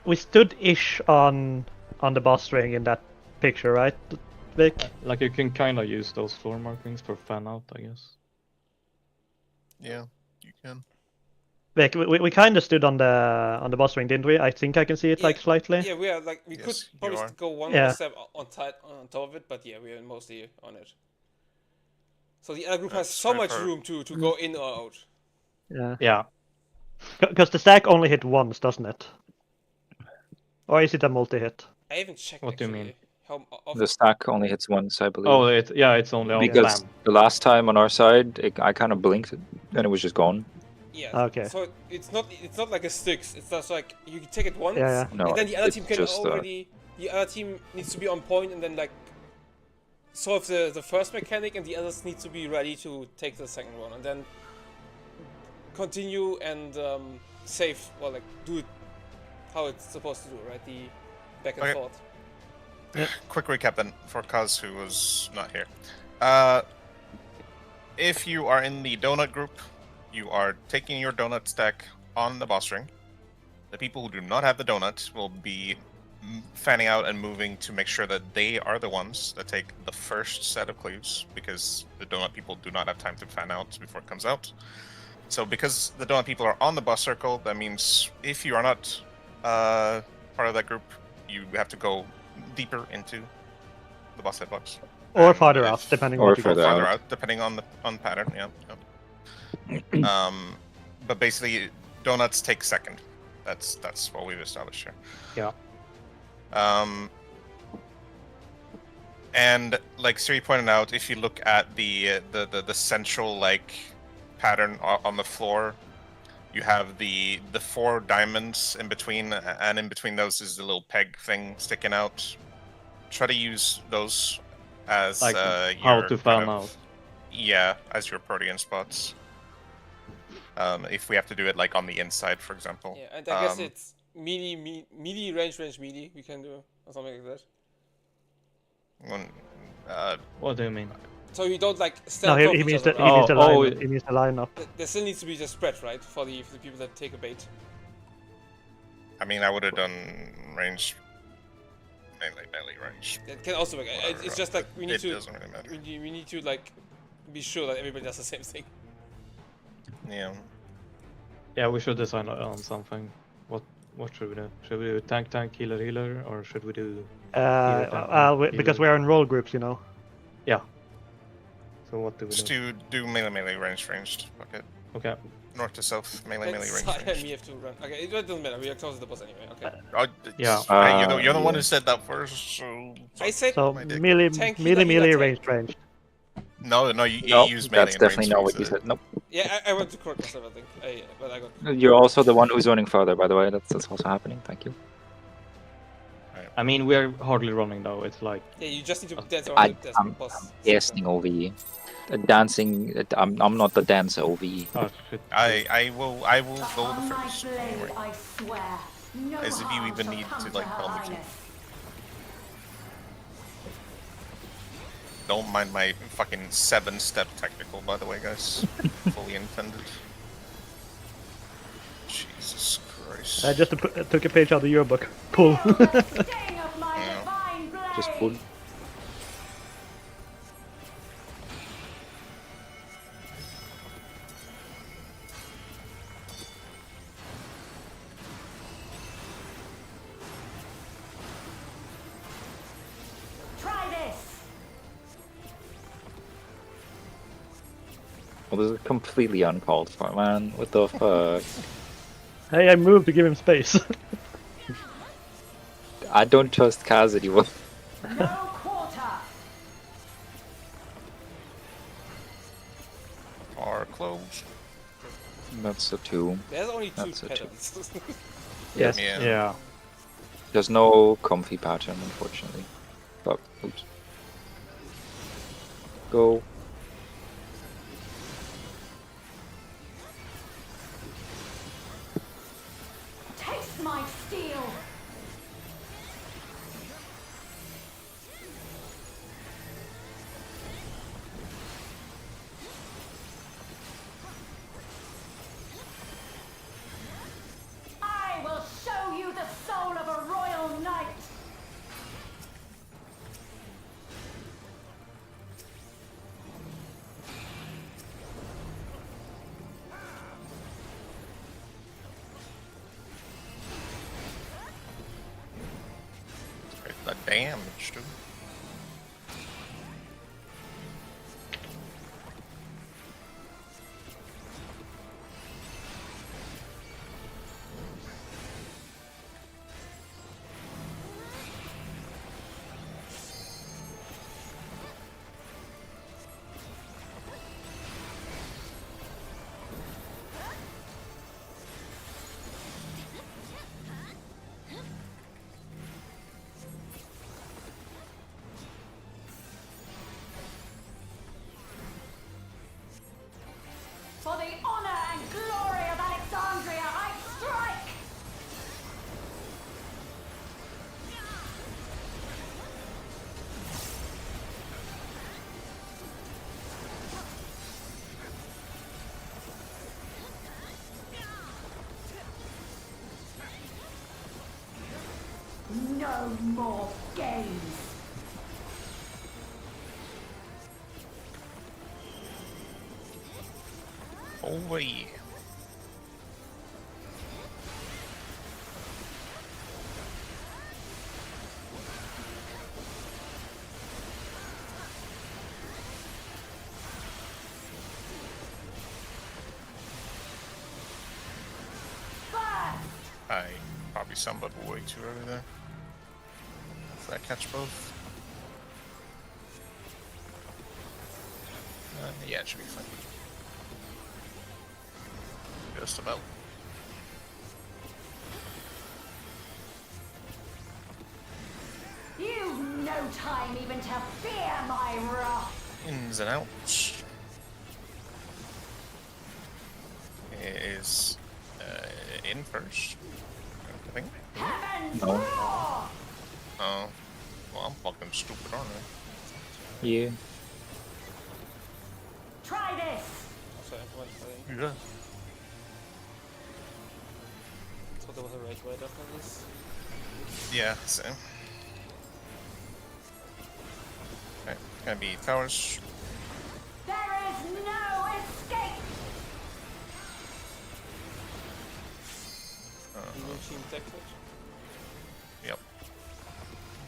We stood ish on the boss ring in that picture, right, Vic? Like you can kind of use those floor markings for fan out, I guess. yeah, you can. Vic, we kind of stood on the boss ring, didn't we? I think I can see it like Yeah. slightly. Yeah, we are like we Yes, could you probably are. go one Yeah. more step on top of it, but yeah, we are mostly on it. So the other group has That's so fair much for- room to go in or out. Yeah. Yeah. Because the stack only hit once, doesn't it? Or is it a multi-hit? I haven't checked. What do you actually. mean? How often? The stack only hits once, I believe. Oh, it's only on because spam. the last time on our side, I kind of blinked and it was just gone. Yeah. Okay. So it's not like a Styx. It's just like you can take it once, Yeah. No, and then the other it's team can just, already. The other team needs to be on point and then like solve the first mechanic, and the others need to be ready to take the second one, and then continue and save or like do it how it's supposed to do, right? The back and Okay. forth. Quick recap then for Kaz, who was not here. If you are in the donut group, you are taking your donut stack on the boss ring. The people who do not have the donut will be fanning out and moving to make sure that they are the ones that take the first set of cleaves, because the donut people do not have time to fan out before it comes out. So because the donut people are on the boss circle, that means if you are not part of that group, you have to go deeper into the boss hitbox. Or And farther if- out, depending or on what you further get. farther out. out, depending on pattern. Yeah. But basically, donuts take second. That's what we've established here. Yeah. And like Siri pointed out, if you look at the central like pattern on the floor, you have the 4 diamonds in between, and in between those is the little peg thing sticking out. Try to use those as Like your how to fan kind of- out. Yeah, as your protean spots. If we have to do it like on the inside, for example. Yeah, and I guess it's melee, range, melee we can do, or something like that. What do you mean? So you don't like No, stand he off each means other, the right? he means the Oh, lineup. He means the lineup. There still needs to be the spread, right, for the people that take a bait. I mean, I would have done range, melee range. It can also work. It's just like we need It to doesn't really matter. we need to like be sure that everybody does the same thing. Yeah. Yeah, we should decide on something. What should we do? Should we do tank, healer, or should we do? Because we're in role groups, you know. Yeah. So what do we Just do? do melee ranged. Okay. Okay. North to south, melee And range. Saya and me have to run. Okay, it doesn't matter. We are close to the boss anyway. Okay. Yeah. You're the one Yeah. who said that first. So I said So my dick. melee, Tank, melee, healer, melee, tank. ranged. no, you No, use melee. that's and definitely range, not so what you it's said. Nope. Yeah, I went to correct myself. I think, but I got. You're also the one who's running further, by the way. That's also happening. Thank you. I mean, we're hardly running though. It's like Yeah, you just need to dance around the I'm boss. guessing OV. Dancing. I'm not the dancer OV. oh shit. I will go On the my first. Don't blade, worry. I swear, no As if you harm even shall need come to, like, Her tell me to. Highness. Don't mind my fucking 7-step technical, by the way, guys. Fully intended. Jesus Christ. I just took a page out of your book. Pull. Feel the sting of my Yeah. divine blade. Just pull. Try this. Well, this is completely uncalled for, man. What the fuck? Hey, I moved to give him space. I don't trust Kaz anymore. No quarter. Are closed. That's a 2. There's only 2 That's it. patterns. Yes. Yeah. Yeah. There's no comfy pattern, unfortunately. But, oops. Go. Taste my steel. I will show you the soul of a royal knight. The damage, dude. No more games. Holy. I probably summoned way too early there. Did I catch both? Yeah, it should be fine. Just about. You've no time even to fear my wrath. Ins and outs. Is in first, I think. Heaven's No. roar! Oh, well, I'm fucking stupid, aren't I? Yeah. Try this. Sorry, I'm Yeah. thought there was a rage right after this. Yeah, same. Okay, gonna be towers. There is no escape. Blue team tech switch. Yep.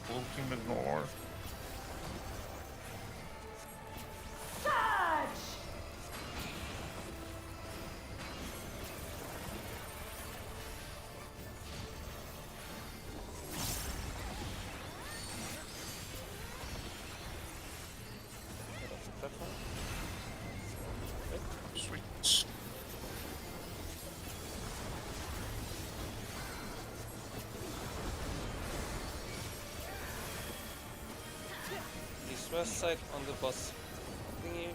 Blue team ignore. Surge! Sweet. East west side on the boss thingy.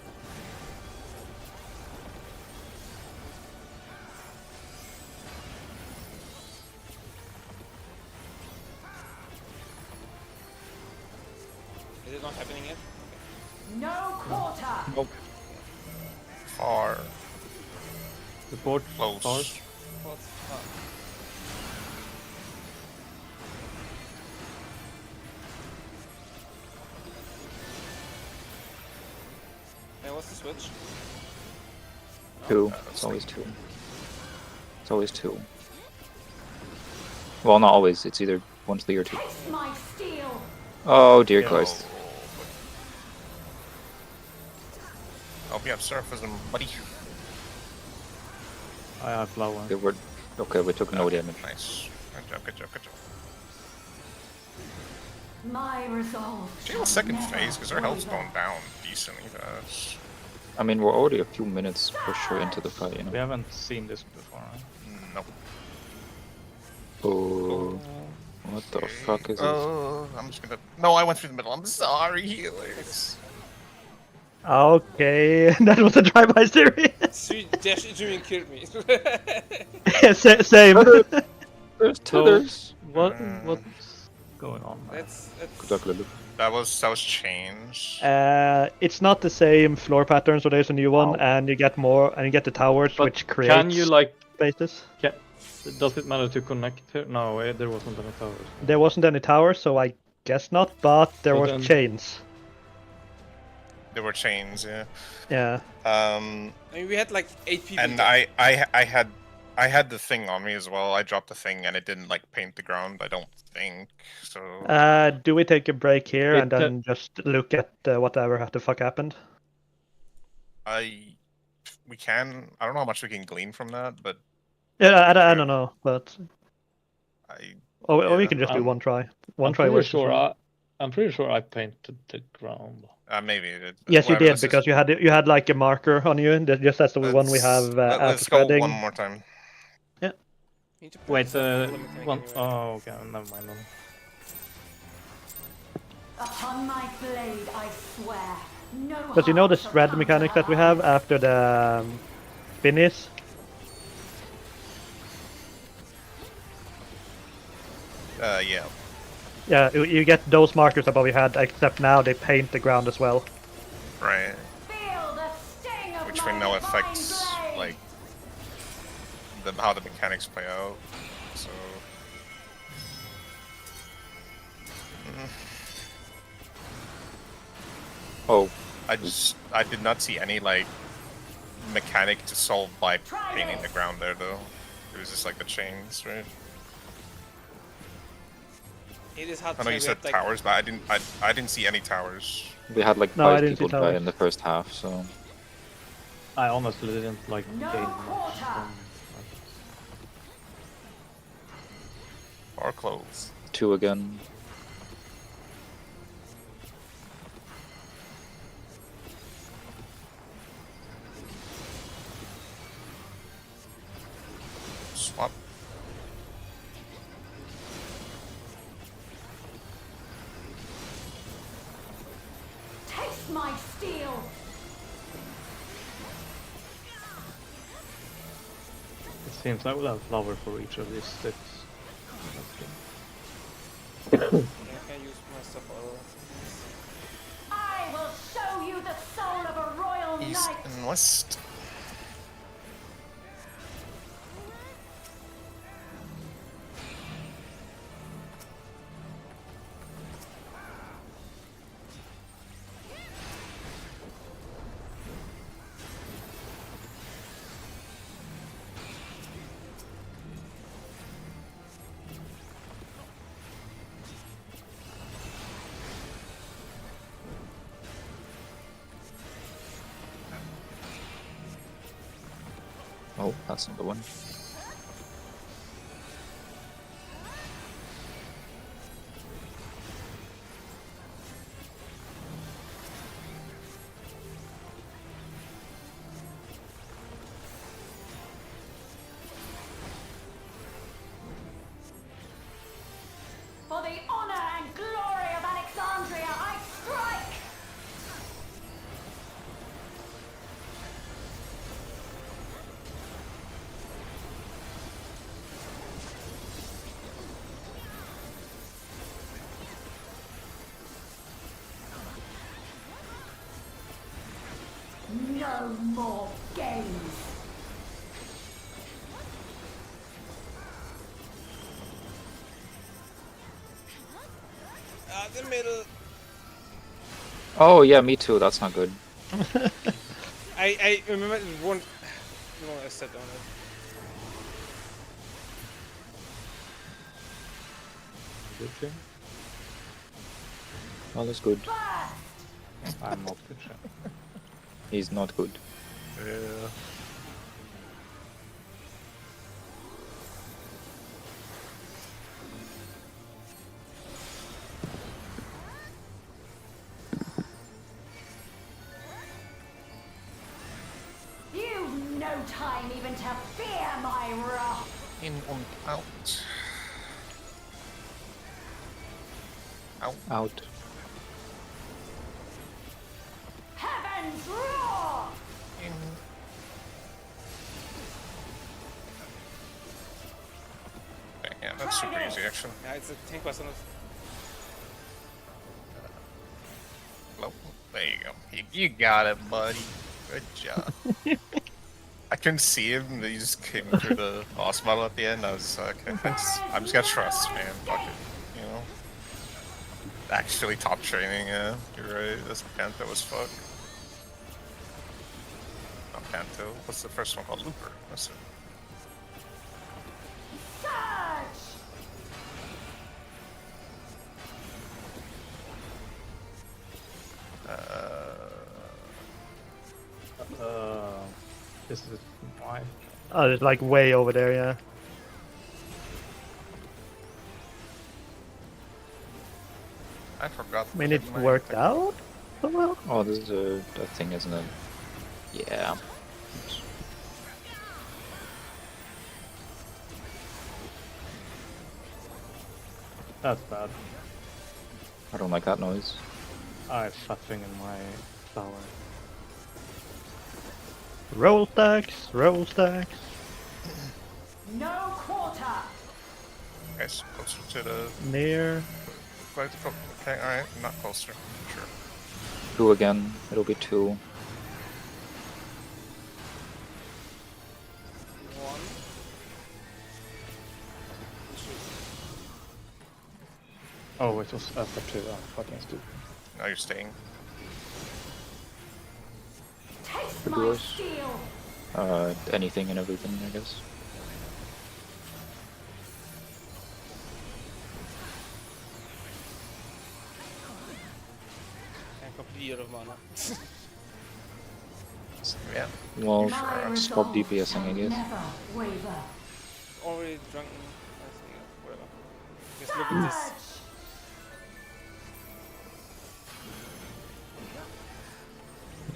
Is it not happening yet? No quarter. Nope. Far. Support. Close. Stars. What? Ah. Hey, what's the switch? 2. It's always 2. It's always 2. Well, not always. It's either 1, 3, or 2. Taste my steel. Oh dear Yo. Christ. Hope you have surfism, buddy. I have flower. Okay, we took no damage. Nice. Good job, good job, good job. My resolve. She was second phase because her health's going down decently fast. I mean, we're already a few minutes for sure into the fight, you We know. haven't seen this before, right? Nope. Oh, what the fuck is this? Oh, I'm just gonna. No, I went through the middle. I'm sorry, healers. Okay, that was a drive-by series. Sweet dash into me and killed me. Same. There's So, tethers. what's going on? that's Good luck, Lulu. That was changed. It's not the same floor pattern, so there's a new one, Wow. and you get more, and you get the towers, But which creates can you like? spaces. Does it matter to connect here? No, there wasn't any towers. There wasn't any towers, so I guess not, but there So was then- chains. There were chains, yeah. Yeah. I mean, we had like 8 people. And there. I had the thing on me as well. I dropped the thing and it didn't like paint the ground. I don't think so. Do we take a break here and It, then just look at whatever the fuck happened? We can. I don't know how much we can glean from that, but Yeah, I don't know, but or we yeah, can just do I'm- one try. One I'm try pretty works. as sure. well. I'm pretty sure I painted the ground. maybe it did. Yes, you Whatever, did let's because just- you had like a marker on you, and just as the one we have after Let's go spreading. one more time. We need to Wait, practice that full mechanic one. anyway. Oh, okay, never mind. Then. Upon my blade, I swear. No But you know the harm shall spread come mechanic to that we her have eyes. after the finish? Yeah. Yeah, you get those markers above your head, except now they paint the ground as well. Right. Feel the sting of Which my we know divine affects blade. like how the mechanics play out. So Oh, I did not see any like mechanic to solve by painting the ground there though. It was just like the chains, right? It is hard I to know you tell. We said have, like, towers, but I didn't see any towers. we had like No, I 5 didn't see people die towers. in the first half, so I honestly didn't like No gain much quarter. from Or clothes. 2 again. Swap. Taste my steel. It seems I will have flower for each of these sticks. I can use my stuff for other things. I will show you the soul of a royal East knight. and west. Oh, that's not the one. For the honor and glory of Alexandria, I strike! No more games. The middle. Oh yeah, me too. That's not good. I remember it won't. No, I stepped on it. Good thing. All is good. I'm not pitching. He's not good. Yeah. You've no time even to fear my wrath. In and out. Out. Out. Heavens roar! In. Okay, yeah, that's super easy actually. Yeah, it's a 10%. Hello. There you go. You got it, buddy. Good job. I couldn't see him. He just came through the boss model at the end. I was like, okay, I'm just gonna trust, man. Fuck it. You know. Actually, top training. Yeah, you're right. This Panther was fuck. Not Panther. What's the first one called? Looper. That's it. Surge! This is why. Oh, it's like way over there, yeah. I forgot. I mean, it worked out so well. Oh, this is a thing, isn't it? Yeah. That's bad. I don't like that noise. I have something in my flower. Roll stacks, roll stacks. No quarter! Guys, closer to the. Near. Okay, alright, not closer. Sure. 2 again. It'll be 2. 1. Oh, it was after 2. I'm fucking stupid. Now you're staying. for My doers. steel. Anything and everything, I guess. I'm completely out of mana. Yeah. Well, My stop resolve DPSing, shall I guess. never waver. Already drunken. I think, whatever. Just look at this. Surge!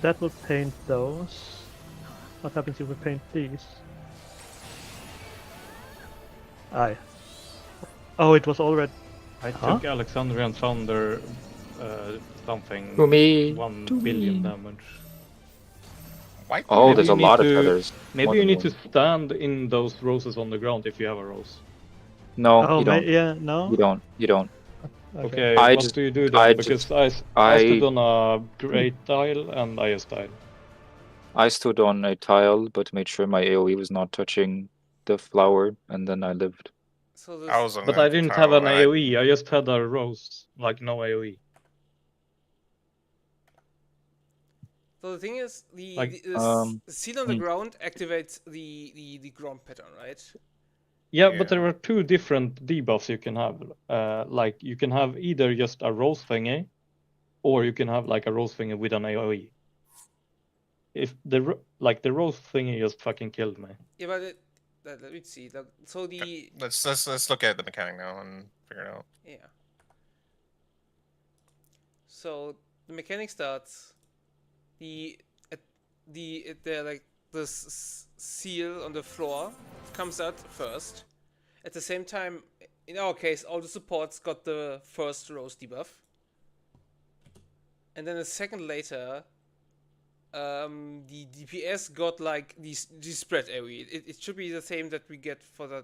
That will paint those. What happens if we paint these? Aye. Oh, it was already. I Huh? took Alexandrian Thunder something To me, 1 to billion me. damage. Why? Oh, Maybe there's you a need lot of to- feathers. Maybe More you than need to one. stand in those roses on the ground if you have a rose. No, Oh, you don't. yeah, no. You don't. You don't. Okay, I what just- do you do I then? just- Because I stood on a great tile and I just died. I stood on a tile, but made sure my AoE was not touching the flower, and then I lived. So this, I was on But the I didn't tile, have an and AoE, I just had a rose, like no AoE. so the thing is, the, Like, the seal on the hmm. ground activates the ground pattern, right? Yeah, Yeah. but there are two different debuffs you can have. Like you can have either just a rose thingy, or you can have like a rose thingy with an AoE. If the rose thingy just fucking killed me. Yeah, but let me see. So the let's look at the mechanic now and figure it out. yeah. So the mechanic starts. The like the seal on the floor comes out first. At the same time, in our case, all the supports got the first rose debuff, and then a second later, the DPS got like the spread AoE. It should be the same that we get for the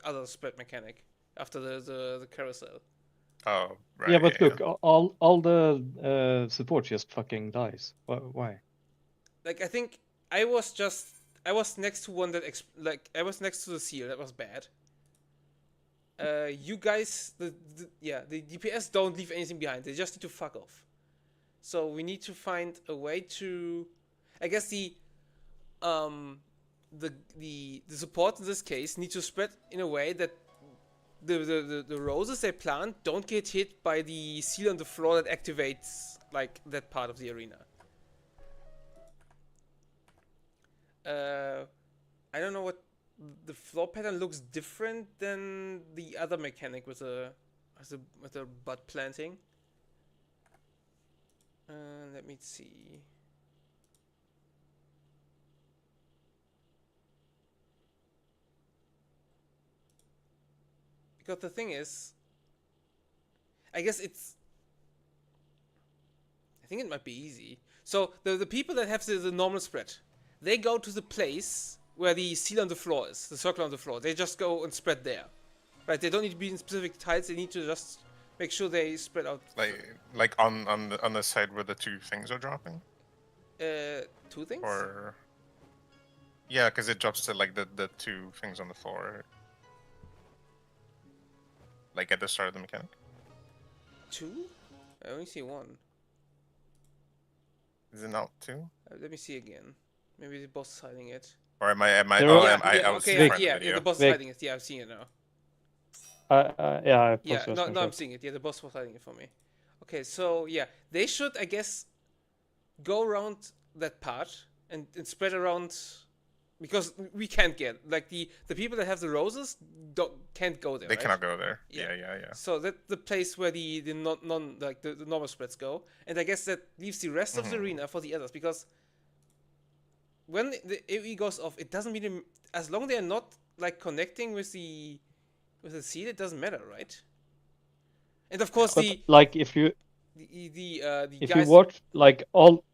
other spread mechanic after the carousel. Oh, right. Yeah, but look, all the support just fucking dies. Why? Like I think I was next to one that I was next to the seal that was bad. You guys, the DPS don't leave anything behind. They just need to fuck off. So we need to find a way to, I guess the support in this case need to spread in a way that the roses they plant don't get hit by the seal on the floor that activates like that part of the arena. I don't know what the floor pattern looks different than the other mechanic with a bud planting. Let me see. Because the thing is, I guess I think it might be easy. So the people that have the normal spread, they go to the place where the seal on the floor is, the circle on the floor. They just go and spread there. Right? They don't need to be in specific tiles. They need to just make sure they spread out. Like on the side where the two things are dropping. Two things? Or yeah, because it drops to like the two things on the floor. Like at the start of the mechanic. Two? I only see one. Is it not two? Let me see again. Maybe the boss is hiding it. Or am I? There Oh, are- am I? I was okay, in front of yeah, the video. the boss is Vic. hiding it. Yeah, I'm seeing it now. Yeah, I Yeah, posted a no, I'm screenshot. seeing it. Yeah, the boss was hiding it for me. Okay, so yeah, they should, I guess, go around that part and spread around, because we can't get like the people that have the roses can't go there. They right? cannot go there. Yeah. Yeah. So that's the place where the non like the normal spreads go, and I guess that leaves the rest of the arena for the others, because when the AoE goes off, it doesn't mean as long as they are not like connecting with the seal, it doesn't matter, right? And of course But like if you guys, watch, like all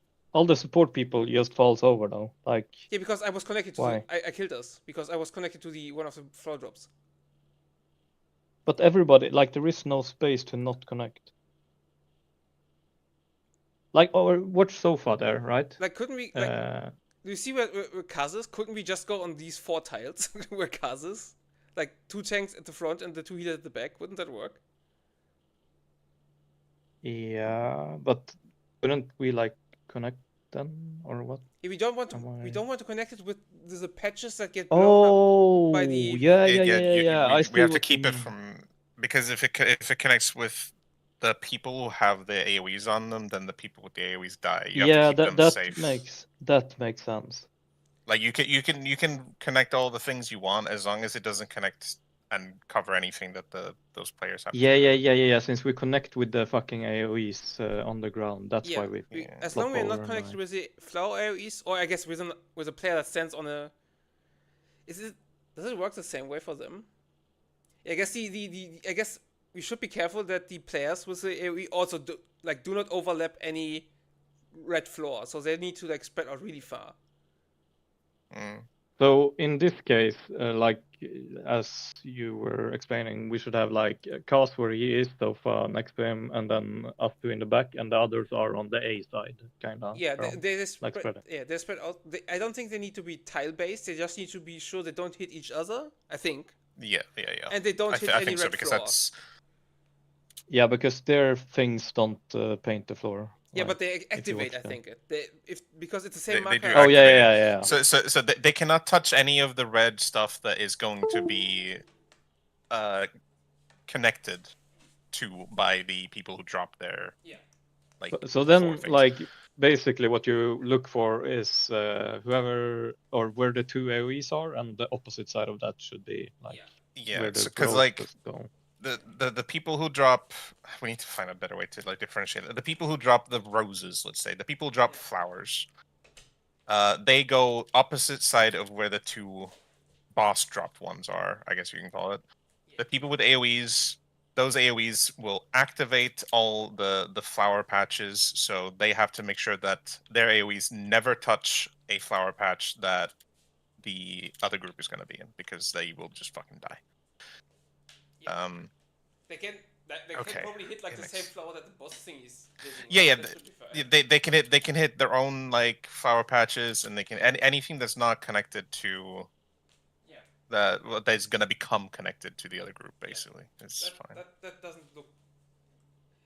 the support people just falls over now. Like yeah, because I was connected to Why? I killed us because I was connected to the one of the floor drops. but everybody, like there is no space to not connect. Like or watch Sofa there, right? Like, couldn't we? Like, do you see where Kaz is? Couldn't we just go on these 4 tiles where Kaz is? Like 2 tanks at the front and the 2 healers at the back. Wouldn't that work? Yeah, but couldn't we like connect then, or what? If we don't want to, Am we I- don't want to connect it with the patches that get blown up. Oh, by the- yeah. I we see have to what you keep it mean. from, because if it connects with the people who have the AoEs on them, then the people with the AoEs die. You have Yeah, to keep them that safe. makes sense. Like you can connect all the things you want as long as it doesn't connect and cover anything that those players have. Yeah. Since we connect with the fucking AoEs on the ground, that's Yeah, why we. Yeah. as flop long as we're over not and connected die. with the flower AoEs, or I guess with a player that stands on a. Does it work the same way for them? I guess I guess we should be careful that the players with the AoE also do not overlap any red floor, so they need to like spread out really far. Mm. So in this case, as you were explaining, we should have like a cast where he is so far next to him, and then us two in the back, and the others are on the A side, kind of. Yeah, they like spread. spread. Yeah, they're spread out. I don't think they need to be tile based. They just need to be sure they don't hit each other. I think. Yeah. And they don't hit I any think red so because floor. that's Yeah, because their things don't paint the floor. Yeah, like, but they if you activate. I watch them. think because it's the same they marker. do Oh activate yeah. it. So they cannot touch any of the red stuff that is going to be connected to by the people who drop their like. So then, floor things. like, basically, what you look for is whoever or where the two AoEs are, and the opposite side of that should be like Yeah, where the because like closest go. the people who drop, we need to find a better way to like differentiate it. The people who drop the roses, let's say, the people who drop flowers, they go opposite side of where the two boss dropped ones are, I guess you can call it. The people with AoEs, those AoEs will activate all the flower patches, so they have to make sure that their AoEs never touch a flower patch that the other group is going to be in, because they will just fucking die. They can Okay, probably hit like it the makes- same flower that the boss thing is hitting. Yeah, That should be fine. they can hit their own like flower patches, and they can anything that's not connected to that's gonna become connected to the other group. Basically, it's fine. That doesn't look.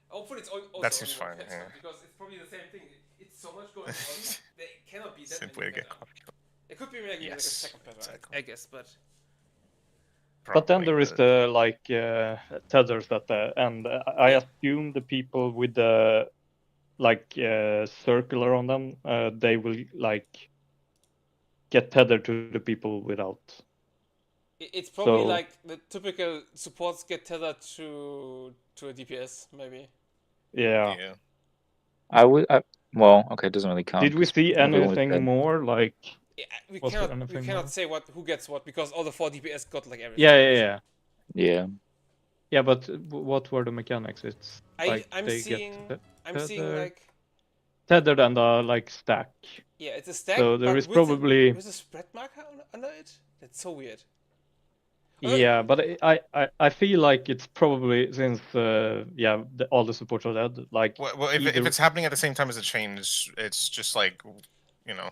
Hopefully, it's also That seems only one fine, patch, yeah. because it's probably the same thing. It's so much going on. They cannot be that Simple many way to get better. copy killed. It could be maybe like a Yes, second pattern, exactly. I guess, but. But then Probably, there is but- the like tethers at the end. I assume the people with the like circle around them, they will like get tethered to the people without. It's probably So- like the typical supports get tethered to a DPS, maybe. Yeah. yeah. Well, okay, it doesn't really count. Did we 'cause see everyone was anything dead. more like? Yeah, we Was there cannot anything more? say who gets what, because all the 4 DPS got like everything. Yeah. Yeah. Yeah, but what were the mechanics? It's like I'm they seeing get seeing like tethered and like stack. yeah, it's a stack. So there but is with probably- with a spread marker under it. That's so weird. Yeah, but I feel like it's probably since all the supports are dead. Like Well, if either- it's happening at the same time as a change, it's just like, you know.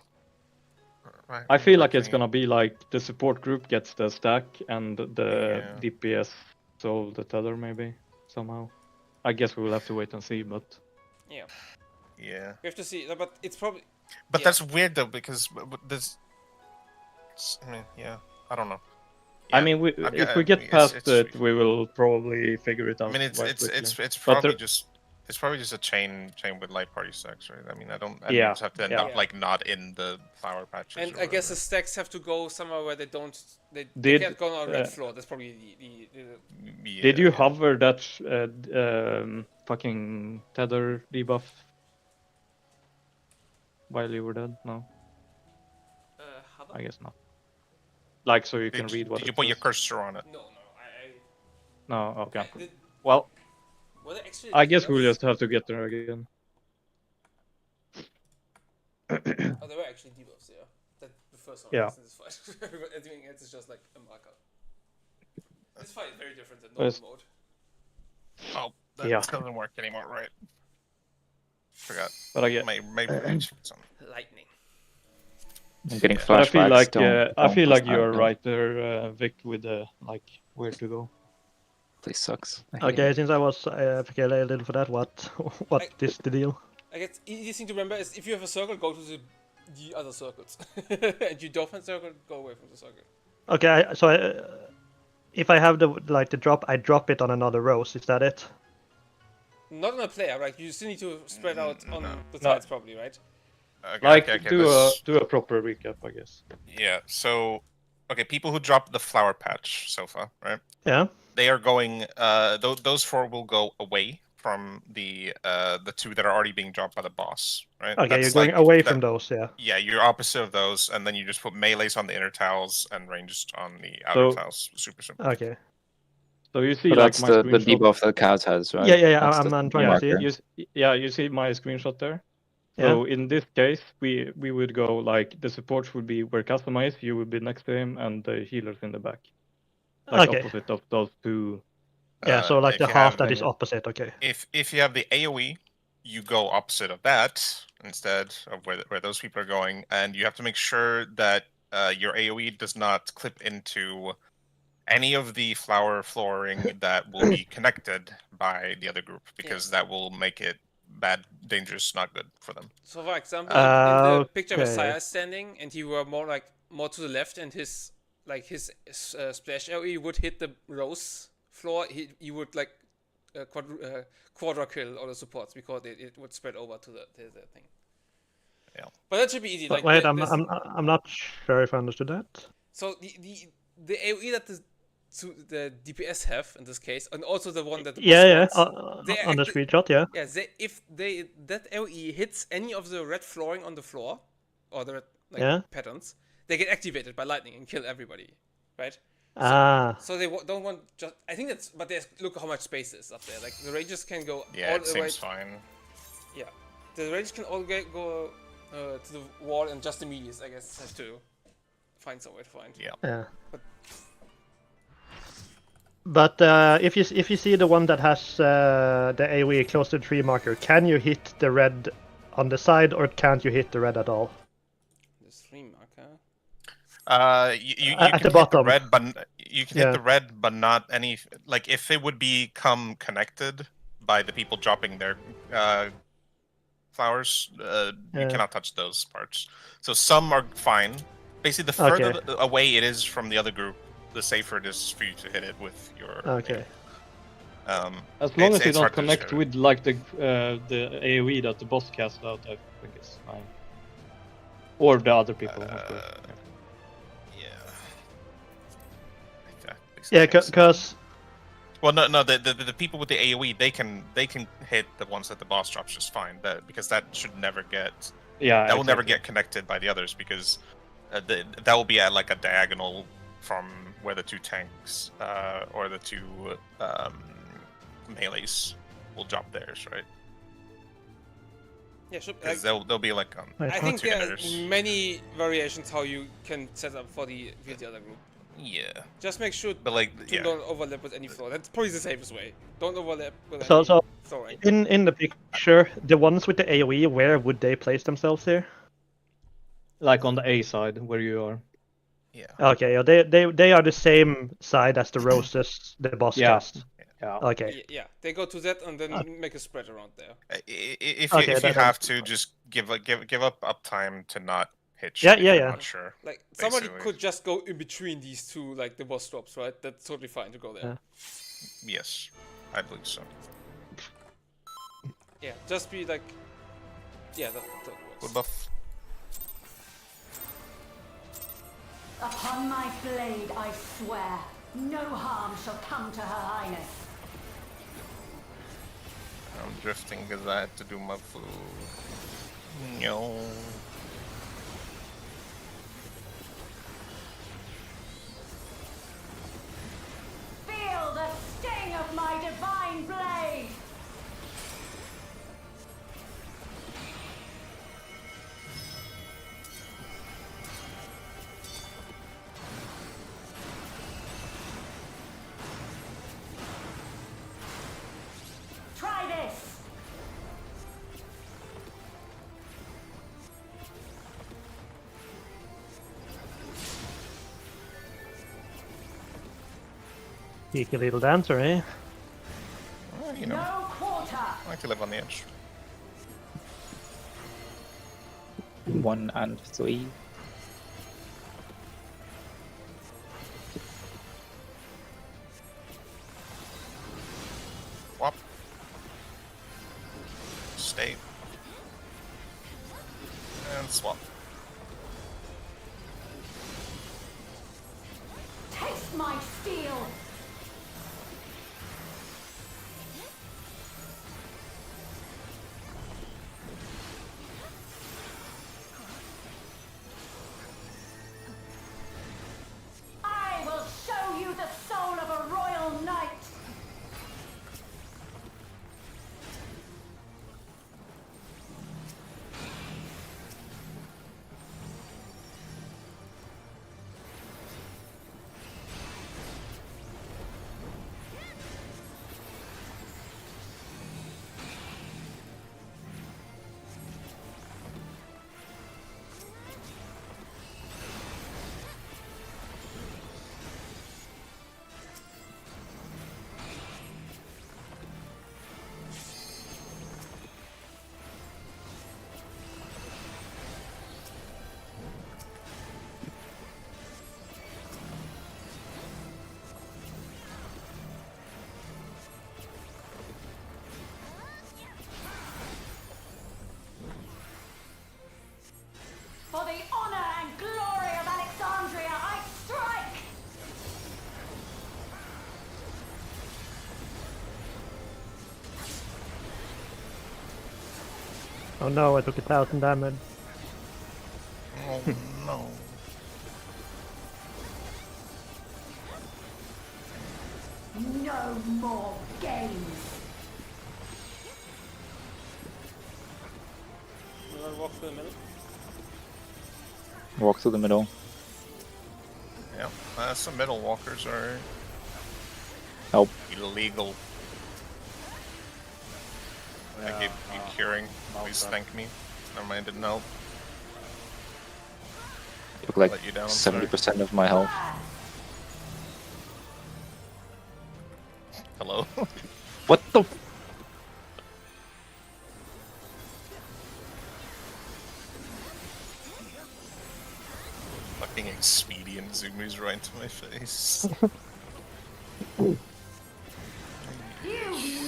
Right, I feel like it's roughly- gonna be like the support group gets the stack and the Yeah. DPS solve the tether maybe somehow. I guess we will have to wait and see, but Yeah, We have to see, but it's probably but Yeah. that's weird though, because this. I mean, yeah, I don't know. I Yeah, mean, I've if got- we get it's- past it's- it, we will probably figure it out. I mean, it's quite quickly. it's But probably there- just it's probably just a chain with light party stacks, right? I mean, I don't. Yeah, Just have to end yeah. up like not in the flower patches. and or I guess the whatever. stacks have to go somewhere where they Did, can't go on a red uh, floor. That's probably the Did you Yeah. hover that fucking tether debuff while you were dead? No, hover? I guess not. Like so you can Did, read what did it you put your says? cursor on it? No, No, okay. Did, Well, were they actually I guess we'll debuffs? just have to get there again. Oh, there were actually debuffs, yeah. That the first one Yeah. in this fight. Everything else is just like a marker. This fight is very different than Yes. normal mode. Oh, that Yeah. doesn't work anymore, right? Forgot. But I get. Maybe Lightning. I'm getting But I feel flashbacks. like don't I feel push like you're that, right there, Vic, with the like where to go. This sucks. I hate Okay, it. since I was FKLA a little for that, what I- is the deal? I guess easy thing to remember is if you have a circle, go to the other circles, and you don't have a circle, go away from the circle. Okay, if I have the drop, I drop it on another rose. Is that it? Not on a player, right? You still need to spread out on the No. sides, probably, right? Okay, Like okay, do a proper recap, I guess. Yeah. So, okay, people who dropped the flower patch so far, right? Yeah. They are going. Those 4 will go away from the 2 that are already being dropped by the boss, right? Okay, That's you're going like away that- from those, yeah. Yeah, you're opposite of those, and then you just put melees on the inner tiles and ranged on the outer So- tiles. Super simple. Okay. So you see But like that's my the screenshot. debuff that Kaz has, right? Yeah. That's I'm the trying to see. marker. You see my screenshot there. Yeah. So in this case, we would go like the supports would be where Kazuma is, you would be next to him, and the healers in the back. Like Okay. opposite of those 2. Yeah, so like if the you half have- that is opposite. Okay. If you have the AOE, you go opposite of that instead of where those people are going, and you have to make sure that your AOE does not clip into any of the flooring that will be connected by the other group, because that will make it bad, dangerous, not good for them. So, for example, in the picture where Okay. Saya is standing, and he were more to the left, and his splash AOE would hit the rose floor. He would like quadra kill all the supports because it would spread over to the thing. Yeah. But that should be easy. Like, Wait, there's- I'm not sure if I understood that. So the AOE that the DPS have in this case, and also the one that the Yeah. boss wants, they On the acti- screenshot, yeah. Yeah, if that AOE hits any of the red flooring on the floor, or the red patterns, they get activated by lightning and kill everybody, right? So they don't want just. I think that's. But look how much space is up there. Like the ranges can go. Yeah, all it the way. seems fine. Yeah, the ranges can all go to the wall, and just the medias, I guess, have to find somewhere to find. Yeah. But if you see the one that has the AoE close to the tree marker, can you hit the red on the side, or can't you hit the red at all? The 3 marker. You At can the hit bottom. the red, but you can hit Yeah. the red, but not any. Like if it would become connected by the people dropping their flowers, you cannot touch those parts. So some are fine. Basically, the further away it is from the other group, the safer it is for you to hit it with your. Okay. As long as you it's don't hard to connect describe. with like the AOE that the boss cast out, I think it's fine. Or the other people. of course. Yeah, because Well, no, the people with the AOE, they can hit the ones that the boss drops just fine. Because that should never get. Yeah. That will never get connected by the others, because that will be at like a diagonal from where the 2 tanks or the 2 melees will drop theirs, right? Yeah, sure. Because they'll be like I think 2 there are emitters. many variations how you can set up with the other group. Yeah, Just make sure but like to don't overlap with any floor. That's probably the safest way. Don't overlap with So- any so- flooring. in the picture, the ones with the AoE, where would they place themselves here? Like on the A side where you are. yeah. Okay, yeah, they are the same side as the roses the boss Yeah. cast. Yeah. Okay. Yeah, they go to that and then make a spread around there. If Okay, you that- have to, just give up time to not hit. Yeah, shit if yeah, you're yeah. Not sure. Like somebody Basically. could just go in between these 2, like the boss drops, right? That's totally fine to go there. Yeah. Yes, I believe so. Yeah, just be like, yeah, that works. Good buff. Upon my blade, I swear, no harm shall come to Her Highness. I'm drifting because I had to do my food. No. Feel the sting of my divine blade! Try this! Cheeky little dancer, eh? Well, you know, No quarter! I like to live on the edge. 1 and 3. Swap. Stay. And swap. Taste my steel! I will show you the soul of a royal knight! For the honor and glory of Alexandria, I strike! Oh no, I took 1,000 damage. Oh no. No more games! You want to walk through the middle? Walk through the middle. Yeah, some middle walkers are Help. illegal. I gave you curing. Please thank me. Never mind, didn't help. Took like Let you down, sorry. 70% of my health. Hello? What the? Fucking expedient zoomies right into my face. You've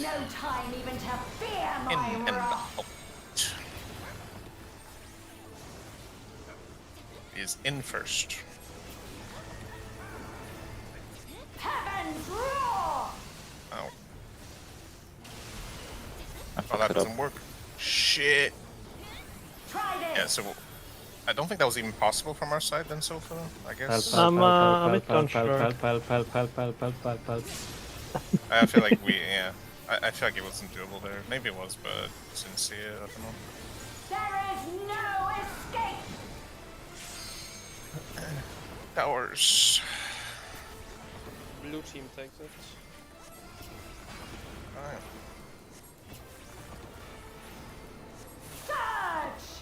no time even to fear In my and wrath! out. Is in first. Heavens roar! Ow. I Oh, fucked that it up. doesn't work. Shit. Try this! Yeah, so I don't think that was even possible from our side then so far, I guess. I'm a bit unsure. I feel like I feel like it wasn't doable there. Maybe it was, but just didn't see it, I don't know. There is no escape! Towers. Blue team takes it. Alright. Surge!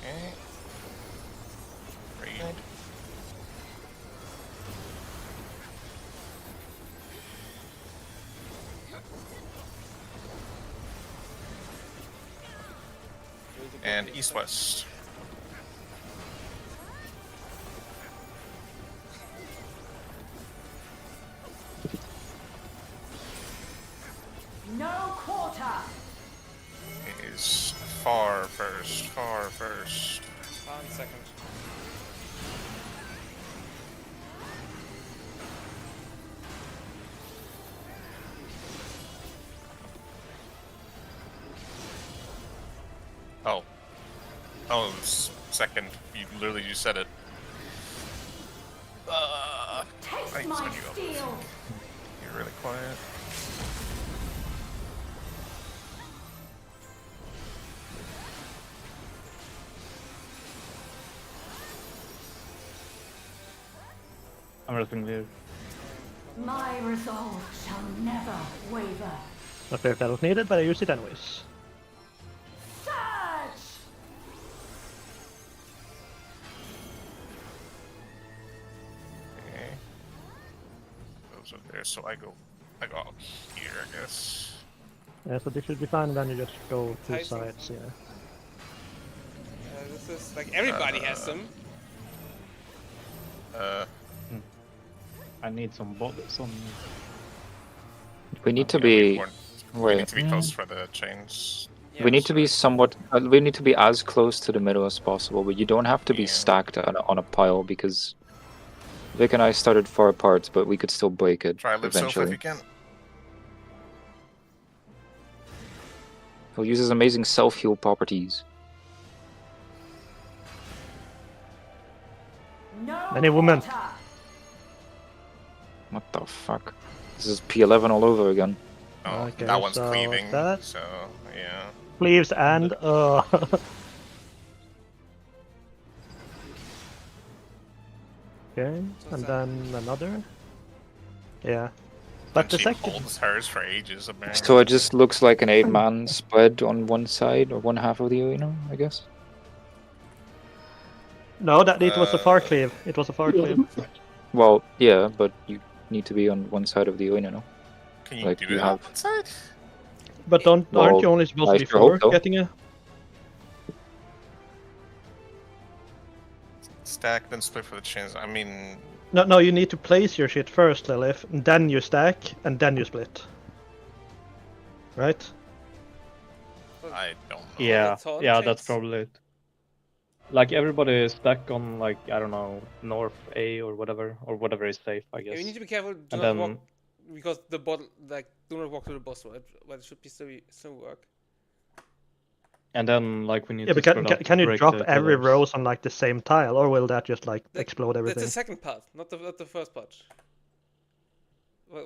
Okay. Raid. And east-west. No quarter! Is far first, far first. And second. Oh. Oh, it was second. You literally just said it. Taste I my spin you up. steel! You're really quiet. I'm resting here. My resolve shall never waver. Not sure if that was needed, but I used it anyways. Surge! there, so I go out here, I guess. Yeah, so this should be fine, and then you just go two Tight sides, yeah. This is like everybody has them. I need some some. We need to yeah, we be. weren't- we need Wait. to be close for the chains. Yeah, We need to be sorry. somewhat. We need to be as close to the middle as possible, but you don't have to be Yeah. stacked on a pile because Vic and I started far apart, but we could still break it Try live sofa if eventually. you can. He'll use his amazing self-heal properties. No Any woman. quarter. What the fuck? This is P11 all over again. Oh, Okay, that one's so cleaving. that- So yeah. Cleaves and Okay, So and that- then another. Yeah. But And the she second. holds hers for ages, apparently. So it just looks like an 8-man spread on one side or one half of the arena, I guess. No, that it was a far Uh, cleave. It was a far cleave. Well, yeah, but you need to be on one side of the arena, no? Can you like do you that on have- one side? But aren't Well, you only supposed I to be sure hope four so. getting a? Stack, then split for the chains. I mean, No, you need to place your shit first, Lilith, and then you stack, and then you split. Right? I don't know. Yeah, taunt yeah, that's chains? probably it. Like everybody is stacked on like I don't know north A or whatever is safe, I Yeah, guess. we need to be careful. Do And not then- walk because the bottle like do not walk to the boss, right? But it should be still work. And then like we need Yeah, to but spread out to can you break drop the every tethers. rose on like the same tile, or will that just like That- explode That's everything? the second part, not the first part.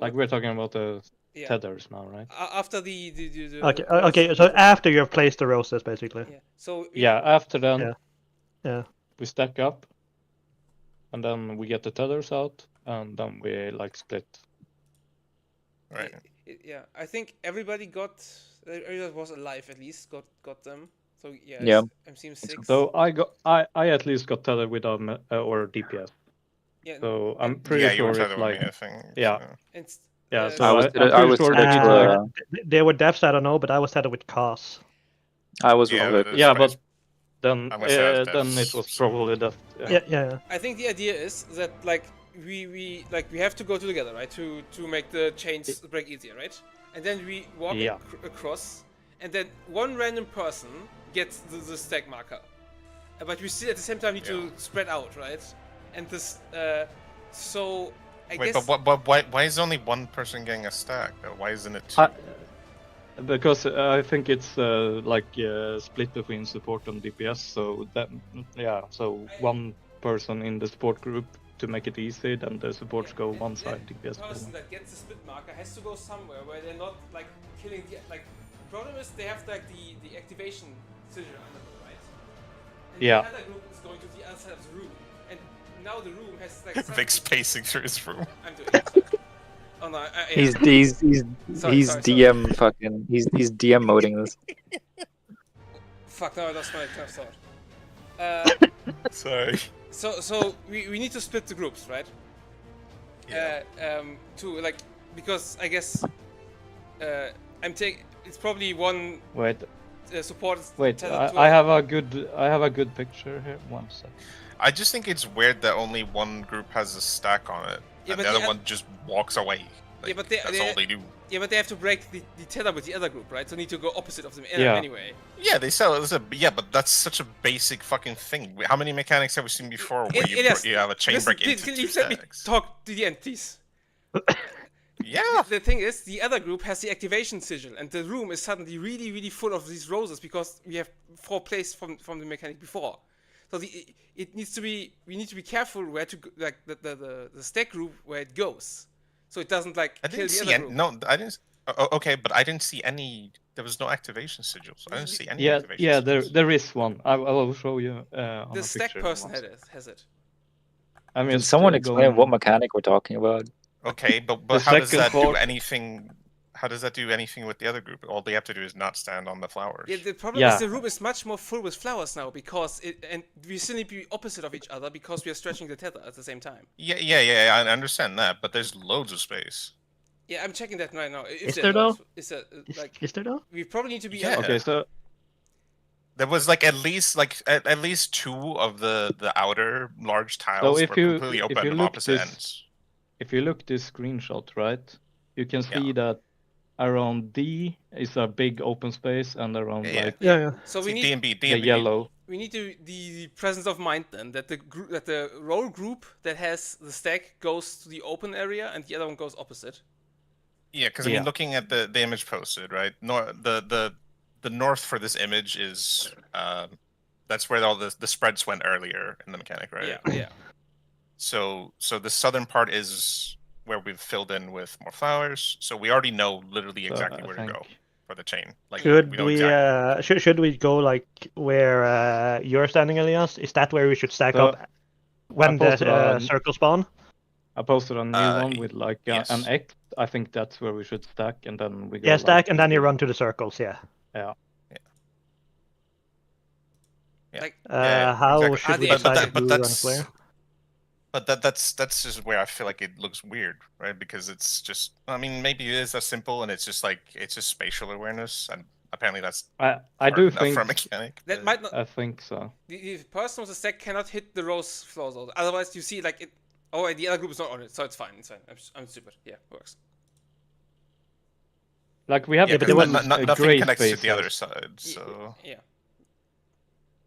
Like we're talking about the yeah. tethers now, right? After the Okay, okay. So after you have placed the roses, basically. yeah. So Yeah, after then Yeah. Yeah. we stack up, and then we get the tethers out, and then we like split. Right. Yeah, I think everybody everybody was alive at least got them. So yeah, Yeah. I'm seeing 6. So I at least got tethered with or DPS. yeah, So I'm and- pretty Yeah, you sure were it's tethered with like me, I think. yeah. so. and yeah. uh, So I was I'm tethered- pretty I was sure tethered that to, it's like They were devs, I don't know, but I was tethered with Cos. I was Yeah, with but Vic. yeah, It's but then I'm gonna say it's then devs, it was so- probably that. Yeah. I think the idea is that like we have to go together, right? To make the chains break easier, right? And then we walk Yeah. across, and then one random person gets the stack marker. But we still at the same time need to spread out, right? And this, so I Wait, guess. but why is only one person getting a stack? Though? Why isn't it two? Because I think it's like split between support and DPS. So that so one person in the support group to make it easy, then the supports go one side, DPS The go person one. that gets the split marker has to go somewhere where they're not like killing the like. The problem is they have like the activation sigil under them, right? And Yeah. the other group is going to the other side of the room, and now the room has like. Big spacing through his room. I'm doing it. Sorry. Oh no, yeah. He's Sorry. DM fucking he's DM moding this. Fuck! Now I lost my train of thought. Sorry. So we need to split the groups, right? Yeah. Uh, Because I guess it's probably one Wait, support. wait. tethered to I a- have a good picture here. One sec. I just think it's weird that only one group has a stack on it, Yeah, and but the other the- one just walks away. Yeah, but they- that's they- all they do. Yeah, but they have to break the tether with the other group, right? So need to go opposite of them Yeah. anyway. Yeah, they sell it. Yeah, but that's such a basic fucking thing. How many mechanics have we seen before where you have a chain Listen, break please, into can two you let me stacks? talk to the end, please? Yeah. The thing is, the other group has the activation sigil, and the room is suddenly really, really full of these roses because we have 4 plays from the mechanic before. So it needs to be. We need to be careful where to go, like the stack group where it goes, so it doesn't like I kill didn't the see other any. group. No, I didn't. Okay, but I didn't see any. There was no activation sigils. I didn't see any Yeah, activation yeah. sigils. There is one. I will show you. On The a stack picture person once. has it. I mean, Can someone explain what mechanic we're talking about? Okay, but The how does second that do part- anything? How does that do anything with the other group? All they have to do is not stand on the flowers. Yeah, the problem Yeah. is the room is much more full with flowers now because and we still need to be opposite of each other because we are stretching the tether at the same time. Yeah, I understand that, but there's loads of space. Yeah, I'm checking that right now. Is there though? Is there like Is there though? we probably need to be Yeah. Okay, so There was like at least 2 of the outer large tiles if were you- completely if open you on look opposite this- ends. if you look this screenshot, right, you can see Yeah. that around D is a big open space, and around Yeah. like Yeah, yeah. So we See, need D&B, the yellow. we need to the presence of mind then that the role group that has the stack goes to the open area and the other one goes opposite. Yeah, because I Yeah. mean, looking at the image posted, right? The north for this image is that's where all the spreads went earlier in the mechanic, right? Yeah, yeah. So the southern part is where we've filled in with more flowers. So we already know literally So exactly I where think to go for the chain. Like Should know we exactly. should we go like where you're standing, Elias? Is that where we should stack So, up when posted the on- circle spawn? I posted a new one with like yes. an X. I think that's where we should stack, and then we go. Yeah, stack like, and then you run to the circles. Yeah. Yeah. Yeah. Like How exactly. should we But decide but who runs that's where? but that's just where I feel like it looks weird, right? Because it's just, I mean, maybe it is as simple, and it's just spatial awareness, and apparently that's I hard do enough think for a mechanic. that but- might not I think so. the person with the stack cannot hit the rose floors. Otherwise, you see like it. Oh, the other group is not on it, so it's fine. It's fine. I'm stupid. Yeah, works. Like we have Yeah, but two there was nothing gray connects spaces. to the other side, so Yeah.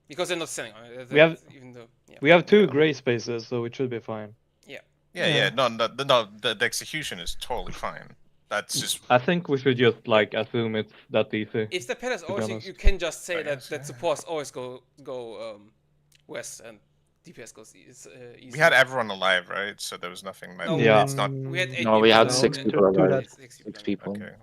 Because they're not standing on it. We have- even though We have two Yeah. gray spaces, so it should be fine. yeah. No, the execution is totally fine. That's just I think we should just like assume it's that easy. if the pet is be always, honest. you can just say I that guess, that yeah. supports always go west and DPS goes east. we had everyone alive, right? So there was nothing. No, Yeah. it's not We had 8 No, we people. had No, 6 two- people two alive. dead. 6 people. okay.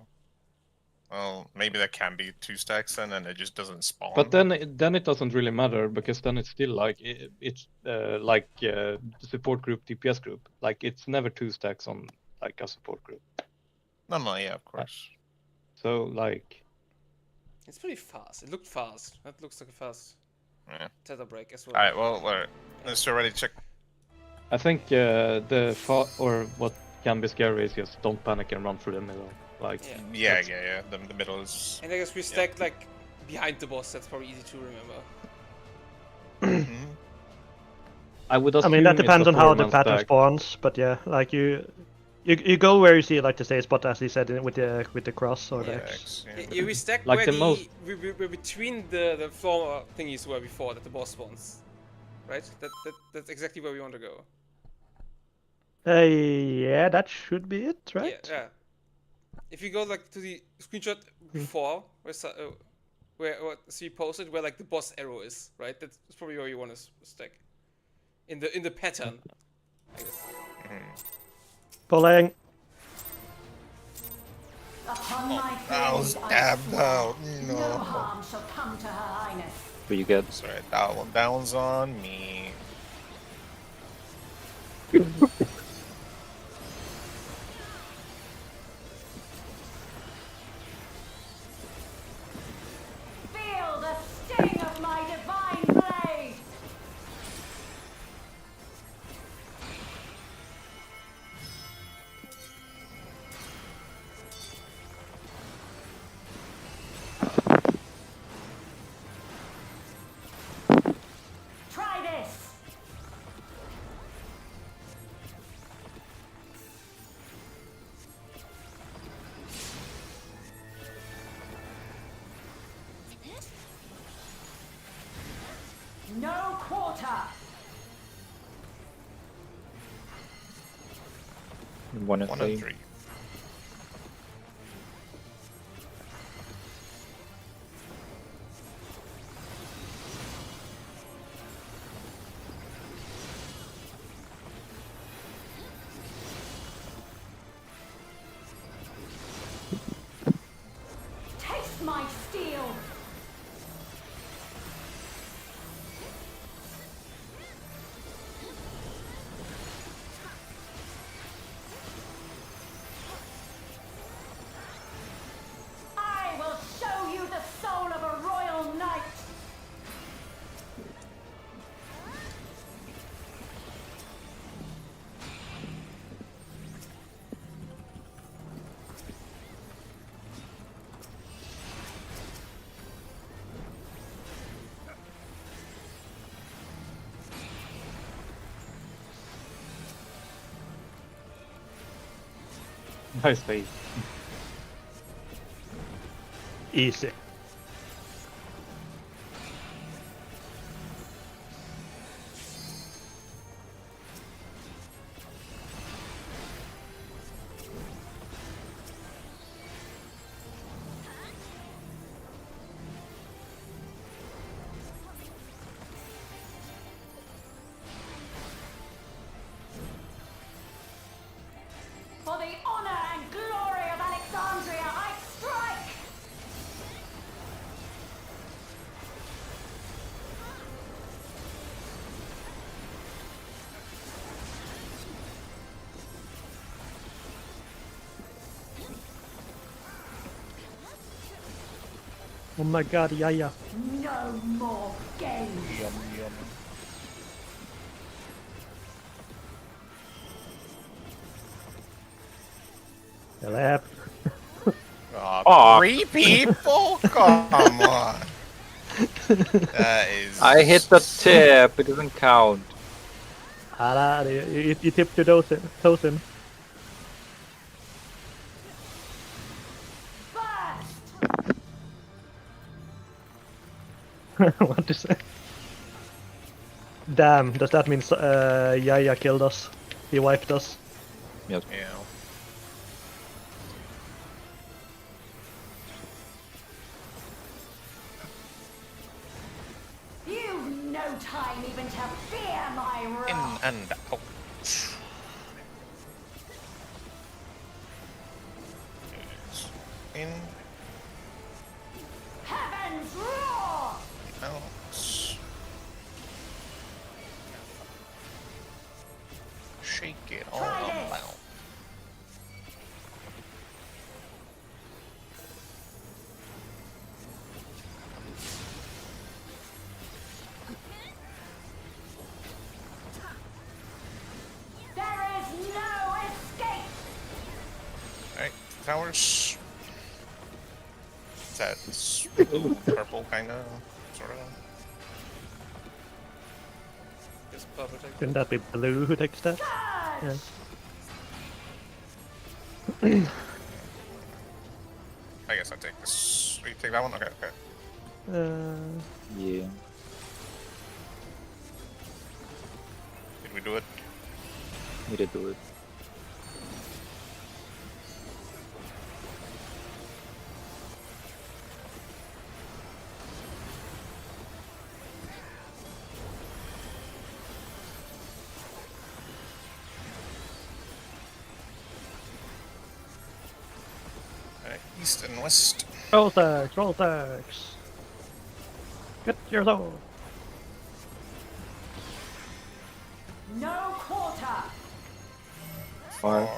Well, maybe that can be 2 stacks then, and it just doesn't spawn. But then it doesn't really matter because then it's still like it's like the support group, DPS group. Like it's never 2 stacks on like a support group. No, yeah, of course. So like It's pretty fast. It looked fast. That looks like a fast Yeah. tether break as well. All right, well, let's already check. I think or what can be scary is just don't panic and run through the middle. Like Yeah. Yeah. The middle is. And I guess we stack like behind the boss. That's probably easy to remember. Mhm. I would I assume mean that it's a depends on how the 4-man pattern stack. spawns, but yeah, like you go where you see like the safe spot, as he said, with the cross or the Yeah, X. Yeah, we stack Like where the the most- we're between the floor thingies were before that the boss spawns, right? That's exactly where we want to go. Yeah, that should be it, right? Yeah. If you go like to the screenshot before, where what see posted, where like the boss arrow is, right? That's probably where you want to stack. In the pattern, I guess. Pulling. Upon my I was blade I stabbed swear, out, no harm shall come to her highness. What you get? Sorry, that one's on me. Feel the sting of my divine blade! Try this! No quarter! 1 and 1 3. and 3. Taste my steel! Nice face. Easy. For the honor and glory of Alexandria, I strike! Oh my god, yeah. No more games. Lap. Aw. 3 people? Come on. That is. I hit the tip. It doesn't count. You tipped your toes in. Burst! What to say? Damn, does that mean Yaya killed us? He wiped us? Yep. Yeah. You've no time even to fear my In wrath! and out. In, Heavens roar! out. Shake it all Try this. about. There is no escape! Alright, towers. That's purple, kinda, sorta. Just purple take. Shouldn't that be blue who takes that? Surge! Yeah. I guess I take this. You take that one? Okay, okay. Yeah. Did we do it? We did do it. Alright, east and west. Roll tax. Get your soul. No quarter! Or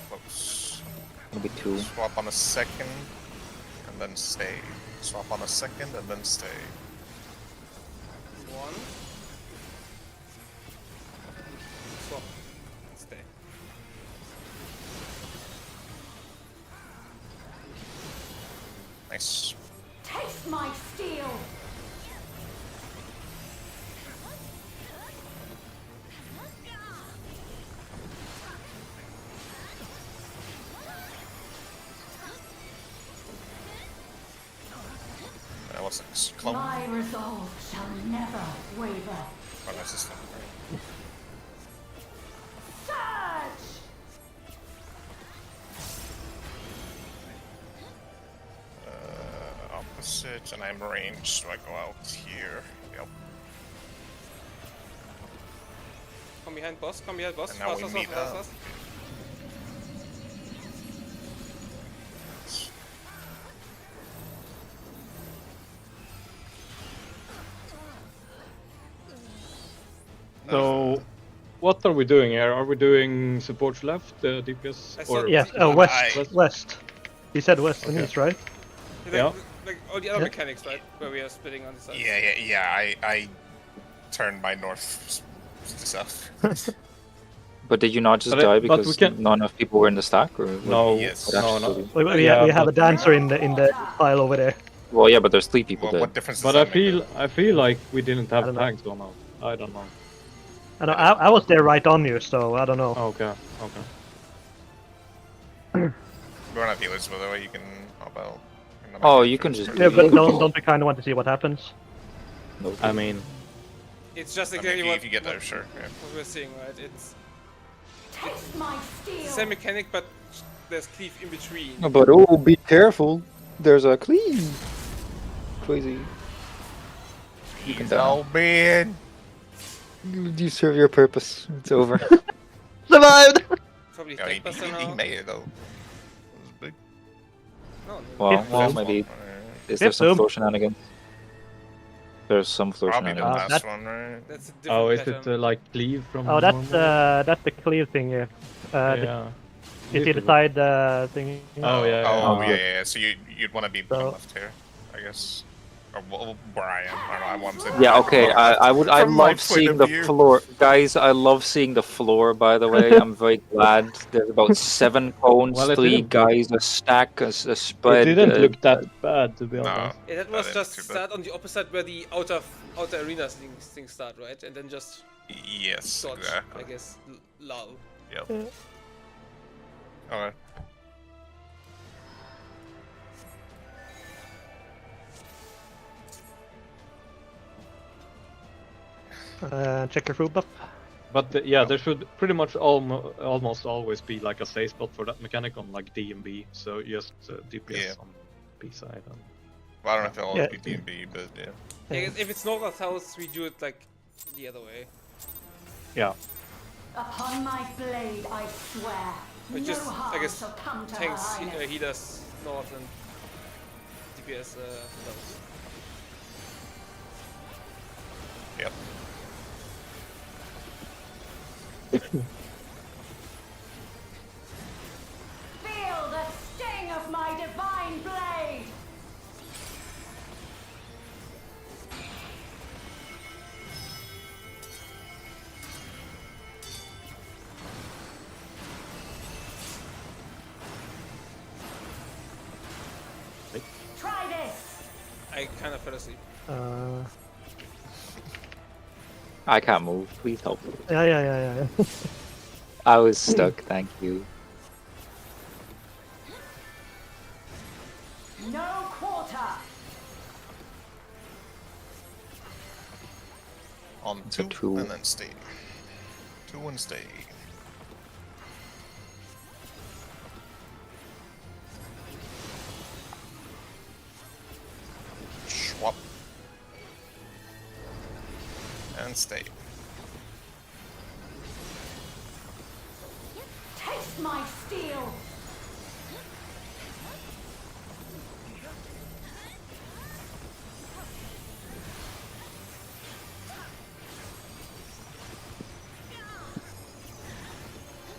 Close. maybe 2. Swap on a second, and then stay. Swap on a second, and then stay. 1. Swap. Stay. Nice. Taste my steel! What's next? Clone? My resolve shall never waver. Oh, that's this thing. Surge! Opposite, and I'm ranged, so I go out here. Yep. Come behind boss, come behind boss. And now we meet up. fast. So, what are we doing here? Are we doing support left, DPS, I or said- Yes, I- west. He said west and Okay. east, right? Yeah. Like all the other Yeah. mechanics, right? Where we are splitting on the side. Yeah. I turned my north to south. But did you not just But die but we because can- not enough people were in the stack? Or No, Yes. what no, actually- no. We Yeah, have a but- dancer in the pile over there. Well, yeah, but there's 3 people Well, dead. what difference But does I that make? feel like we didn't I have don't know. tanks on us. I don't know. I was there right on you, so I don't know. Okay, okay. We're not dealers, by the way. You can hop out. Oh, you can just Yeah, do but it. don't we kind of want to see what happens? No, I mean, It's just I mean, exactly if you get there, sure. Yeah. what we're seeing, right? It's Taste my the steel. same mechanic, but there's cleave in between. but oh, be careful. There's a clean. Crazy. You can die. Oh man. You serve your purpose. It's over. Survived! Probably I mean, tech buster he now. made it though. It was big. No, no. Well, If- maybe. Alright. Is there If some so- floor shenanigans? There's some floor Probably the shenanigans. last that- one, right? That's a different oh, is pattern. it like cleave from? Oh, that's normal? that's the clear thing here. Yeah. You see the side thing? Oh, yeah, Oh yeah. yeah. So you'd want to be So- left here, I guess. Or where I am. I don't know. I want to. Yeah, okay. I From my love point seeing of the view. floor, guys. I love seeing the floor. By the way, I'm very glad. There's about 7 cones, Well, it 3 didn't- guys, a stack, a spread. It didn't look that bad, to be No. honest. Yeah, that That was didn't just look too bad. start on the opposite where the outer arena things start, right? And then just Yes. dodge, Exactly. I guess. Lull. Yep. Alright. Check your food buff. But yeah, there should pretty much almost always be like a safe spot for that mechanic on like D and B. So just DPS Yeah. on B side. And... Well, I don't know if it'll always Yeah. be D&B, but yeah. Yeah, I guess if it's north or south, we do it like the other way. Yeah. Upon my blade, I swear. But No just, I harm guess, shall come to her tanks, highness. healers north and DPS south. Yep. Feel the sting of my divine blade. Try this. I kind of fell asleep. I can't move. Please help. Yeah. I was stuck. Thank you. No quarter. On It's a 2 2. and then stay. 2 and stay. Swap. And stay. Taste my steel.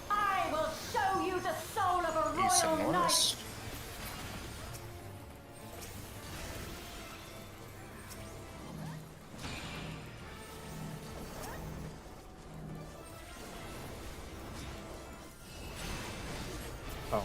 I will show you the soul of a He's royal knight. enormous. Oh.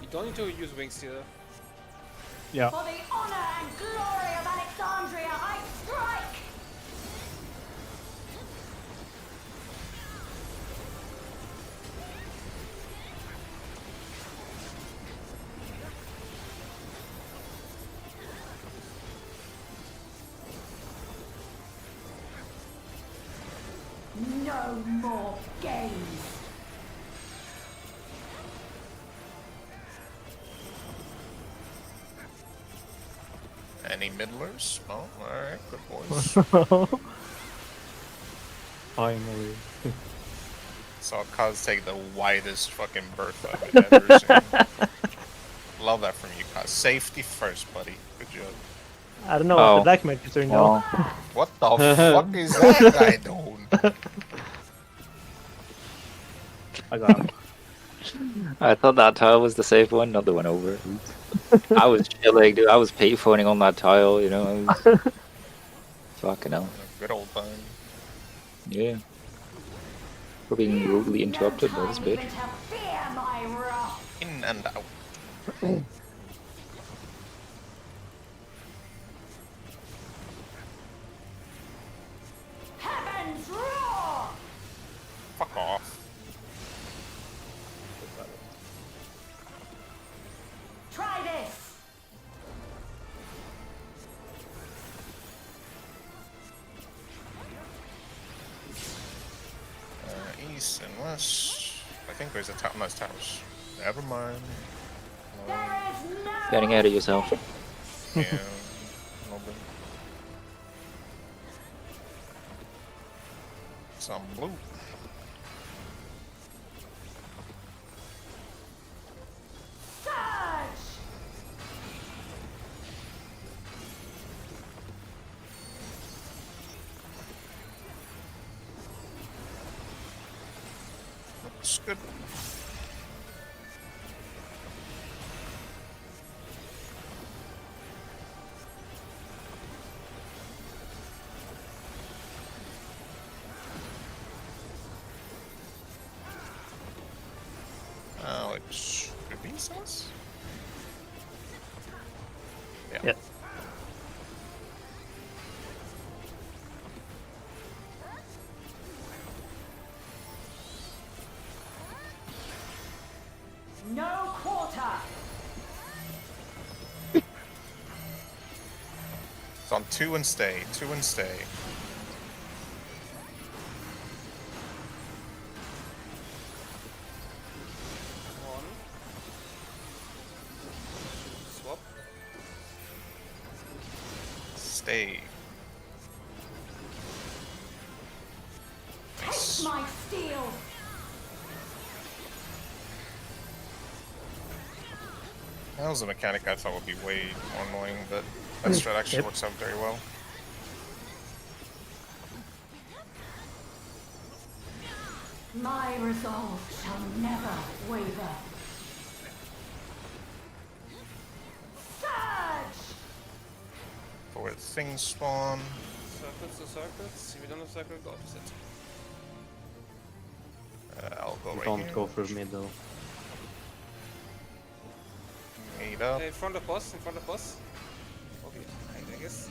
You don't need to use wings here. Yeah. For the honor and glory of Alexandria, I strike! No more games. Any middlers? Oh, alright, good boys. Finally. Saw Kaz take the widest fucking berth I've ever seen. Love that from you, Kaz. Safety first, buddy. Good job. I don't know what Oh. the black mage is doing Well, now. What the fuck is that guy doing? I got him. I thought that tile was the safe one, not the one over. I was chilling, dude. I was payphoning on that tile, you know. I was... Fucking hell. Good old time. Yeah. We're being rudely interrupted by this bitch. Fear my wrath. In and out. Heavens roar! Fuck off. Try this. East and west. I think there's a nice towers. Never mind. There is no Getting ahead of yourself. Yeah, a little bit. Some blue. surge. Looks good. Oh, it should be sauce? Yeah. Yeah. No quarter. So I'm 2 and stay, 2 and stay. One. Swap. Stay. Taste my steel. That was a mechanic I thought would be way more annoying, but that strat actually Yep. works out very well. My resolve shall never waver. Surge! For where things spawn. Circles to circles. If we don't have circle, go opposite. I'll go right Don't here. go through middle. Made up. In front of boss, in front of boss. Okay, I guess.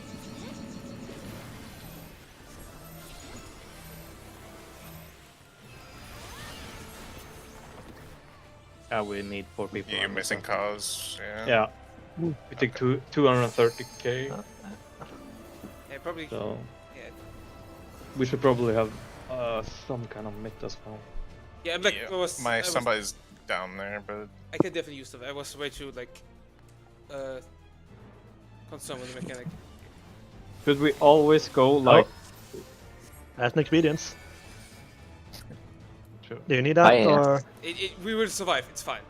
Yeah, we need 4 people. Yeah, you're on missing this cause. Yeah. Yeah. We take 230k, Yeah, probably. so Yeah, we should probably have some kind of mid as well. yeah. I'm like, Yeah, I was, somebody's down there, but I can definitely use stuff. I was way too like concerned with the mechanic. Should we always go like? As an experience. Sure. Do you need that I- or? We will survive. It's fine.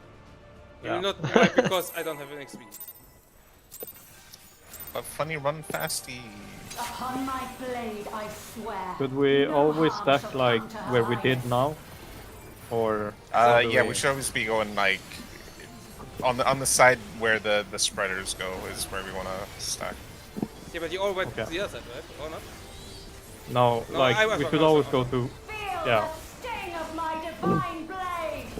We Yeah. will not die because I don't have an XP. a funny run fasty. Upon my blade, I swear. Should we no always harm stack shall like come to her where we did highness. now, or? Yeah, we should always be going like on the side where the spreaders go is where we want to stack. Yeah, but you all went Okay. to the other side, right? Or not? No, No, like I was we wrong, should I was always wrong. go to. Feel Yeah. the sting of my divine blade.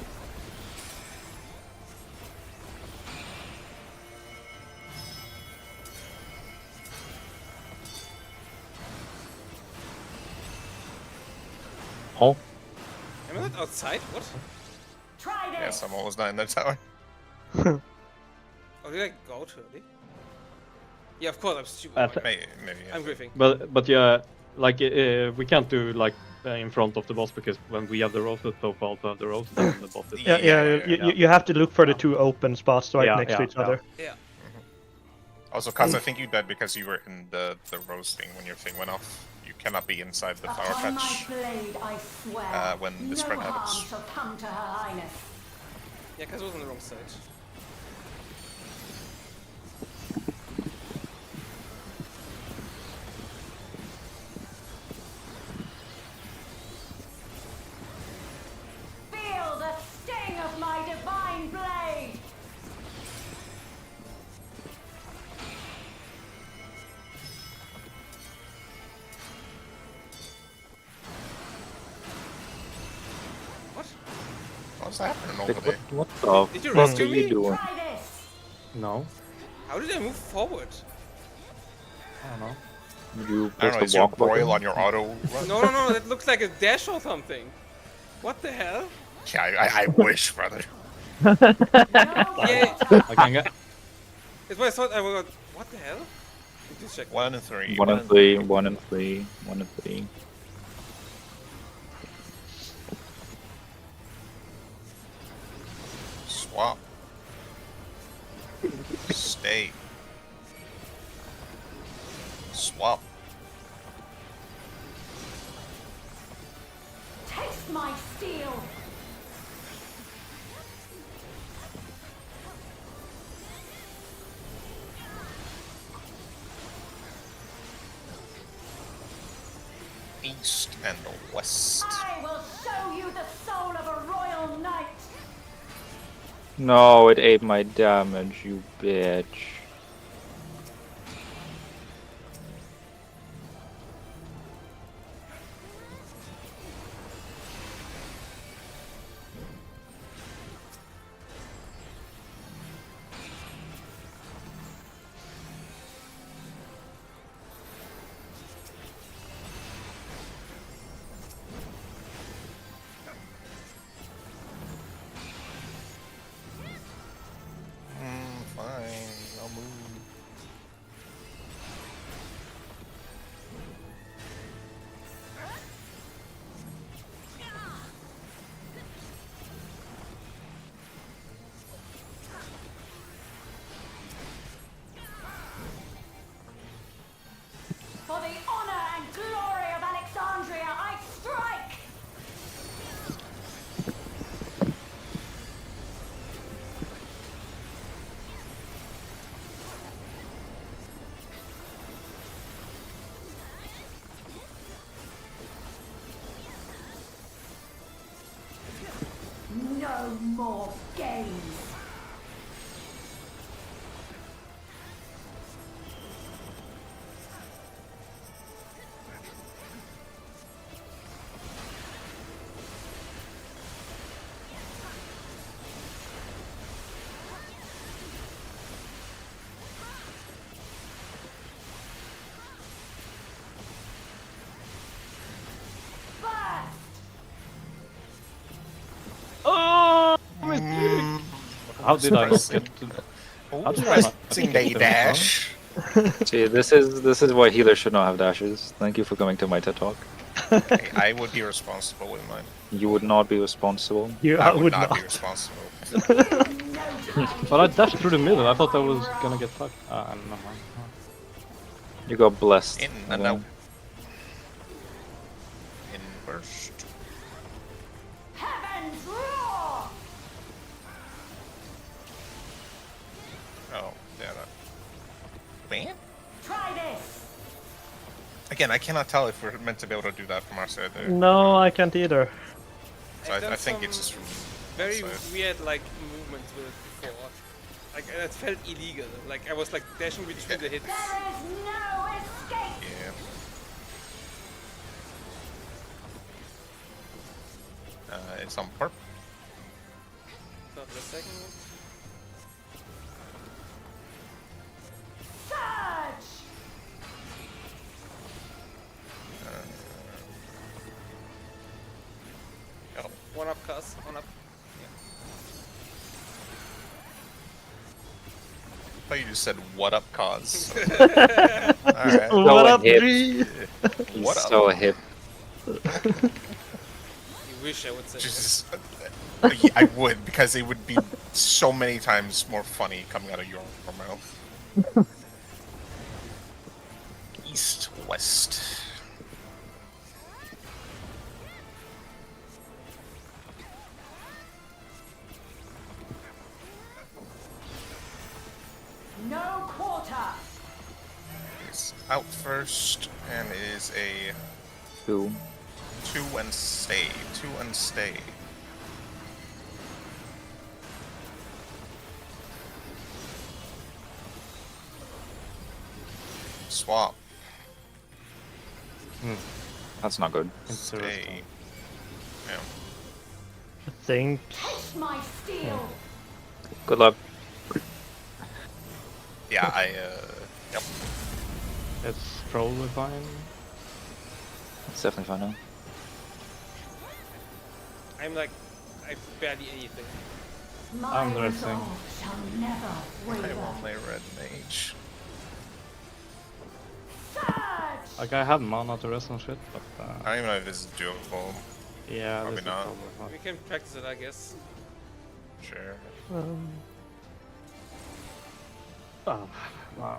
Oh, Am I not outside? What? Try this. Yes, I'm almost not in the tower. Oh, did I go too early? Yeah, of course I'm stupid. That's- Maybe, yeah. I'm griefing. but yeah, like we can't do like in front of the boss because when we have the roses, so far to have the roses, and the boss is. Yeah, you have to look for the 2 open spots right Yeah, next to yeah, each yeah. other. Yeah. Also, Kaz, I think you died because you were in the roasting when your thing went off. You cannot be inside the flower Upon my patch. blade, I swear. when the no spread harm happens. shall come to her highness. Yeah, because I was on the wrong side. What's happening over Like, there? what the Did you fuck are rescue you me? doing? Try this. No, How did I move forward? I don't know. You I press don't know, the is your walk button? broil on your auto run? No, that looks like a dash or something. What the hell? Yeah, I wish, brother. No Yeah. water. I can get. It's what I thought I was. What the hell? Just check. 1 and 3. 1 and 3, 1 and 3, 1 and 3. Swap. Stay. Swap. Taste my steel. East and west. I will show you the soul of a royal knight. No, it ate my damage, you bitch. Fine, I'll move. For the honor and glory of Alexandria, I strike. No more games. Burst. Oh! How did I not Surprising. get to? Oh, How did I not pressing get a to the dash. See, this is why healers should not have dashes. Thank you for coming to my TED talk. Hey, I would be responsible with mine. You would not be responsible. You I would not be responsible. No time. But I dashed through the middle. I thought I was gonna get fucked. No. You got blessed. In I and think. out. In burst. Heavens roar. Oh, yeah. Man? Try this. Again, I cannot tell if we're meant to be able to do that from our side there. No, I can't either. So I've I done think some it's just from very outside. weird like movements with it before. Like it felt illegal. Like I was like dashing between the hits. There is no escape. Yeah. It's on perp. Not the second one. Surge. Oh. One up, cuz. One up. I thought you just said what up, cause. Alright. What up, hip. G? He's What up? so hip. You wish I would say. that. Just, yeah, I would, because it would be so many times more funny coming out of your mouth. East, west. No quarter. Is out first, and is a 2. 2 and stay. 2 and stay. Swap. That's not good. Stay. Yeah. I think Taste Taste my steel. Good luck. Yeah, yep. It's probably fine. It's definitely fine now. I'm like, I barely anything. My I'm dressing. resolve shall never I waver. will play red mage. Surge! Like I have mana to rest and shit, but I don't even know if this is doable. yeah, Probably this is not. probably fine. We can practice it, I guess. Sure. Oh, wow.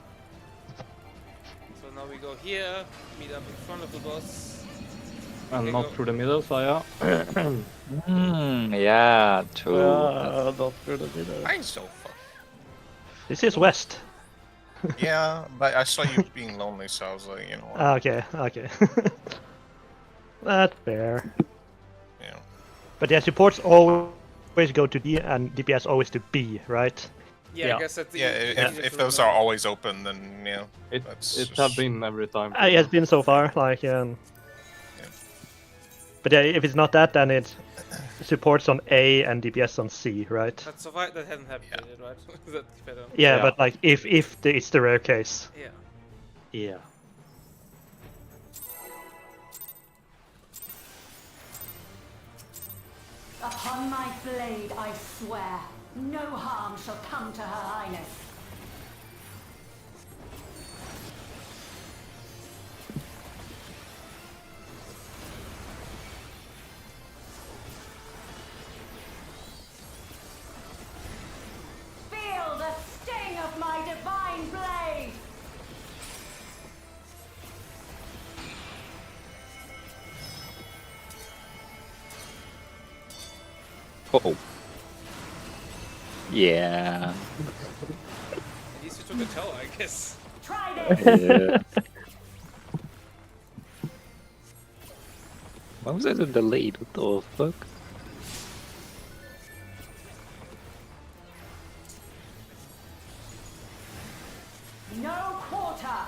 So now we go here, meet up in front of the boss. And Okay, not go. through the middle, so yeah. Yeah, true. Not through the middle. I'm so fucked. This is west. Yeah, but I saw you being lonely, so I was like, you know what? Okay, okay. That's fair. Yeah. But yeah, supports always go to D and DPS always to B, right? Yeah, Yeah. I guess that's the Yeah, easiest if to those are remember. always open, then yeah. It That's it just- have been every time. It has been so far, like. Yeah. But yeah, if it's not that, then it's supports on A and DPS on C, right? But so far that hasn't happened yet, right? That's better. Yeah, Yeah. but like if it's the rare case. Yeah. Yeah. Upon my blade I swear, no harm shall come to Her Highness. Feel the sting of my divine blade! Uh-oh. Yeah. At least you took a tower, I guess. Try this! Yeah. Why was I so delayed? What the fuck? No quarter!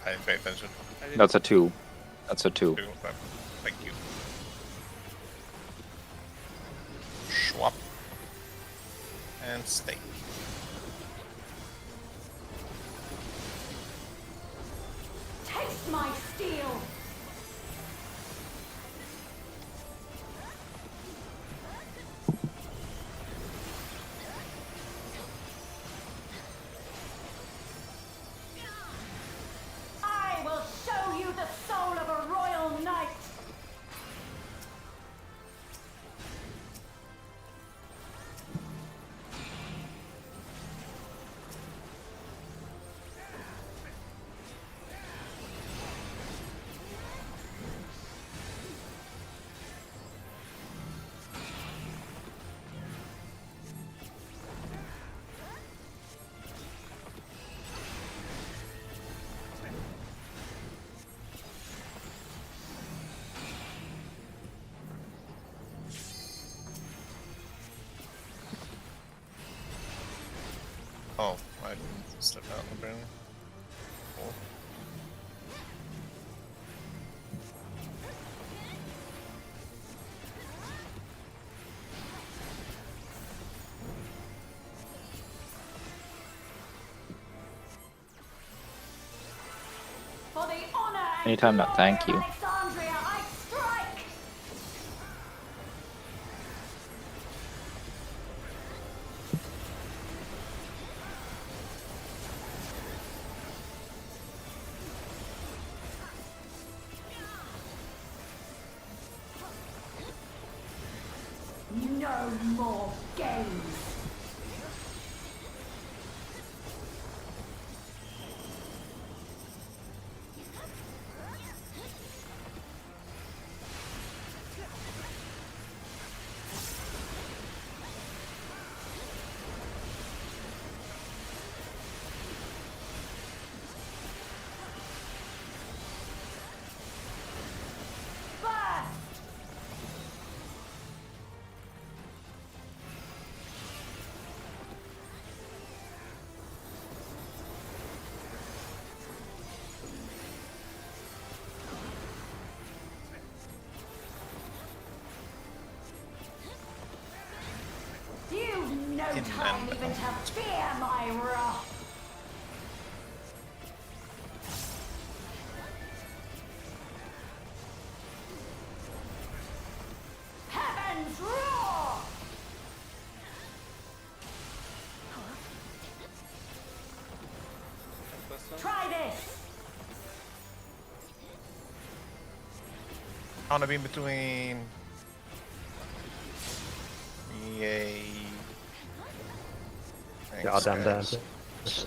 I didn't pay attention. I didn't- That's a 2. That's a 2. Too, but thank you. Swap. And stay. Taste my steel! I will show you the soul of a royal knight! Oh, I didn't step out apparently. Cool. For the honor and Anytime, glory thank of you. Alexandria, I strike! No more games! in time and even to out. fear my wrath. Heavens roar! Try this. On a beam between. Yay. Thanks, Goddamn guys. dance.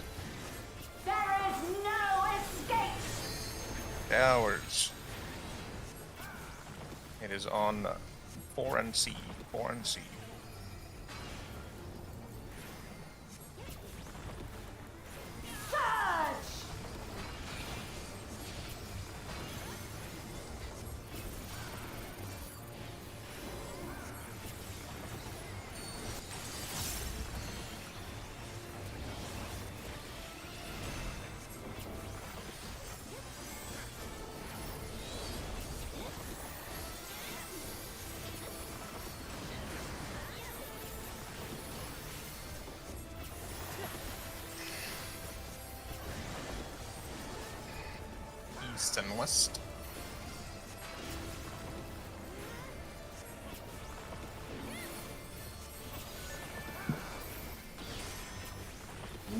There is no escape. Cowards. It is on 4 and C. 4 and C. Surge! East and west.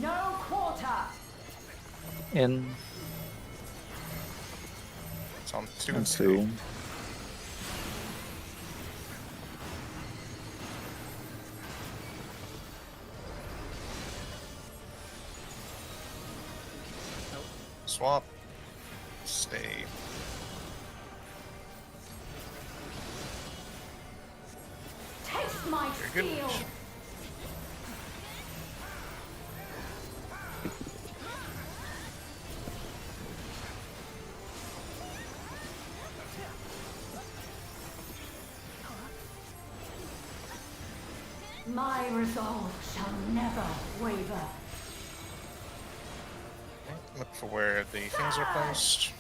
No quarter. In It's on 2 and and 2. 2. Swap. Stay. Taste my Very good. steel. My resolve shall never waver. Look for where the things are placed.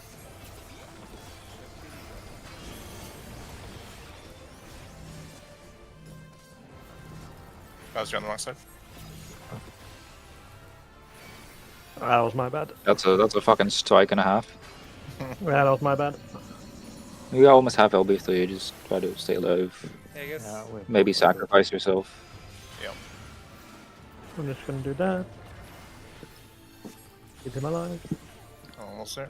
Guys, you on the wrong side? That was my bad. That's a fucking strike and a half. Yeah, that was my bad. You almost have LB, so you just try to stay alive. I guess. Yeah, Maybe sacrifice yourself. Yep. I'm just gonna do that. Keep him alive. Almost there.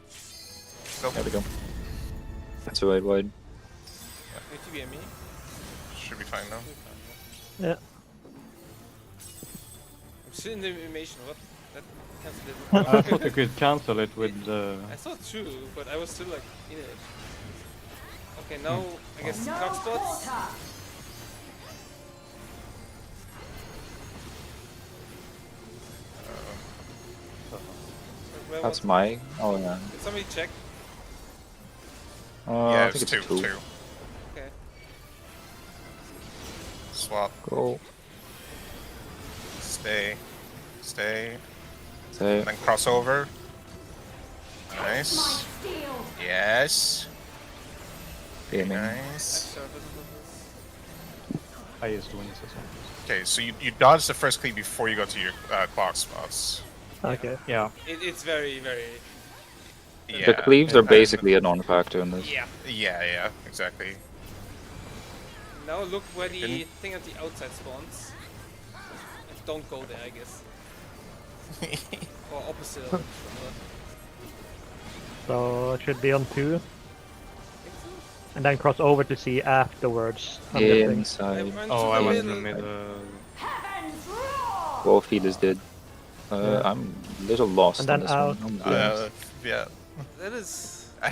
Go. There we go. That's right wide. Need to be a me. Should be fine now. Yeah. I'm still in the animation. What? That cancelled it. I thought you could cancel it with the. I thought too, but I was still like in it. Okay, now I guess No clock spots. quarter. Where That's was- my. Oh yeah. Did somebody check? Yeah, I think it's it's 2. 2. 2. Okay. Swap. Go. Stay. Stay. Say. And then cross over. My Nice. steel. Yes. Aiming. Nice. Highest wins as well. Okay, so you dodge the first cleave before you go to your clock spots. Okay. Yeah. It's very. Yeah. The cleaves are and- basically a non-factor in this. Yeah. Yeah, exactly. Now look where the Didn't- thing at the outside spawns. And don't go there, I guess. Or opposite of it. So it should be on 2, Think so? and then cross over to C afterwards. I'm guessing. I Inside. went Oh, to I the went in middle. the middle. Heavens roar. Both feeders did. Yeah. I'm a little lost And on then this out. one. I'll be honest. Yeah. That is. I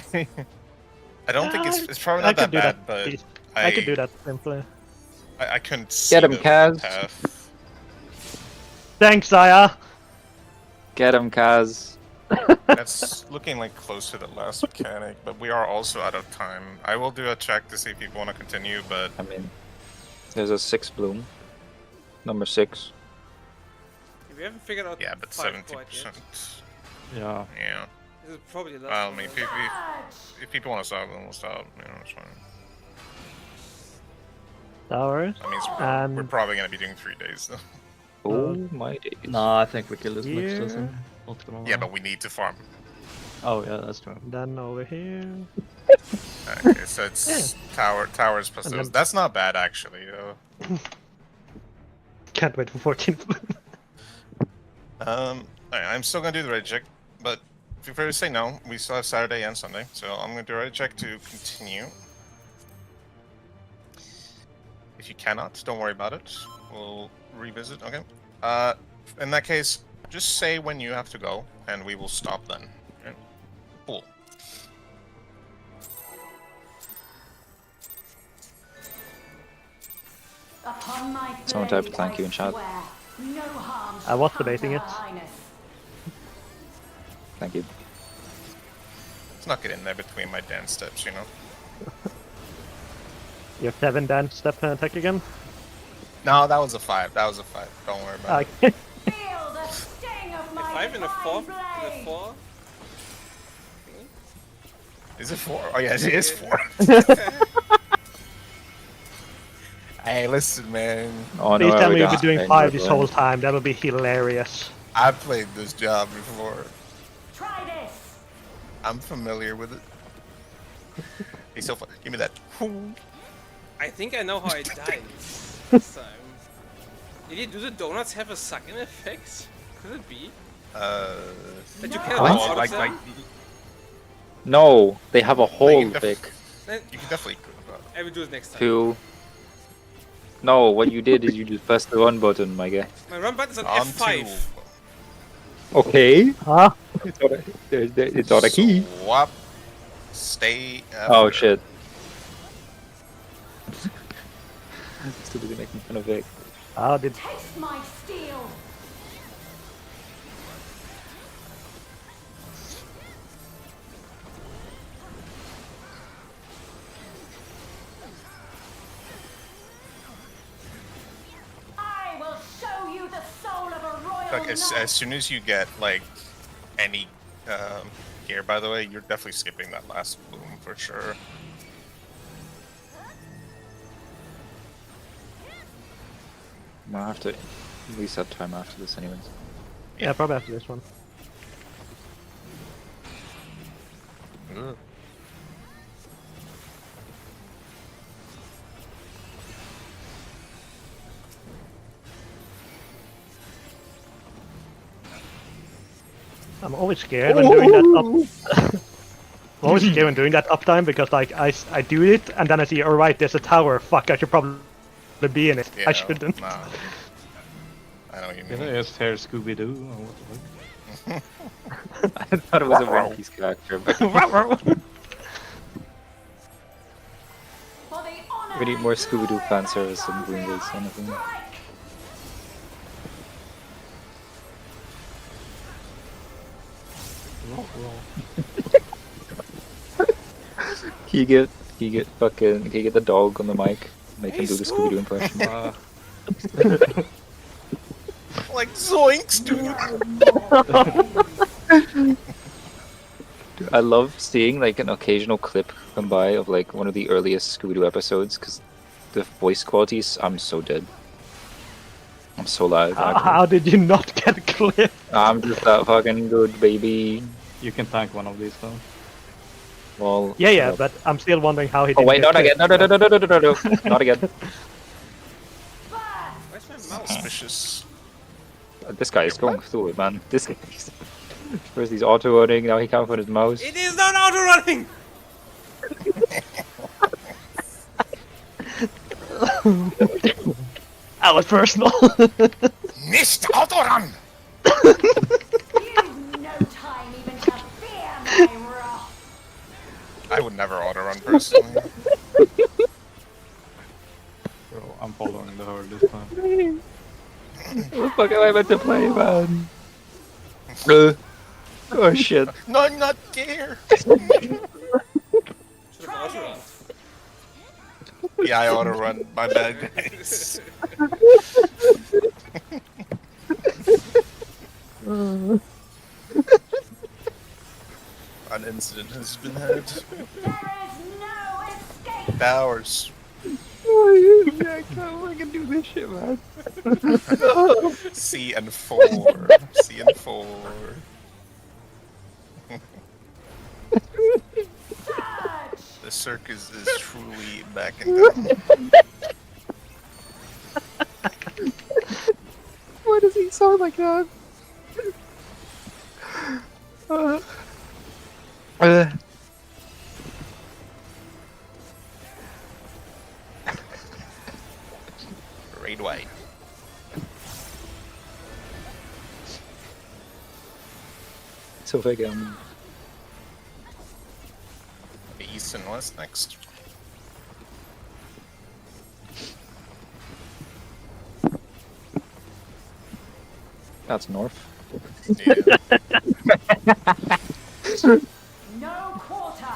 don't think it's probably I not that could do bad, that. but I could do that simply. I couldn't see Get him, the Kaz. path. Thanks, Aya. Get him, Kaz. That's looking like close to the last mechanic, but we are also out of time. I will do a check to see if people want to continue, but I mean, there's a 6 bloom. Number 6. We haven't figured out. yeah, but 5 quite 70%. yet. Yeah. Yeah. This is probably the last Well, I one. mean, Surge. if people want to stop, then we'll stop. You know, it's fine. Towers. That means we're And probably going to be doing 3 days, though. Oh my days. No, I think we kill this next Here. season. What's going on? Yeah, but we need to farm. Oh yeah, that's true. Then over here. Okay, so it's towers plus And those. then- That's not bad actually. Can't wait for 14th. Alright, I'm still gonna do the red check, but if you prefer to say no, we still have Saturday and Sunday, so I'm gonna do a red check to continue. If you cannot, don't worry about it. We'll revisit. Okay. In that case, just say when you have to go, and we will stop then. Okay. Cool. Upon my Someone blade, type thank you in chat. swear, no harm I shall was come to debating Her it. Highness. Thank you. Let's not get in there between my dance steps, you know. You have 7 dance step attack again. No, that was a 5. That was a 5. Don't worry about it. Okay. Feel the sting of my 5 and a 4. divine And a blade. 4. Is it 4? Oh yeah, it is 4. Hey, listen, man. Oh Please no, tell we me you've been got doing Spain 5 as this well. whole time. That would be hilarious. I played this job before. Try this. I'm familiar with it. Hey, so fun. Give me that. I think I know how I died this time. Do the donuts have a sucking effect? Could it be? That you cannot What? out of like, them? No, they have a hole, you def- Vic. Then you can definitely cook that. I will do it next time. To... No, what you did is you just pressed the run button, my guy. My run button is on On F5. to Okay. Huh? It's on a key. swap. Stay. Oh shit. Still making fun of Vic. How did Taste my steel. I will show you the soul of a royal Like, as knight. soon as you get like any gear, by the way, you're definitely skipping that last boom for sure. I'll have to reset time after this anyways. Yeah, probably after this one. I'm always scared when doing that up. I'm always scared when doing that uptime because like I do it and then I see, alright, there's a tower. Fuck, I should probably be in it. Yeah, I shouldn't. Nah. I know what you Yeah, mean. just hair Scooby Doo. What the fuck? I thought it was a One Piece character, but For the honor we need and more Scooby-Doo glory fan of service my and Green country, Day I kind of thing. strike. Can you get the dog on the mic? Make him do the Scooby-Doo impression. Like zoinks, dude. Dude, I love seeing like an occasional clip come by of like one of the earliest Scooby-Doo episodes because the voice qualities, I'm so dead. I'm so live. How did you not get a clip? I'm just that fucking good, baby. You can tank one of these though. Well, Yeah, but I'm still wondering how he Oh did wait, not again! No, not again! Where's my mouse? Suspicious. This guy is going through it, man. This guy. First he's auto running, now he can't find his mouse. It is not auto running! That was personal. Nicht Autorun! You've no time even to fear my wrath. I would never autorun personally. Bro, I'm following the herd this time. What the fuck am I meant to play, man? Oh shit. No, I'm not there. Should have auto run. Yeah, I autorun. My bad, guys. An incident has been had. There is no escape. Towers. I can't fucking do this shit, man. C and 4. C and 4. The circus is truly back in town. Why does he sound like that? Raid white. So big. East and west next. That's north. Yeah. No quarter.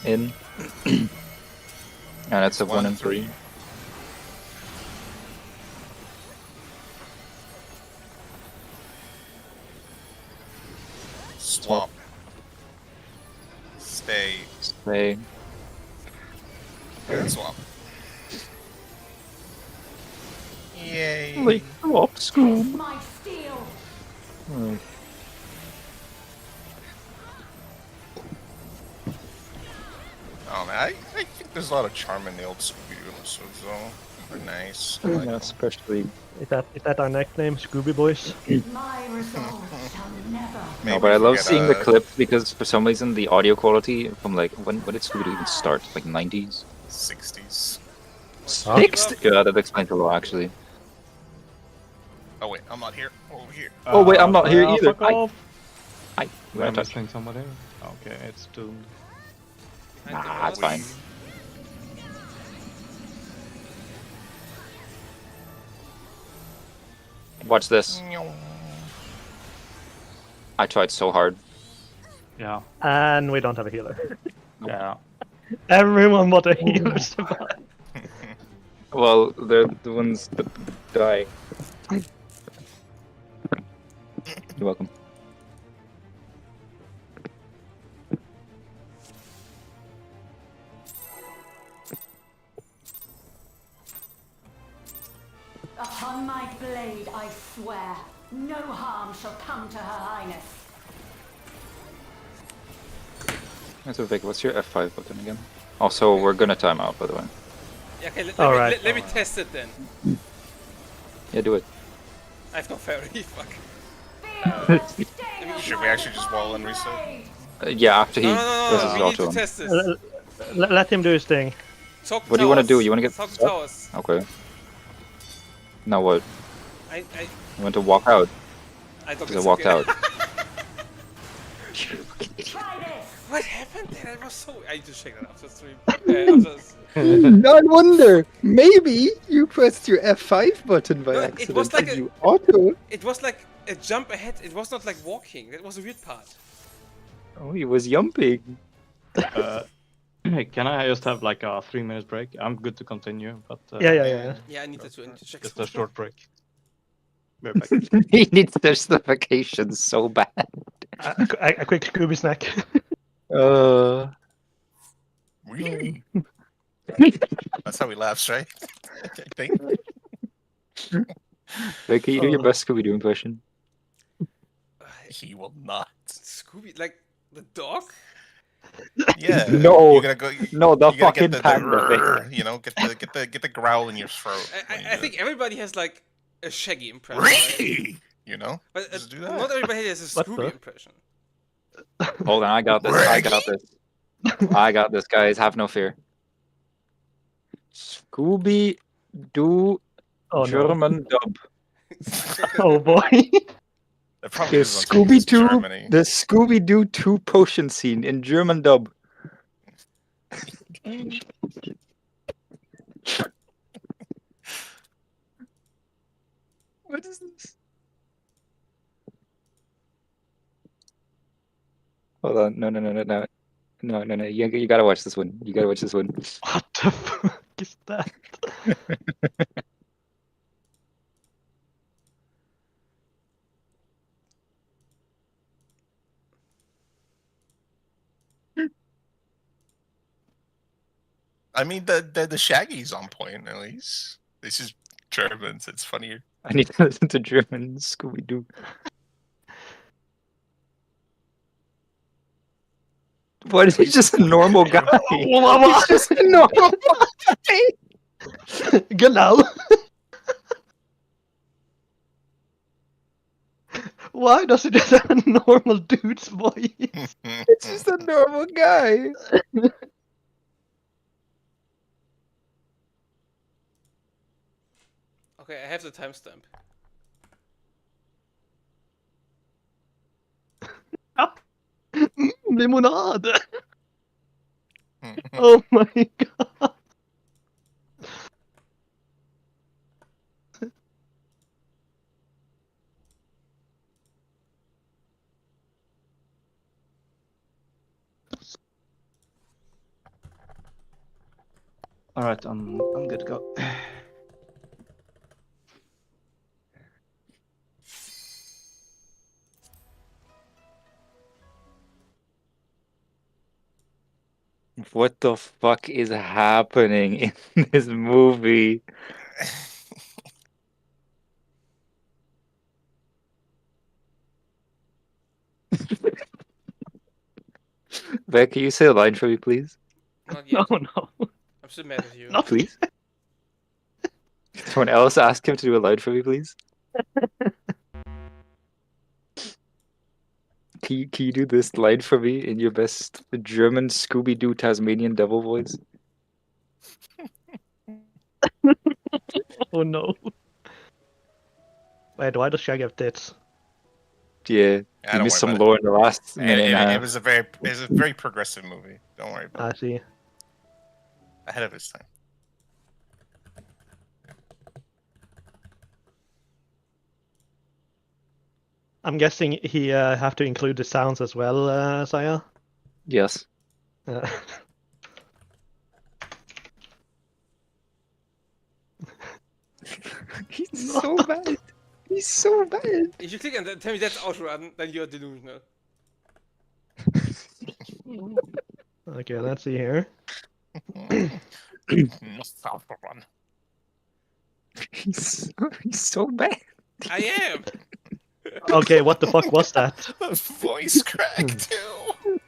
In. And it's a 1 and 3. Swap. Stay. Stay. And swap. Yay. Like, swap, Scoob. My steel. Oh. Oh man, I think there's a lot of charm in the old Scooby-Doo episodes though. They're nice. I like Yeah, them. especially. Is that our nickname, Scooby Boys? My resolve shall never. No, Maybe but I if we love get seeing the a clip because for some reason the audio quality from like when did Scooby-Doo even start? Like 90s? 60s. Sixth? Yeah, that explains a lot actually. Oh wait, I'm not here. Over here. Oh, wait, I'm not here either. Fuck off. Hi. Am I missing somebody? Okay, it's doomed. Nah, that's fine. Watch this. I tried so hard. Yeah, And we don't have a healer. yeah. Everyone but a healer survived. Well, they're the ones that die. You're welcome. Upon my blade, I swear, no harm shall come to Her Highness. That's a big. What's your F5 button again? Also, we're gonna time out, by the way. Yeah, okay, let, Alright. let me test it then. Yeah, do it. I have no fairy, fuck. Should we actually just wall and reset? Yeah, after he No, does his we need auto to on. test this. Let him do his thing. Talk What do you wanna towers. do? You wanna get Talk stuck? towers. Okay. Now what? I You want to walk out? don't Because get I walked stuck. out. Try this. What happened there? I was so. I need to check that after stream. After I wonder. Maybe you pressed your F5 button by No, it accident was like and a- you auto. it was like a jump ahead. It was not like walking. That was a weird part. Oh, he was jumping. Can I just have like a 3-minute break? I'm good to continue, but Yeah. Yeah, I need to check. just a short break. Be right back. He needs justification so bad. A quick Scooby snack. Really? That's how he laughs, right? I think. Wait, can you do your best Scooby-Doo impression? He will not. Scooby, like the dog. Yeah. No. You gotta go. No, the you gotta fucking get panda thing. the you know, get the growl in your throat. when you I do think it. everybody has like a Shaggy impression. Right? You know, But just do that. not everybody has a What Scooby the? impression. Hold on, I got this. I got this. I got this, guys. Have no fear. Scooby-Doo Oh no. German dub. Oh boy. It probably The is on Chinese Scooby-Doo, Germany. the Scooby-Doo 2 potion scene in German dub. What is this? Hold on, no. You gotta watch this one. You gotta watch this one. What the fuck is that? I mean, the Shaggy's on point at least. This is Germans. It's funnier. I need to listen to German Scooby Doo. What is he just a normal guy? He's just a normal guy. Genau. Why does it just have a normal dude's voice? It's just a normal guy. Okay, I have the timestamp. Limonade. Oh my god. All right, I'm good to go. What the fuck is happening in this movie? Beck, can you say a line for me, please? Not yet. No. I'm still mad at you. Not Please? Someone else ask him to do a line for me, please? Can you do this line for me in your best German Scooby-Doo Tasmanian devil voice? Oh no. Wait, why does Shaggy have tits? Yeah, I you don't missed worry some about lore in the last it. minute and a It half. was a very progressive movie. Don't worry about I it. see. Ahead of its time. I'm guessing he have to include the sounds as well, Saya. Yes. Uh, He's so bad. He's so bad. If you click and then tell me that's outrun, then you're delusional. okay, let's see here. Run. He's so bad. I am! Okay, what the fuck was that? The voice crack too.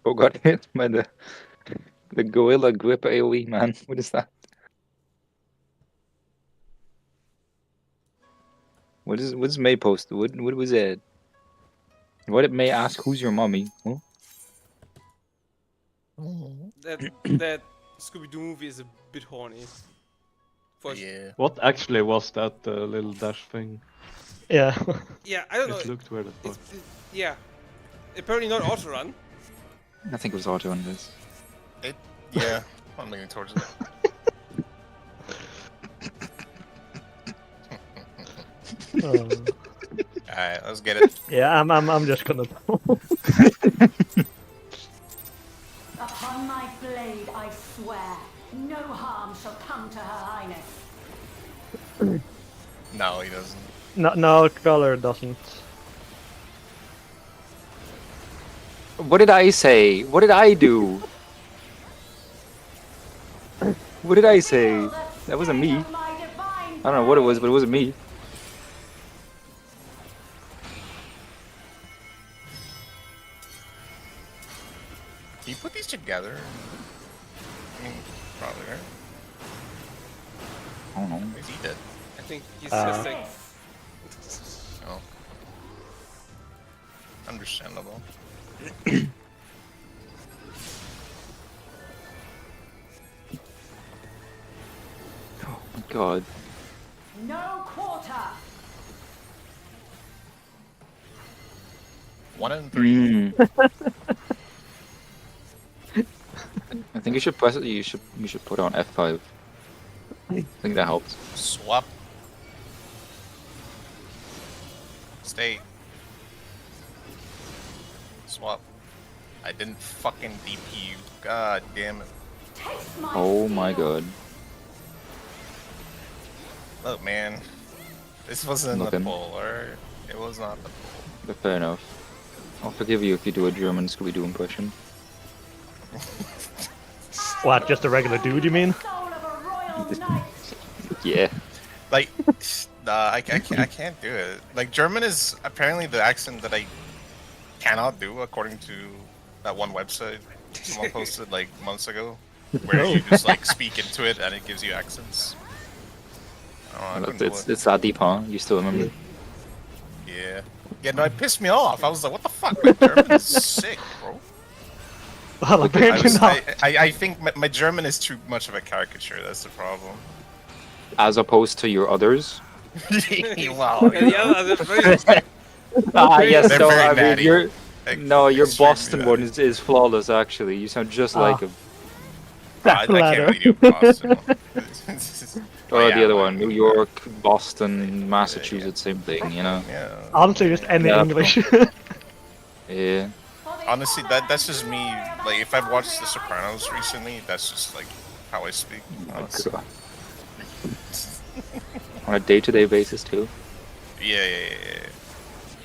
Oh, got hit by the gorilla grip AoE, man. What is that? What's May post? What was it? What did May ask? Who's your mommy? Huh? That Scooby-Doo movie is a bit horny. For Yeah. What actually was that little dash thing? Yeah. Yeah, I don't know. It looked weird as fuck. Yeah. Apparently not auto-run. I think it was auto on this. Yeah. I'm leaning towards it. Alright, let's get it. Yeah, I'm just gonna. Upon my blade, I swear, no harm shall come to Her Highness. No, he doesn't. No, Crawler doesn't. What did I say? What did I do? What did I say? That wasn't me. I don't know what it was, but it wasn't me. Can you put these together? I mean, probably, right? I don't know. Is he dead? I think he's just like... Oh. Understandable. Oh my god. No quarter. 1 and 3. I think you should press it. You should put on F5. I think that helps. Swap. Stay. Swap. I didn't fucking DP you. God damn it. Taste my Oh my steel. god. Look, man. This wasn't Looking. the poll, alright? It was not the poll. But fair enough. I'll forgive you if you do a German Scooby-Doo impression. What? Just a regular dude, you mean? Soul of a royal knight. Yeah. Like, nah, I can't do it. Like, German is apparently the accent that I cannot do, according to that one website someone posted like months ago, where you just like speak into it and it gives you accents. Oh, I couldn't do it. It's that deep, huh? You still remember? Yeah. Yeah, no, it pissed me off. I was like, what the fuck? My German is sick, bro. Well, apparently not. I think my German is too much of a caricature. That's the problem. As opposed to your others? Wow. And the other very, Yes, They're so very I mean, natty. your Extremely Boston one natty. is flawless. Actually, you sound just like him. I Ladder. can't really do Boston. Or Oh, the yeah, other but- one, New York, Boston, Massachusetts, same thing. You know? Yeah. Honestly, just any Yeah. English. Yeah. Honestly, that's just me. Like, if I've watched The Sopranos recently, that's just like how I speak. Honestly. God. On a day-to-day basis too. Yeah.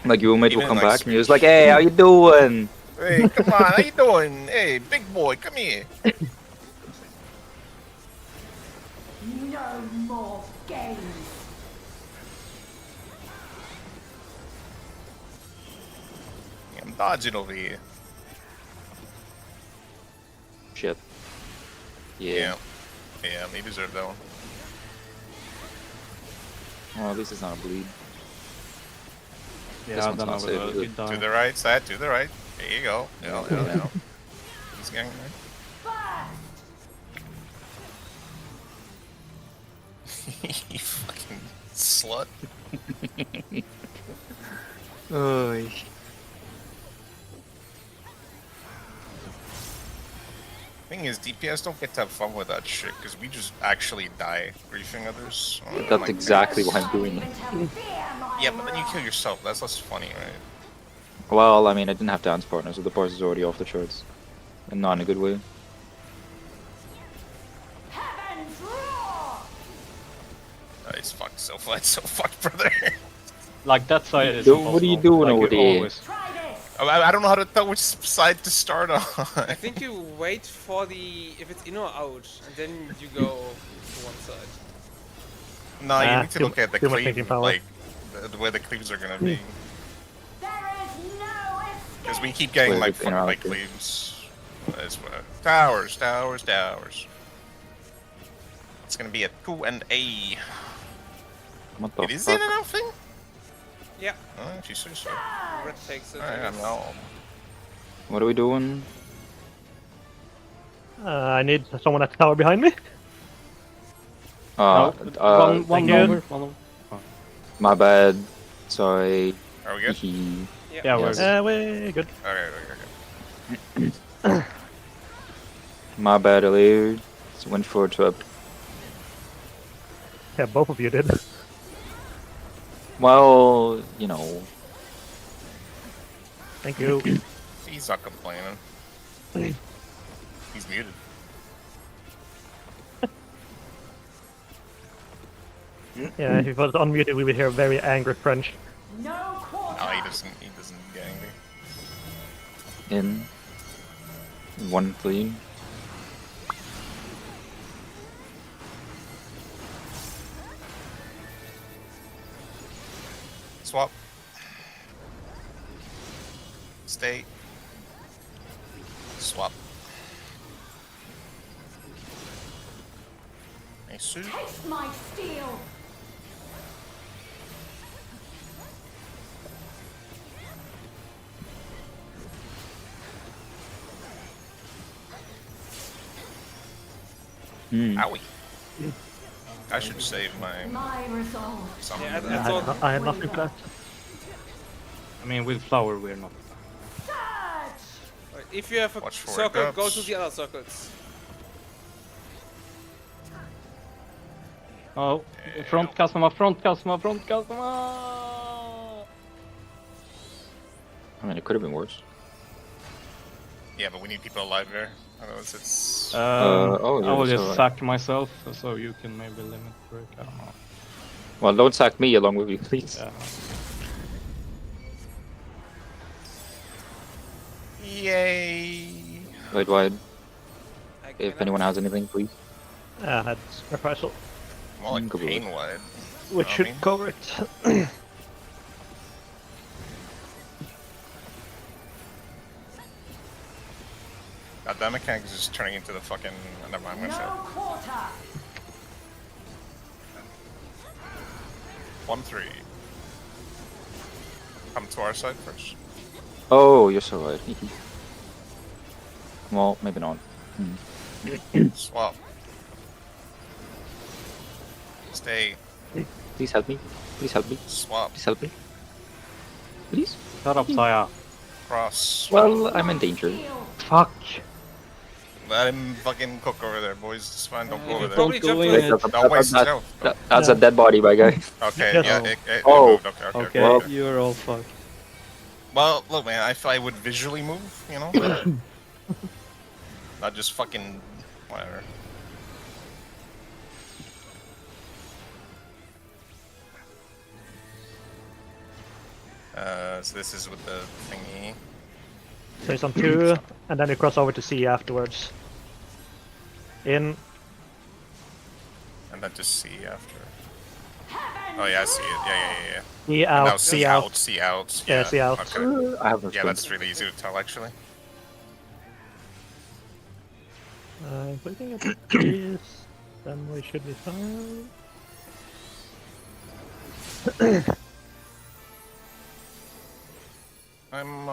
Like your roommate will Even, come like, back and you're just like, "Hey, how you doing?" Hey, come on, how you doing? Hey, big boy, come here. No more games. I'm dodging over here. Shit. Yeah. Yeah, they deserve that one. Well, at least it's not a bleed. This Yeah, one's then I not will saved, is be it? To down. the right, side, to the right. There you go. Yeah. He's getting there. You fucking slut. Oh. Thing is, DPS don't get to have fun with that shit because we just actually die griefing others. Oh That's my exactly goodness. why I'm doing it. Yeah, but then you kill yourself. That's less funny, right? Well, I mean, I didn't have dance partners, so the bars is already off the charts. And not in a good way. Heaven's roar. It's fucked. So fucked, brother. Like that side is Dude, what are you impossible. doing Like, over you there? always- Try this. I don't know how to tell which side to start on. I think you wait for the if it's in or out, and then you go to one side. No, you Ah, need to too- look at the too much thinking cleave, power. like the way the cleaves are gonna be. There is no escape. Because we keep getting Wait, like the inner fucking like outfit. cleaves. Towers. It's gonna be a 2 and A. What the It is fuck? in and out thing? Yeah, Oh, she says so. red takes it. I Alright, I'm guess. out. What are we doing? I need someone at the tower behind me. Uh, one thank you. over. One over. my bad. Sorry. Are we good? Hee. Yeah, we're Yes. good. We're good. Okay. My bad, earlier. Just went for a trip. Yeah, both of you did. Well, you know. Thank you. He's not complaining. He's muted. Yeah, if he was unmuted, we would hear very angry French. No quarter. No, he doesn't get angry. In. One clean. Swap. Stay. Swap. Nice. Taste my steel. Hmm. Owie. I should save my My resolve. summon. Yeah, I had, no- I had nothing left. I mean, with flower, we're not. Surge. Right, if you have a Watch for circle, go hiccups. to the other circles. Oh, Yeah. front customer. I mean, it could have been worse. Yeah, but we need people alive there. Otherwise, it's. Oh, yeah, I will that's just alright. sack myself, so you can maybe limit break. I don't know. Well, don't sack me along with you, please. Yeah. Yay! Wait, wide. I If cannot- anyone has anything, please. That's reprisal. More like Good pain wide. Which I should mean- cover it. God, that mechanic is just turning into the fucking. Never mind, I'm No gonna show. quarter. 1-3. Come to our side first. Oh, you're so right. Well, maybe not. Swap. Stay. Please help me. Please help me. Swap. Please help me. Please. Shut up, Saya. Cross. Well, I'm in danger. Heal. Fuck. Let him fucking cook over there, boys. It's fine. Don't go You over can there. probably Don't jump go to in it. it. Don't waste his health. That's a dead body, my guy. Okay, Yes. yeah, it Oh. moved. Okay, okay, Okay, Well- you're all fucked. Well, look, man, I thought I would visually move, you know? Not just fucking whatever. So this is with the thingy. So it's on 2, and then you cross over to C afterwards. In. And then just C after. Oh yeah, I see it. Yeah. C And now out, C C out. out, C out. Yeah, C out. Okay. I have no Yeah, sprint. that's really easy to tell, actually. If we can get this, then we should be fine. I'm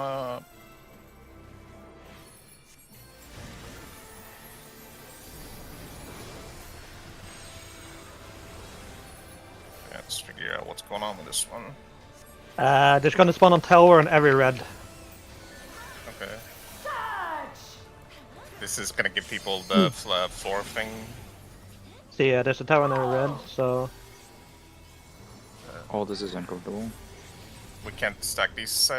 let's figure out what's going on with this one. There's gonna spawn on tower on every red. Okay. Surge. This is gonna give people the floor thing. So yeah, there's a tower on every red, so... Oh, this is uncomfortable. We can't stack these.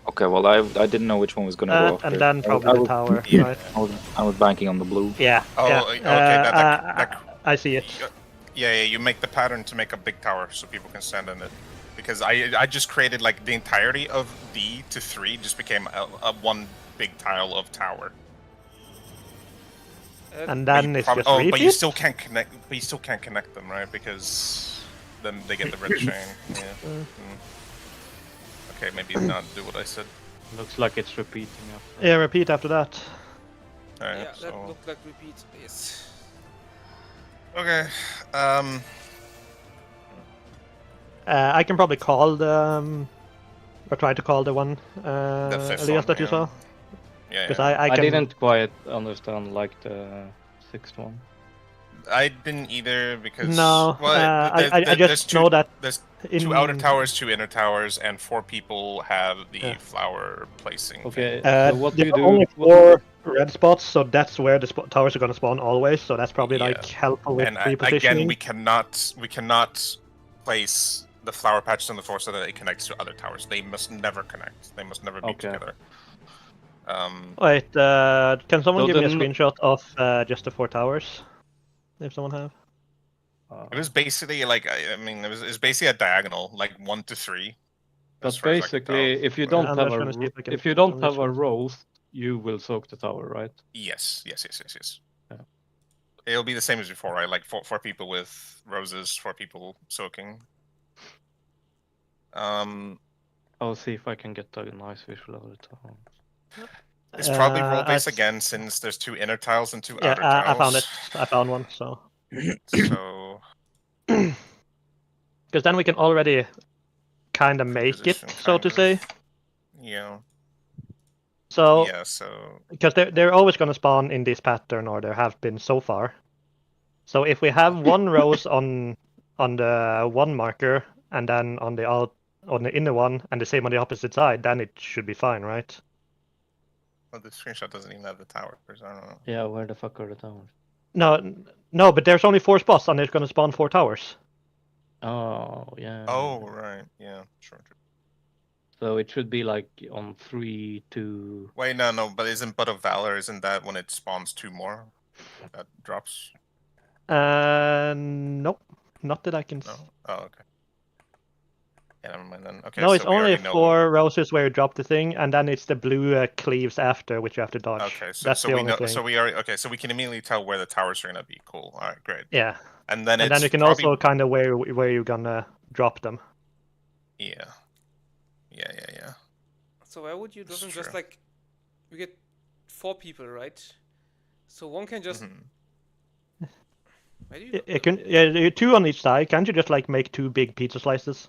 Okay, well, I didn't know which one was gonna go off. and here. then I probably the was- tower, Yeah. right? I was banking on the blue. Yeah. Oh, yeah. okay, that- I see it. Yeah, you make the pattern to make a big tower so people can stand in it. Because I just created like the entirety of D to 3 just became a one big tile of tower. And But then you it's prob- just oh, repeat? but you still can't connect. But you still can't connect them, right? Because then they get the red chain. Yeah. Okay, maybe not do what I said. Looks like it's repeating after. Yeah, repeat after that. Alright, Yeah, that so looked like repeat. Yes. okay. I can probably call the... or try to call the one, The fifth Elias, one, that you yeah. saw. Yeah, Because yeah. I can... didn't quite understand like the sixth one. I didn't either because No, well, I just know that there's in... two outer towers, 2 inner towers, and 4 people have the Yeah. flower placing. Okay, Uh, so what do there you are do? only what- 4 red spots, so that's where the towers are gonna spawn always. So that's probably Yeah. like helpful with And repositioning. again, we cannot place the flower patches on the floor so that it connects to other towers. They must never connect. They must never be Okay. together. Wait, can someone So give me a then- screenshot of just the 4 towers? If someone have. It was basically like I mean, it was basically a diagonal, like 1 to 3. But as far as I could basically, tell. if you But- don't I'm have just a trying to see if I can if you put on don't this have a one. roast, you will soak the tower, right? Yes. Yeah. It'll be the same as before, right? Like 4 people with roses, 4 people soaking. I'll see if I can get a nice visual of the tower. It's probably role based I- again since there's 2 inner tiles and 2 Yeah, outer tiles. I found it. I found one. So So because then we can already kind of make it, Position, so kind to of. say. yeah, So yeah. So because they're always gonna spawn in this pattern, or there have been so far. So if we have one rose on the one marker, and then on the inner one, and the same on the opposite side, then it should be fine, right? well, the screenshot doesn't even have the towers. I don't know. Yeah, where the fuck are the towers? No, but there's only 4 spots, and it's gonna spawn 4 towers. Oh, yeah. Oh right, yeah, sure. So it should be like on 3, 2. Wait, no, but isn't Bud of Valor? Isn't that when it spawns 2 more? That drops. Nope. Not that I can. No. Oh, okay. Yeah, never mind then. Okay. No, it's so we only already know. 4 roses where you drop the thing, and then it's the blue cleaves after, which you have to dodge. Okay, That's so the we only know. thing. So we already. Okay, so we can immediately tell where the towers are gonna be. Cool. All right, great. Yeah. And then And it's then you can probably, also kind of where you're gonna drop them. Yeah. Yeah. So why would you drop That's them just true. like we get 4 people, right? So one can just. Mhm. Why do you You can 2 on each side. Can't you just like make 2 big pizza slices?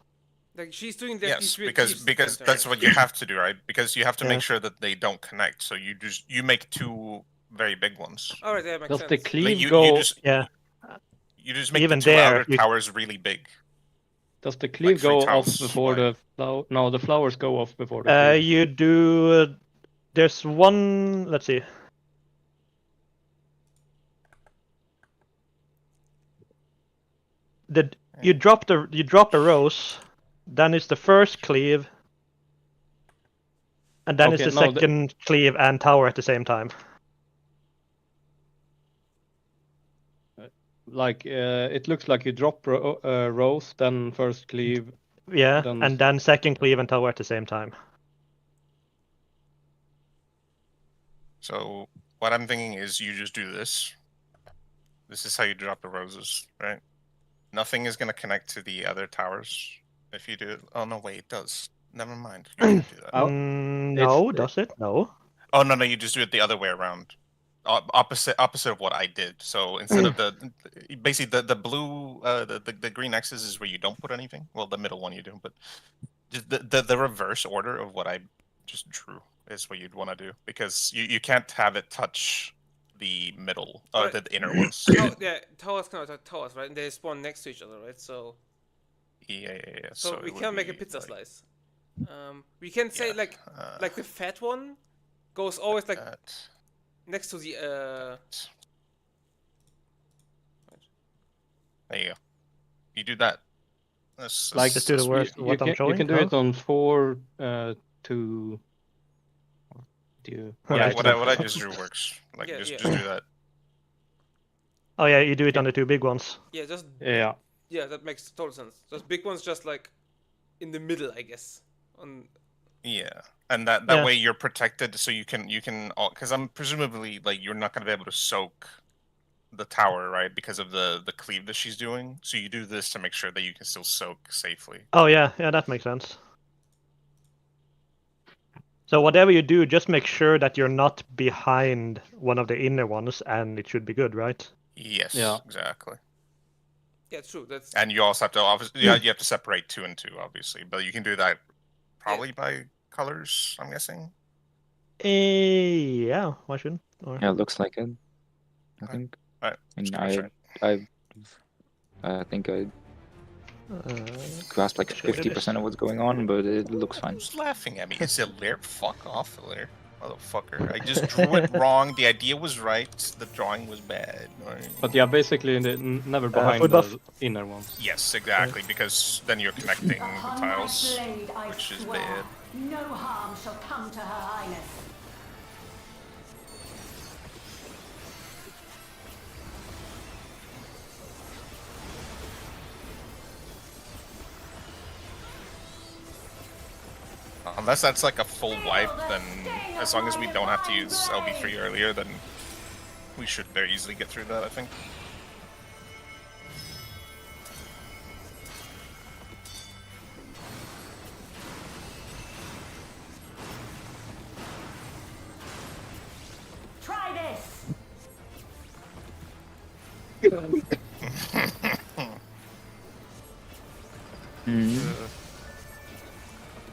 like she's doing that? Yes, these weird because thieves at the same that's time, what you have to do, right? Because you have to Yeah. make sure that they don't connect. So you make 2 very big ones. right? Alright, that makes Does sense. the Like cleave you go? just Yeah. you just make Even the 2 there, outer you- towers really big. Does the cleave 3 go off tiles before wide. the flower? No, the flowers go off before the cleave. You do. There's one. Let's see. You drop a rose, then it's the first cleave, and then Okay, it's the no, second cleave and tower at the same time. Like it looks like you drop rose, then first cleave. Yeah, Then and then second cleave and tower at the same time. So what I'm thinking is you just do this. This is how you drop the roses, right? Nothing is gonna connect to the other towers if you do it. Oh no, wait, it does. Never mind. You can't do that. Oh, No, does it? No. Oh no, you just do it the other way around. Opposite of what I did. So instead of basically the blue the green X's is where you don't put anything. Well, the middle one you do, but just the reverse order of what I just drew is what you'd want to do, because you can't have it touch the middle or Right. the inner ones. Yeah, towers cannot towers, right? And they spawn next to each other, right? So Yeah. so we it would can make a be, pizza like, slice. We can say yeah, like the fat one goes always like that. next to the There you go. You do that. That's, Like Just do the worst. you What I'm can showing. you can do huh? it on 4 to. Do you? what, Yeah, I, it's what, not- I, what I just drew works. Like Yeah, just yeah. do that. Oh yeah, you do it on the 2 big ones. yeah, just Yeah. yeah, that makes total sense. Those big ones just like in the middle, I guess. On Yeah, and that Yeah. way you're protected, so you can because I'm presumably like you're not gonna be able to soak the tower, right, because of the cleave that she's doing. So you do this to make sure that you can still soak safely. Oh yeah, that makes sense. So whatever you do, just make sure that you're not behind one of the inner ones, and it should be good, right? Yes, Yeah. exactly. yeah, true. That's And you also have to obviously you have to separate 2 and 2, obviously, but you can do that probably by colors, I'm guessing. Yeah, why shouldn't? Or... Yeah, it looks like it. I Okay. think. Alright, I mean, just give it a try. I think I grasped like just gonna do 50% of what's going on, but it looks fine. Who's laughing at me? Is it Lair? Fuck off, Lair. Motherfucker. I just drew it wrong. The idea was right. The drawing was bad. But yeah, basically never behind food buff. the inner ones. Yes, exactly, because then you're connecting the Upon tiles, my blade, I which is swear, bad. no harm shall come to Her Highness. Unless that's like a full wipe, then as long as we don't have to use LB3 earlier, then we should very easily get through that, I think. Try this.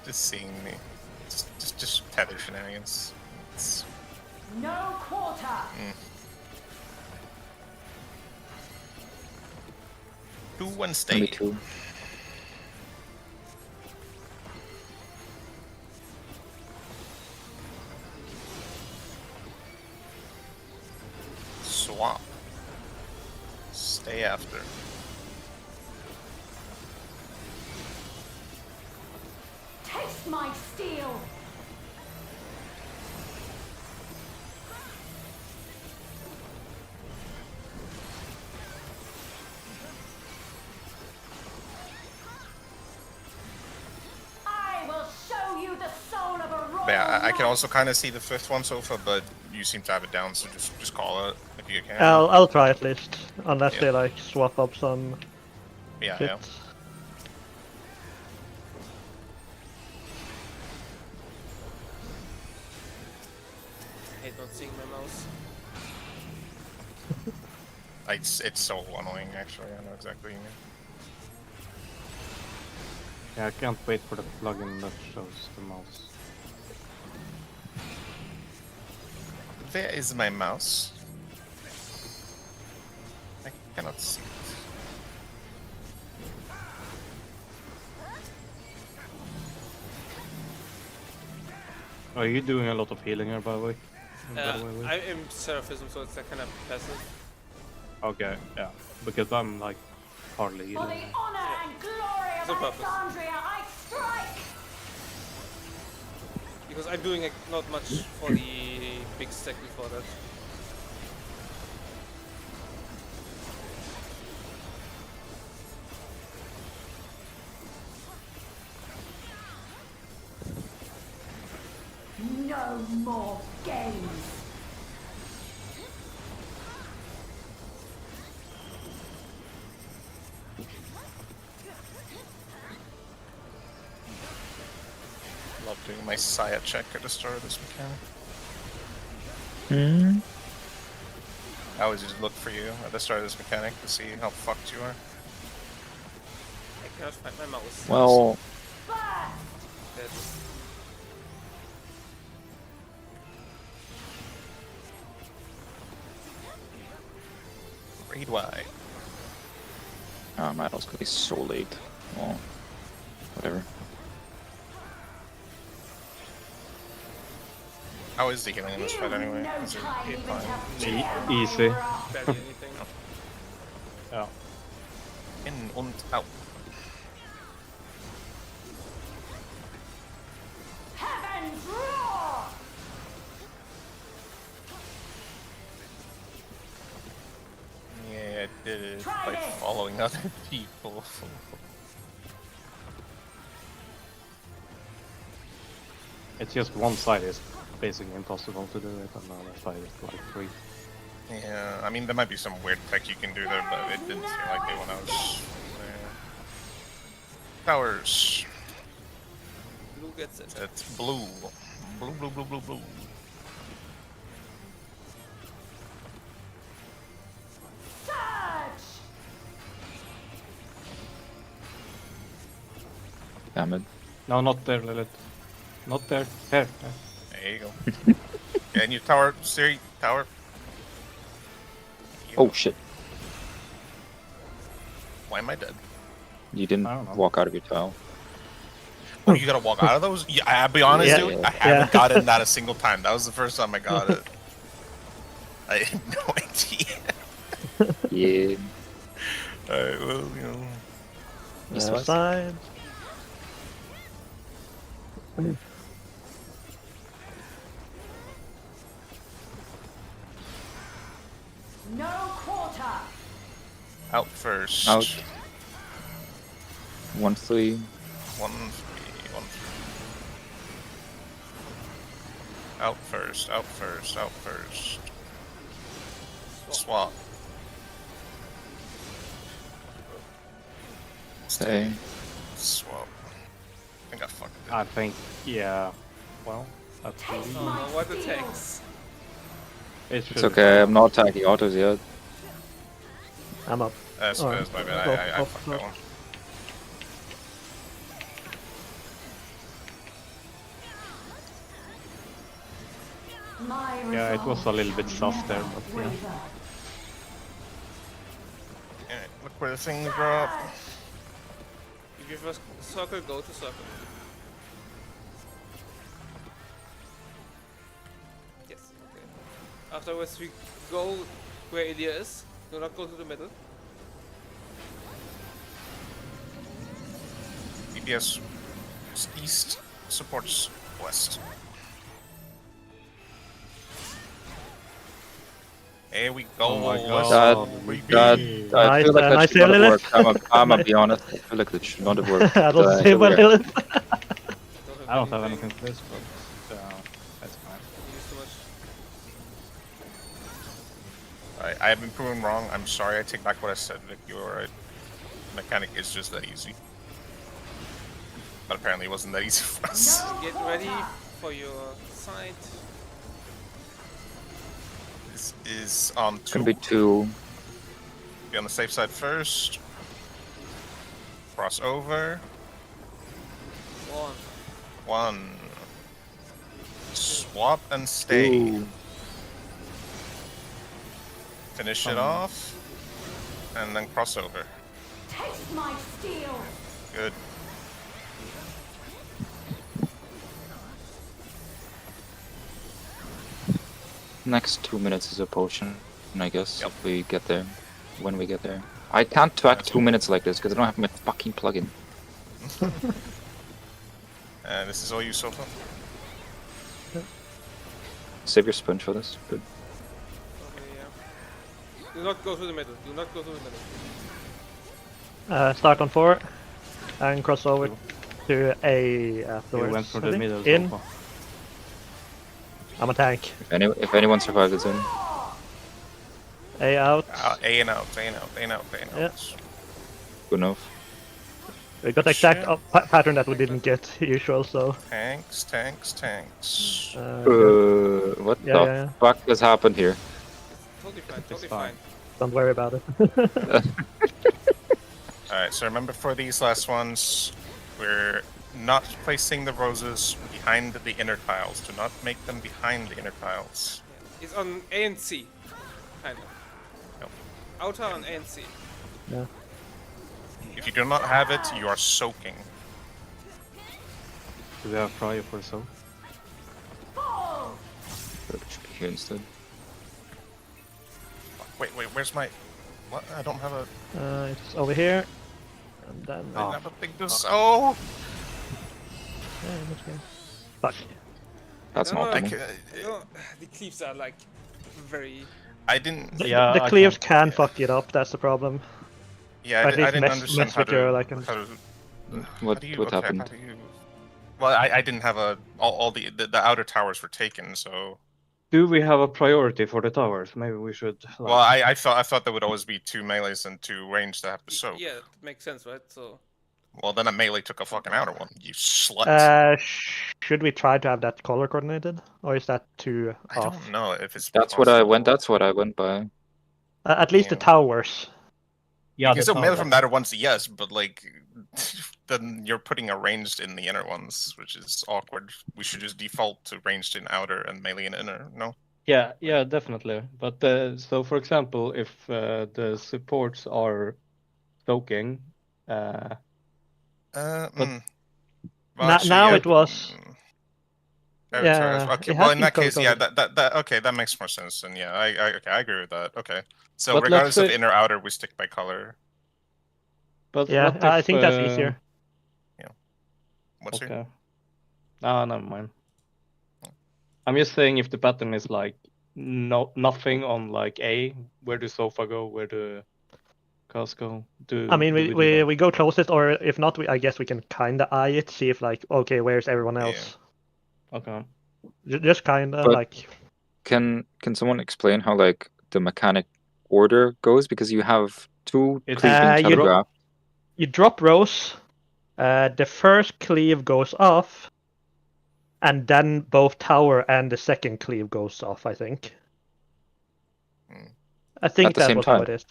Just seeing me. Just tether shenanigans. It's... No quarter. Do one Only stay. 2. Swap. Stay after. Taste my steel. But yeah, I can also kind of see the 5th one, Sofa, but you seem to have it down, so just call it if you can. I'll try at least, unless Yeah. they like swap up some Yeah, shit. yeah. I hate not seeing my mouse. It's so annoying, actually. I know exactly what you mean. Yeah, I can't wait for the plugin that shows the mouse. Where is my mouse? I cannot see it. Are you doing a lot of healing here, by the way? I am Seraphism, so it's a kind of passive. Okay, yeah. Because I'm like hardly For the healing. honor and glory of No purpose. Alexandria, I strike! Because I'm doing not much for the big stack before that. No more games! Love doing my Saya check at the start of this mechanic. Hmm. I always just look for you at the start of this mechanic to see how fucked you are. I cannot find my mouse. Well, That's... Read why. oh man, it's gonna be so late. Well, whatever. How is the healing in this fight anyway? No Is it time even fine? to tear my Easy. wrath. barely anything. Yeah. In und out. Heavens roar! Yeah, I did it Try by this. following other people. It's just one side is basically impossible to do it, and the other side is like free. Yeah, I mean, there might be some weird tech you can do there, but it didn't seem like it when I was there. Towers. Blue gets it. It's blue. Blue, blue, blue, blue, blue. Surge! Damn it. No, not there, Lilith. Not there. There. There you go. Yeah, and you tower, Siri, tower. Oh shit! Why am I dead? You didn't I don't know. walk out of your tile. Oh, you gotta walk out of those? Yeah, I'll be honest, Yeah. dude. I haven't gotten that a single time. That was the first time I got it. I had no idea. Yeah. Alright, well, you know. East Left west. side. No quarter! Out first. Out. 1-3. 1-3, 1-3. Out first, out first, out first. Swap. Stay. Swap. I think I fucking did. I think, yeah. Well, that's Taste really... Oh my no, what steel. attacks? It It's should okay. I'm not attacking autos yet. I'm up. That's Alright. my bad. I Off, fucked that one. My Yeah, it was a little bit resolve soft there, never but yeah. waver. Alright, look where the thing drop. If you first circle, go to circle. Yes, okay. Afterwards we go where Ilya is. Do not go to the middle. DPS east supports west. Here we go. Oh my west. god. We That, go. I feel like that Nice should not have Lilith. worked. I'm gonna be honest. I feel like that should not have worked. I don't say here we what are. Lilith. I don't have anything for this, but... I have been proven wrong. I'm sorry. I take back what I said. Vic, you were right. Mechanic is just that easy. But apparently it wasn't that easy for us. No Get quarter. ready for your side. This is on Gonna 2. be 2. Be on the safe side first. Cross over. 1. 1. Swap and stay. 2. Finish it off. And then cross over. Taste my steel. Good. Next 2 minutes is a potion, I guess, Yep. if we get there. When we get there. I can't track 2 minutes like this because I don't have my fucking plugin. This is all you so far. Save your sponge for this. Good. Okay, yeah. Do not go through the middle. Do not go through the middle. Start on 4 and cross over to A We afterwards. went for I the think. middle In. so far. I'm a tank. If anyone survives the zone. A out. A and out, A and out, A and out, A and out. Yeah. Good enough. We got the exact Shit. pattern that we didn't get usual, so. Tanks, tanks, tanks. Good. What Yeah, the yeah, yeah. fuck has happened here? Totally fine. Totally fine. fine. Don't worry about it. Alright, so remember for these last ones, we're not placing the roses behind the inner tiles. Do not make them behind the inner tiles. It's on A and C. Kind of. Yep. Outer on A and C. Yeah. If you do not have it, you are soaking. Do we have prior for so? It should be here instead. Wait, where's my... What? I don't have a... It's over here. And then. I don't have a big dos... Oh! Yeah, let's go. Fuck. That's No, not no, optimal. You know, the cleaves are like very. I didn't... Yeah, The I cleaves can't- can fuck it up, that's the problem. Yeah, Or at I least didn't mess understand how with to... your, like, how to What how do you, what okay, happened? how do you... Well, I didn't have a... All the outer towers were taken, so... Do we have a priority for the towers? Maybe we should. Like, Well, I thought there would always be 2 melees and 2 ranged that have to soak. Yeah, that makes sense, right? So. Well, then a melee took a fucking outer one. You slut. Should we try to have that color coordinated? Or is that too I off? don't know if it's That's what I went. possible. That's what I went by. At least the Yeah. towers. yeah, You can the still melee tower. from the outer ones, yes, but like... then you're putting a ranged in the inner ones, which is awkward. We should just default to ranged in outer and melee in inner, no? Yeah, definitely. But so, for example, if the supports are soaking, But, Now it was- Yeah. Yeah, Okay. it Well, has in that been case, yeah, color-coded. that okay, that makes more sense. And yeah, I agree with that. Okay. So But let's regardless of say- inner outer, we stick by color. but Yeah, what I if, think that's easier. What's your... Okay. Ah, never mind. I'm just saying if the pattern is like nothing on like A, where do sofa go? Where do cars go? I mean, do we that? we go closest, or if not, I guess we can kind of eye it, see if like, okay, where's everyone Yeah. else? Okay. Just kind of But- like. Can someone explain how like the mechanic order goes? Because you have 2 It's- cleaving you- telegraph. You drop rows, the first cleave goes off, and then both tower and the second cleave goes off, I think. Hmm. I think At the that same was how time? it is.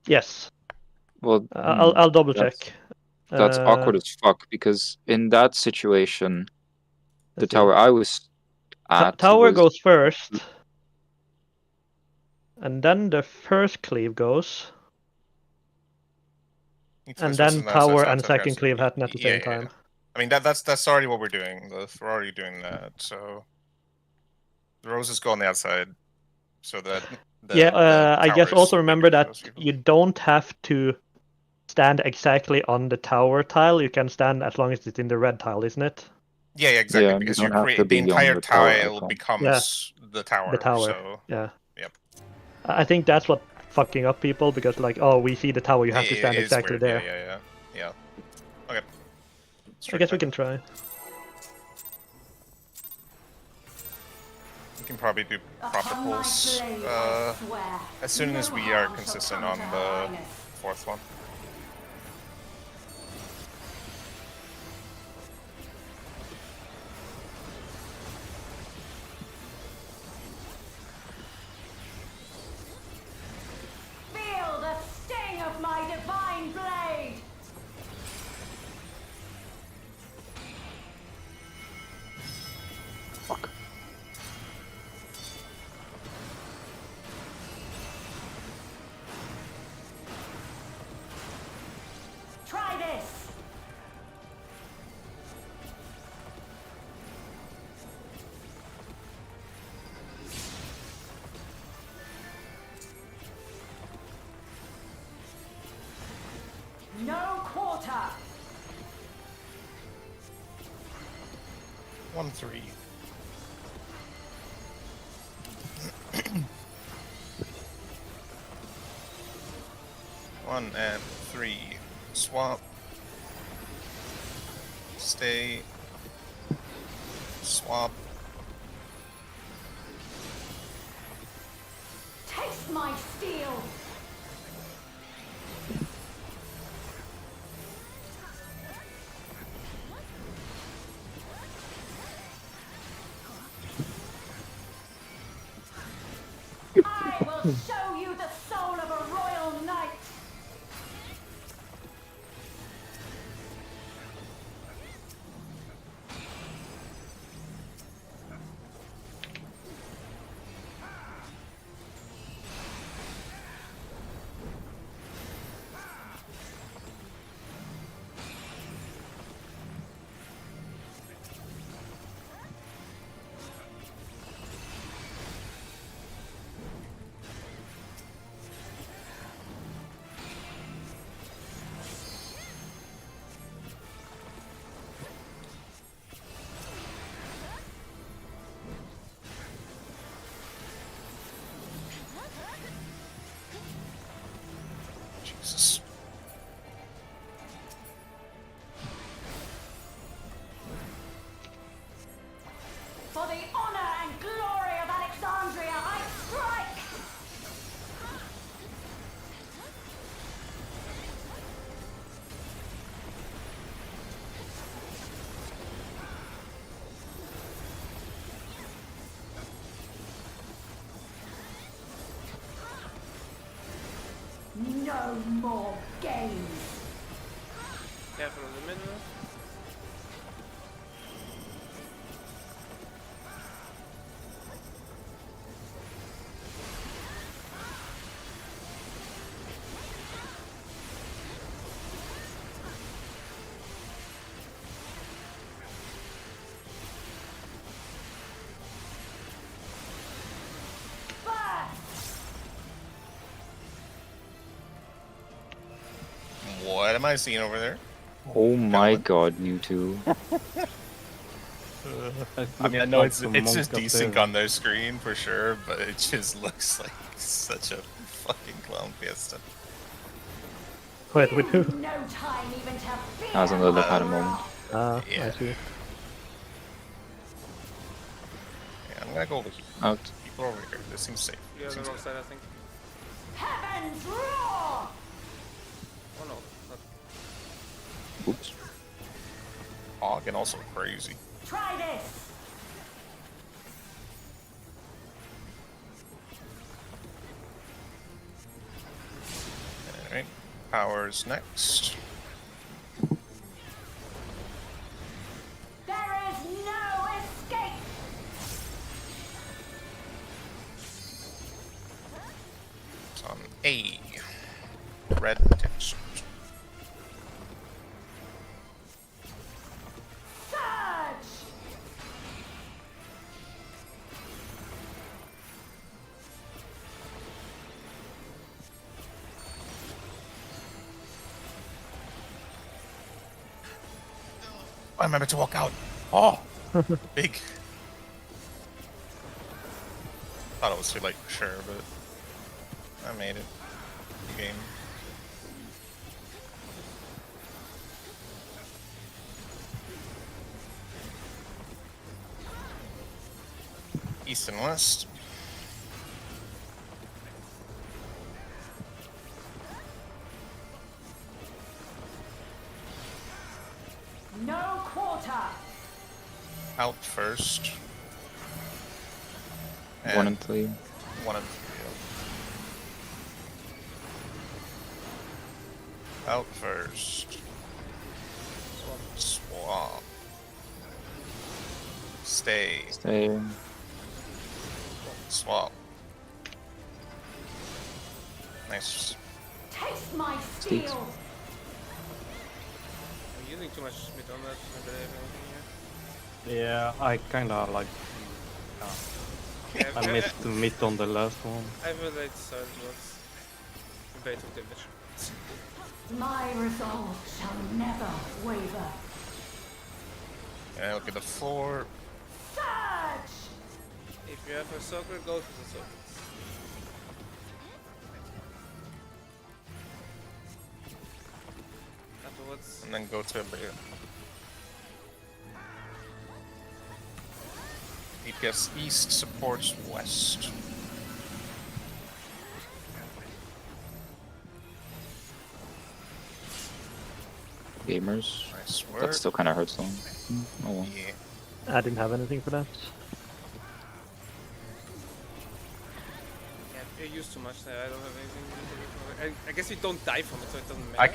Yes. Well, I'll double that's- check. that's awkward as fuck because in that situation, the let's see. tower I was at Tower was- goes first, and then the first cleave goes, and then tower and second cleave happen at the same time. I mean that's already what we're doing. We're already doing that. So the roses go on the outside, so that the I guess tower also is remember maybe that closer. you don't have to stand exactly on the tower tile. You can stand as long as it's in the red tile, isn't it? Yeah, exactly. Yeah, because you you don't have create to the be on entire the tower tile icon. becomes the tower. The tower. So Yeah. Yep. I think that's what fucking up people because like, oh, we see the tower, you have to it stand is exactly weird. there. Yeah. Okay. I guess we can try. We can probably do proper Upon my pulls blade, I swear, as soon as no we are harm shall consistent come on to Her the Highness. fourth one. Feel the sting of my divine blade! Fuck. Try this! No quarter! 1-3. One and 3. Swap. Stay. Swap. Taste my steel! I will show you the soul of a royal knight! Jesus. For the honor and glory of Alexandria, I strike! No more games! Careful in the middle. What am I seeing over there? Oh my god, Mewtwo. I know it's just decent on their screen for sure, but it just looks like such a fucking clown fiesta. Wait, with who? No time even to fear I was on the my had a moment. wrath. Ah, Yeah. I see. Yeah, I'm gonna go over here. Out. People over here. This seems safe. You're on the Seems wrong good. side, I think. Heavens roar! Oh no, not. Oops. Hog and also crazy. Try this! Alright. Powers next. There is no escape! It's on A. Red text. Surge! I remember to walk out. Oh! Big. Thought it was too late for sure, but I made it. Game. East and west. No quarter. Out first. 1 and 3. 1 and 3. Out first. Swap. Stay. Stay. Swap. Nice. Taste my Steaks. steel. I'm using too much mid on that. I believe anything here. Yeah, I kinda like. Yeah, I missed the mid on the last one. I have a late start was very took damage. My resolve shall never waver. And look at the floor. Surge! If you have a circle, go to the circles. Afterwards, And then go to Bear. DPS east supports west. Gamers. Nice work. That still kind of hurts though. Oh well. Yeah. I didn't have anything for that. yeah, you use too much there. I don't have anything. I guess you don't die from it, so it doesn't matter. I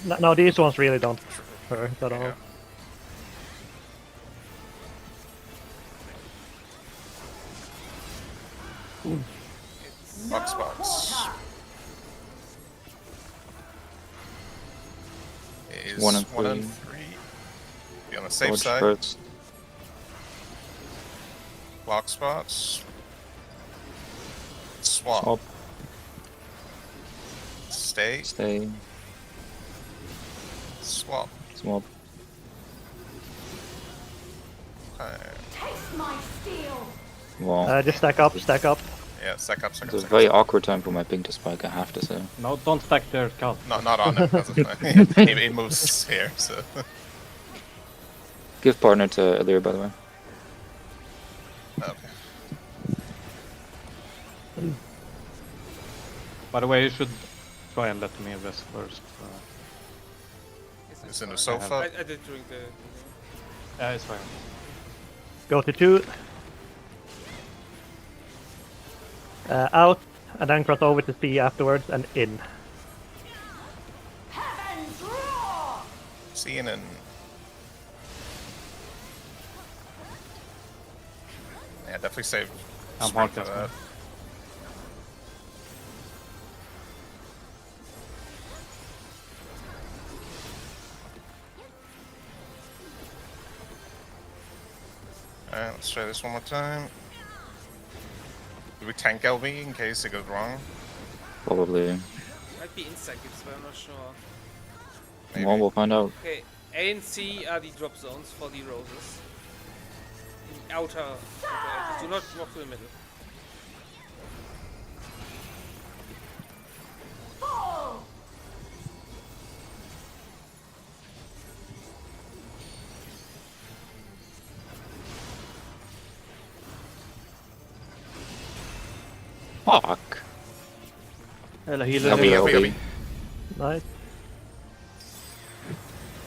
can. No, these ones really don't hurt at all. Yeah. It's Box No box. quarter. Is 1 and 1 and 3. 3. Be on the safe Dodge side. first. Block spots. Swap. Swap. Stay. Stay. Swap. Swap. Okay. Taste my steel. Well, Just stack up, stack up. Yeah, stack up, stack it's up. a Stack very up. awkward time for my ping to spike, I have to say. No, don't stack there, Cal. No, not on it. It moves here, so. Give partner to Illyr, by the way. Okay. By the way, you should try and let me rest first. It's in the fine. sofa. I did during the. Yeah, it's fine. Go to 2. Out, and then cross over to C afterwards, and in. Heavens roar. Seeing and. Yeah, definitely save. I'm spring hard for this that. one. Alright, let's try this one more time. Do we tank LB in case it goes wrong? Probably. Might be inside gips, but I'm not sure. Maybe. Well, we'll find out. Okay, A and C are the drop zones for the roses. The outer edges. Do not walk to the middle. Fall. Fuck. Eller healer. LB, LB, LB. Nice.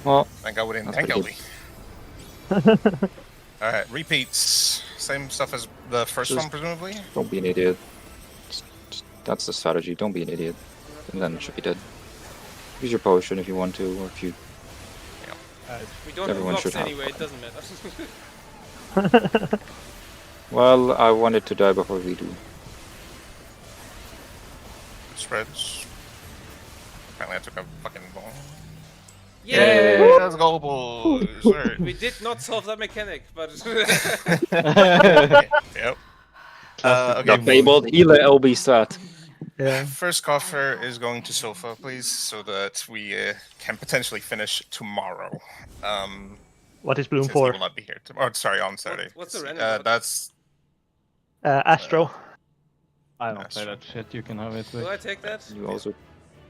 Well, Thank God we didn't That's tank pretty LB. Alright, repeats. Same stuff as the first Just- one, presumably? don't be an idiot. That's the strategy, don't be an idiot. And then it should be dead. Use your potion if you want to, or if you... We don't Everyone have should blocks have anyway, it doesn't matter. Well, I wanted to die before we do. Spreads. Apparently I took a fucking ball. Yeah! Let's go, boys! Alright. We did not solve that mechanic, but Yep. The Okay, fabled healer LB strat. Yeah. first coffer is going to sofa, please, so that we can potentially finish tomorrow. What is Bloom Since he for? will not be here tomorrow. Sorry, on Saturday. what's the random mode? That's Astro. I don't That's play true. that shit. You can have it. Do I take that? You also...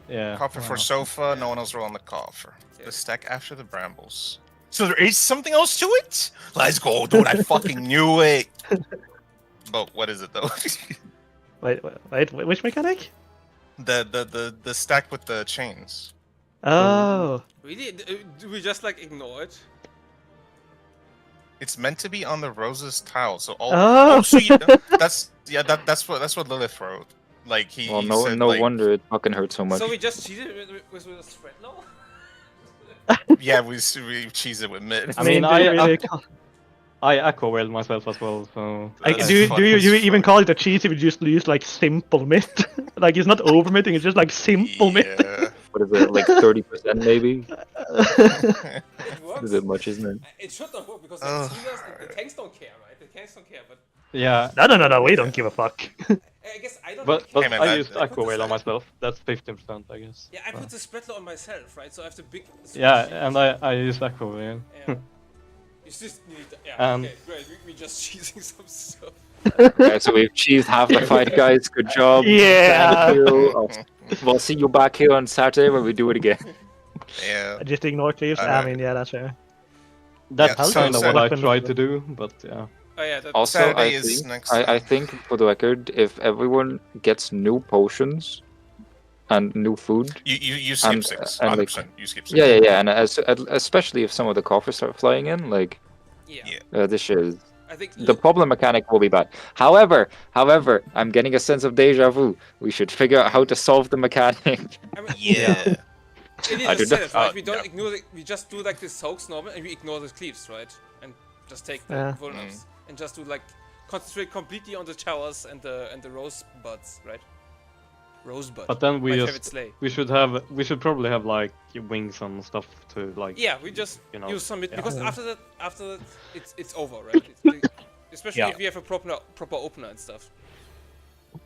Yeah. coffer why for not? sofa. No one else will on the coffer. Yeah. The stack after the brambles. So there is something else to it. Let's go, dude! I fucking knew it. But what is it though? Wait, which mechanic? the stack with the chains. Oh, Really? Do we just like ignore it? It's meant to be on the Rose's tile. So all. Oh. So that's what Lilith wrote. Like he. Well, he no, said, no like, wonder it fucking hurt so much. So we just cheated with a spread law? Yeah, we cheese it with mid. I mean, do I you really I aqua whale myself as well, so like, That's do funny you as even fuck. call it a cheese if you just use like simple myth? Like it's not over mything, it's just like simple myth. Yeah. What is it, like 30% maybe? It It's a works. bit much, isn't it? It should not work because Ugh. like, healers, the tanks don't care, right? The tanks don't care, but yeah. No, we don't give a fuck. I guess I don't. But really Hey, care. man, I that- used I put aqua the whale on side- myself. That's 15%, I guess. Yeah, I put the spread law on myself, right? So I have the big. Yeah, switch. and I used aqua whale. Yeah. You just need. Yeah. Okay. Great. We just cheesing some stuff. Okay, so we've cheesed half the fight, guys. Good job. Yeah. Thank you. We'll see you back here on Saturday when we do it again. Yeah. Just ignore cleaves. I Alright. mean, yeah, that's fair. That's Yeah, kind of so what I weapons- tried to do, but yeah. Oh yeah. That, Also, Saturday is next I time. think, for the record, if everyone gets new potions and new food, You skip And, 6. and, like- 100%. You skip 6. yeah, and especially if some of the coffers start flying in, like yeah. Yeah. this is I think the problem mechanic will be bad. However, I'm getting a sense of deja vu. We should figure out how to solve the mechanic. I mean, Yeah. It I is do said not- it, right? oh, We don't yeah. ignore the, we just do like the soaks normal and we ignore the cleaves, right? And just take the Yeah. vulnerals and just do like concentrate completely on the towers and the rosebuds, right? Rosebud. But then my favorite slay. we should probably have like wings and stuff to like. Yeah, we just you know, use some yeah. because after that it's over, right? Especially Yeah. if we have a proper opener and stuff.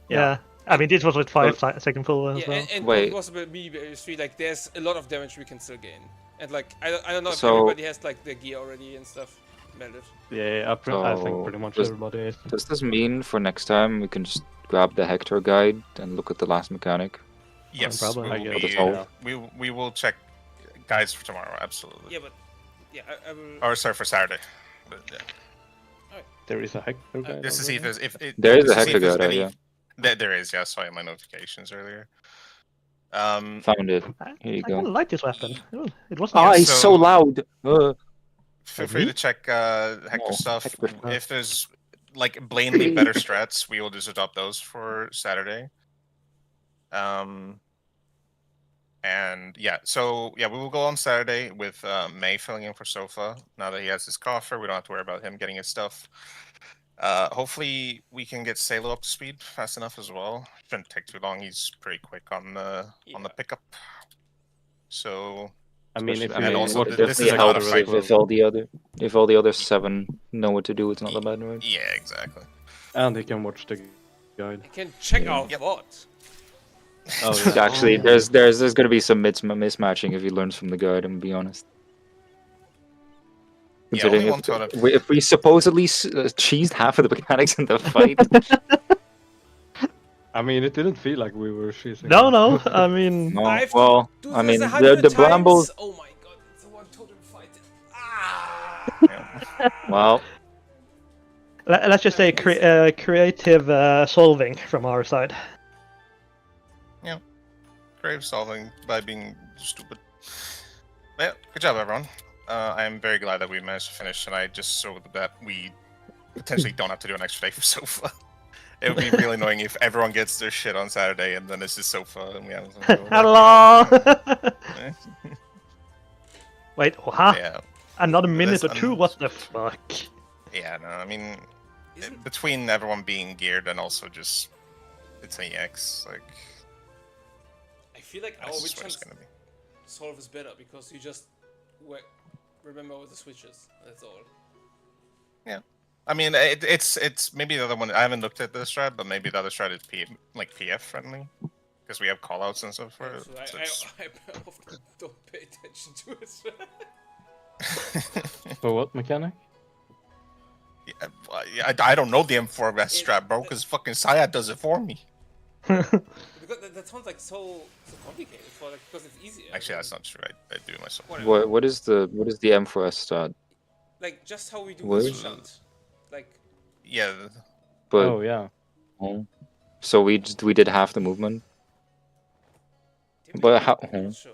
Yeah. I mean, this was with 5-second full as Yeah, well. and Wait. possible me like there's a lot of damage we can still gain. And like I don't know if So- everybody has like their gear already and stuff melted. Yeah, I think So, pretty much just- everybody is. Does this mean for next time we can just grab the Hector guide and look at the last mechanic? Yes. Problem, we I will guess. be- Yeah. we will check guides for tomorrow. Absolutely. Yeah, but yeah, I will. Or sorry, for Saturday. But, yeah. There is a Hector guy. Just to see if there's There is just a to see if Hector there's guide, any- yeah. There is. Yeah, I saw it in my notifications earlier. Found it. I Here you kind of go. like this weapon. It wasn't. Ah, Yeah, he's so- so loud. Feel free me? to check Hector No, stuff. Hector stuff. If there's like blatantly better strats, we will just adopt those for Saturday. And yeah, so yeah, we will go on Saturday with May filling in for Sofa. Now that he has his coffer, we don't have to worry about him getting his stuff. Hopefully we can get Salo up to speed fast enough as well. Shouldn't take too long. He's pretty quick on the Yeah. pickup. So I mean, if I you and mean, also it this definitely is a lot of helps fight if all the other 7 know what to do. It's not that bad, right? yeah, exactly. and he can watch the guide. I can check Yeah. our Yep. VOD. Oh, yeah. Actually, there's going to be some mismatching if he learns from the guide. I'm gonna be honest. Yeah, only Considering one total. if we supposedly cheesed half of the mechanics in the fight, I mean, it didn't feel like we were cheesing. No. I mean, no, I've well, do I this mean, 100 the times. brambles. Oh my god, it's a one totem fight. Ah! Well, let's just say creative solving from our side. Grave solving by being stupid. But yeah, good job, everyone. I am very glad that we managed to finish tonight, just so that we potentially don't have to do an extra day for Sofa. It would be really annoying if everyone gets their shit on Saturday and then it's just Sofa and we have some. Hello. Wait, huh? Yeah, Another minute This- or two? What the fuck? yeah. No, I mean, Isn't- between everyone being geared and also just it's an EX, like I feel like our that's witch just what it's hunt gonna be. solve is better because you just remember what the switch is. That's all. I mean, it's maybe the other one. I haven't looked at this strat, but maybe the other strat is PF friendly because we have callouts and stuff for it. So so I it's- often don't pay attention to it. For what mechanic? Yeah, well, yeah, I don't know the M4 best strat, bro, because fucking Saya does it for me. Because that sounds like so complicated for like because it's easier. Actually, that's not true. I do it myself. Whatever. what is the M4S stat? Like just how we do What? this hunt. Like Yeah, but Oh yeah. so we did half the movement. Did we? But how? I'm not sure.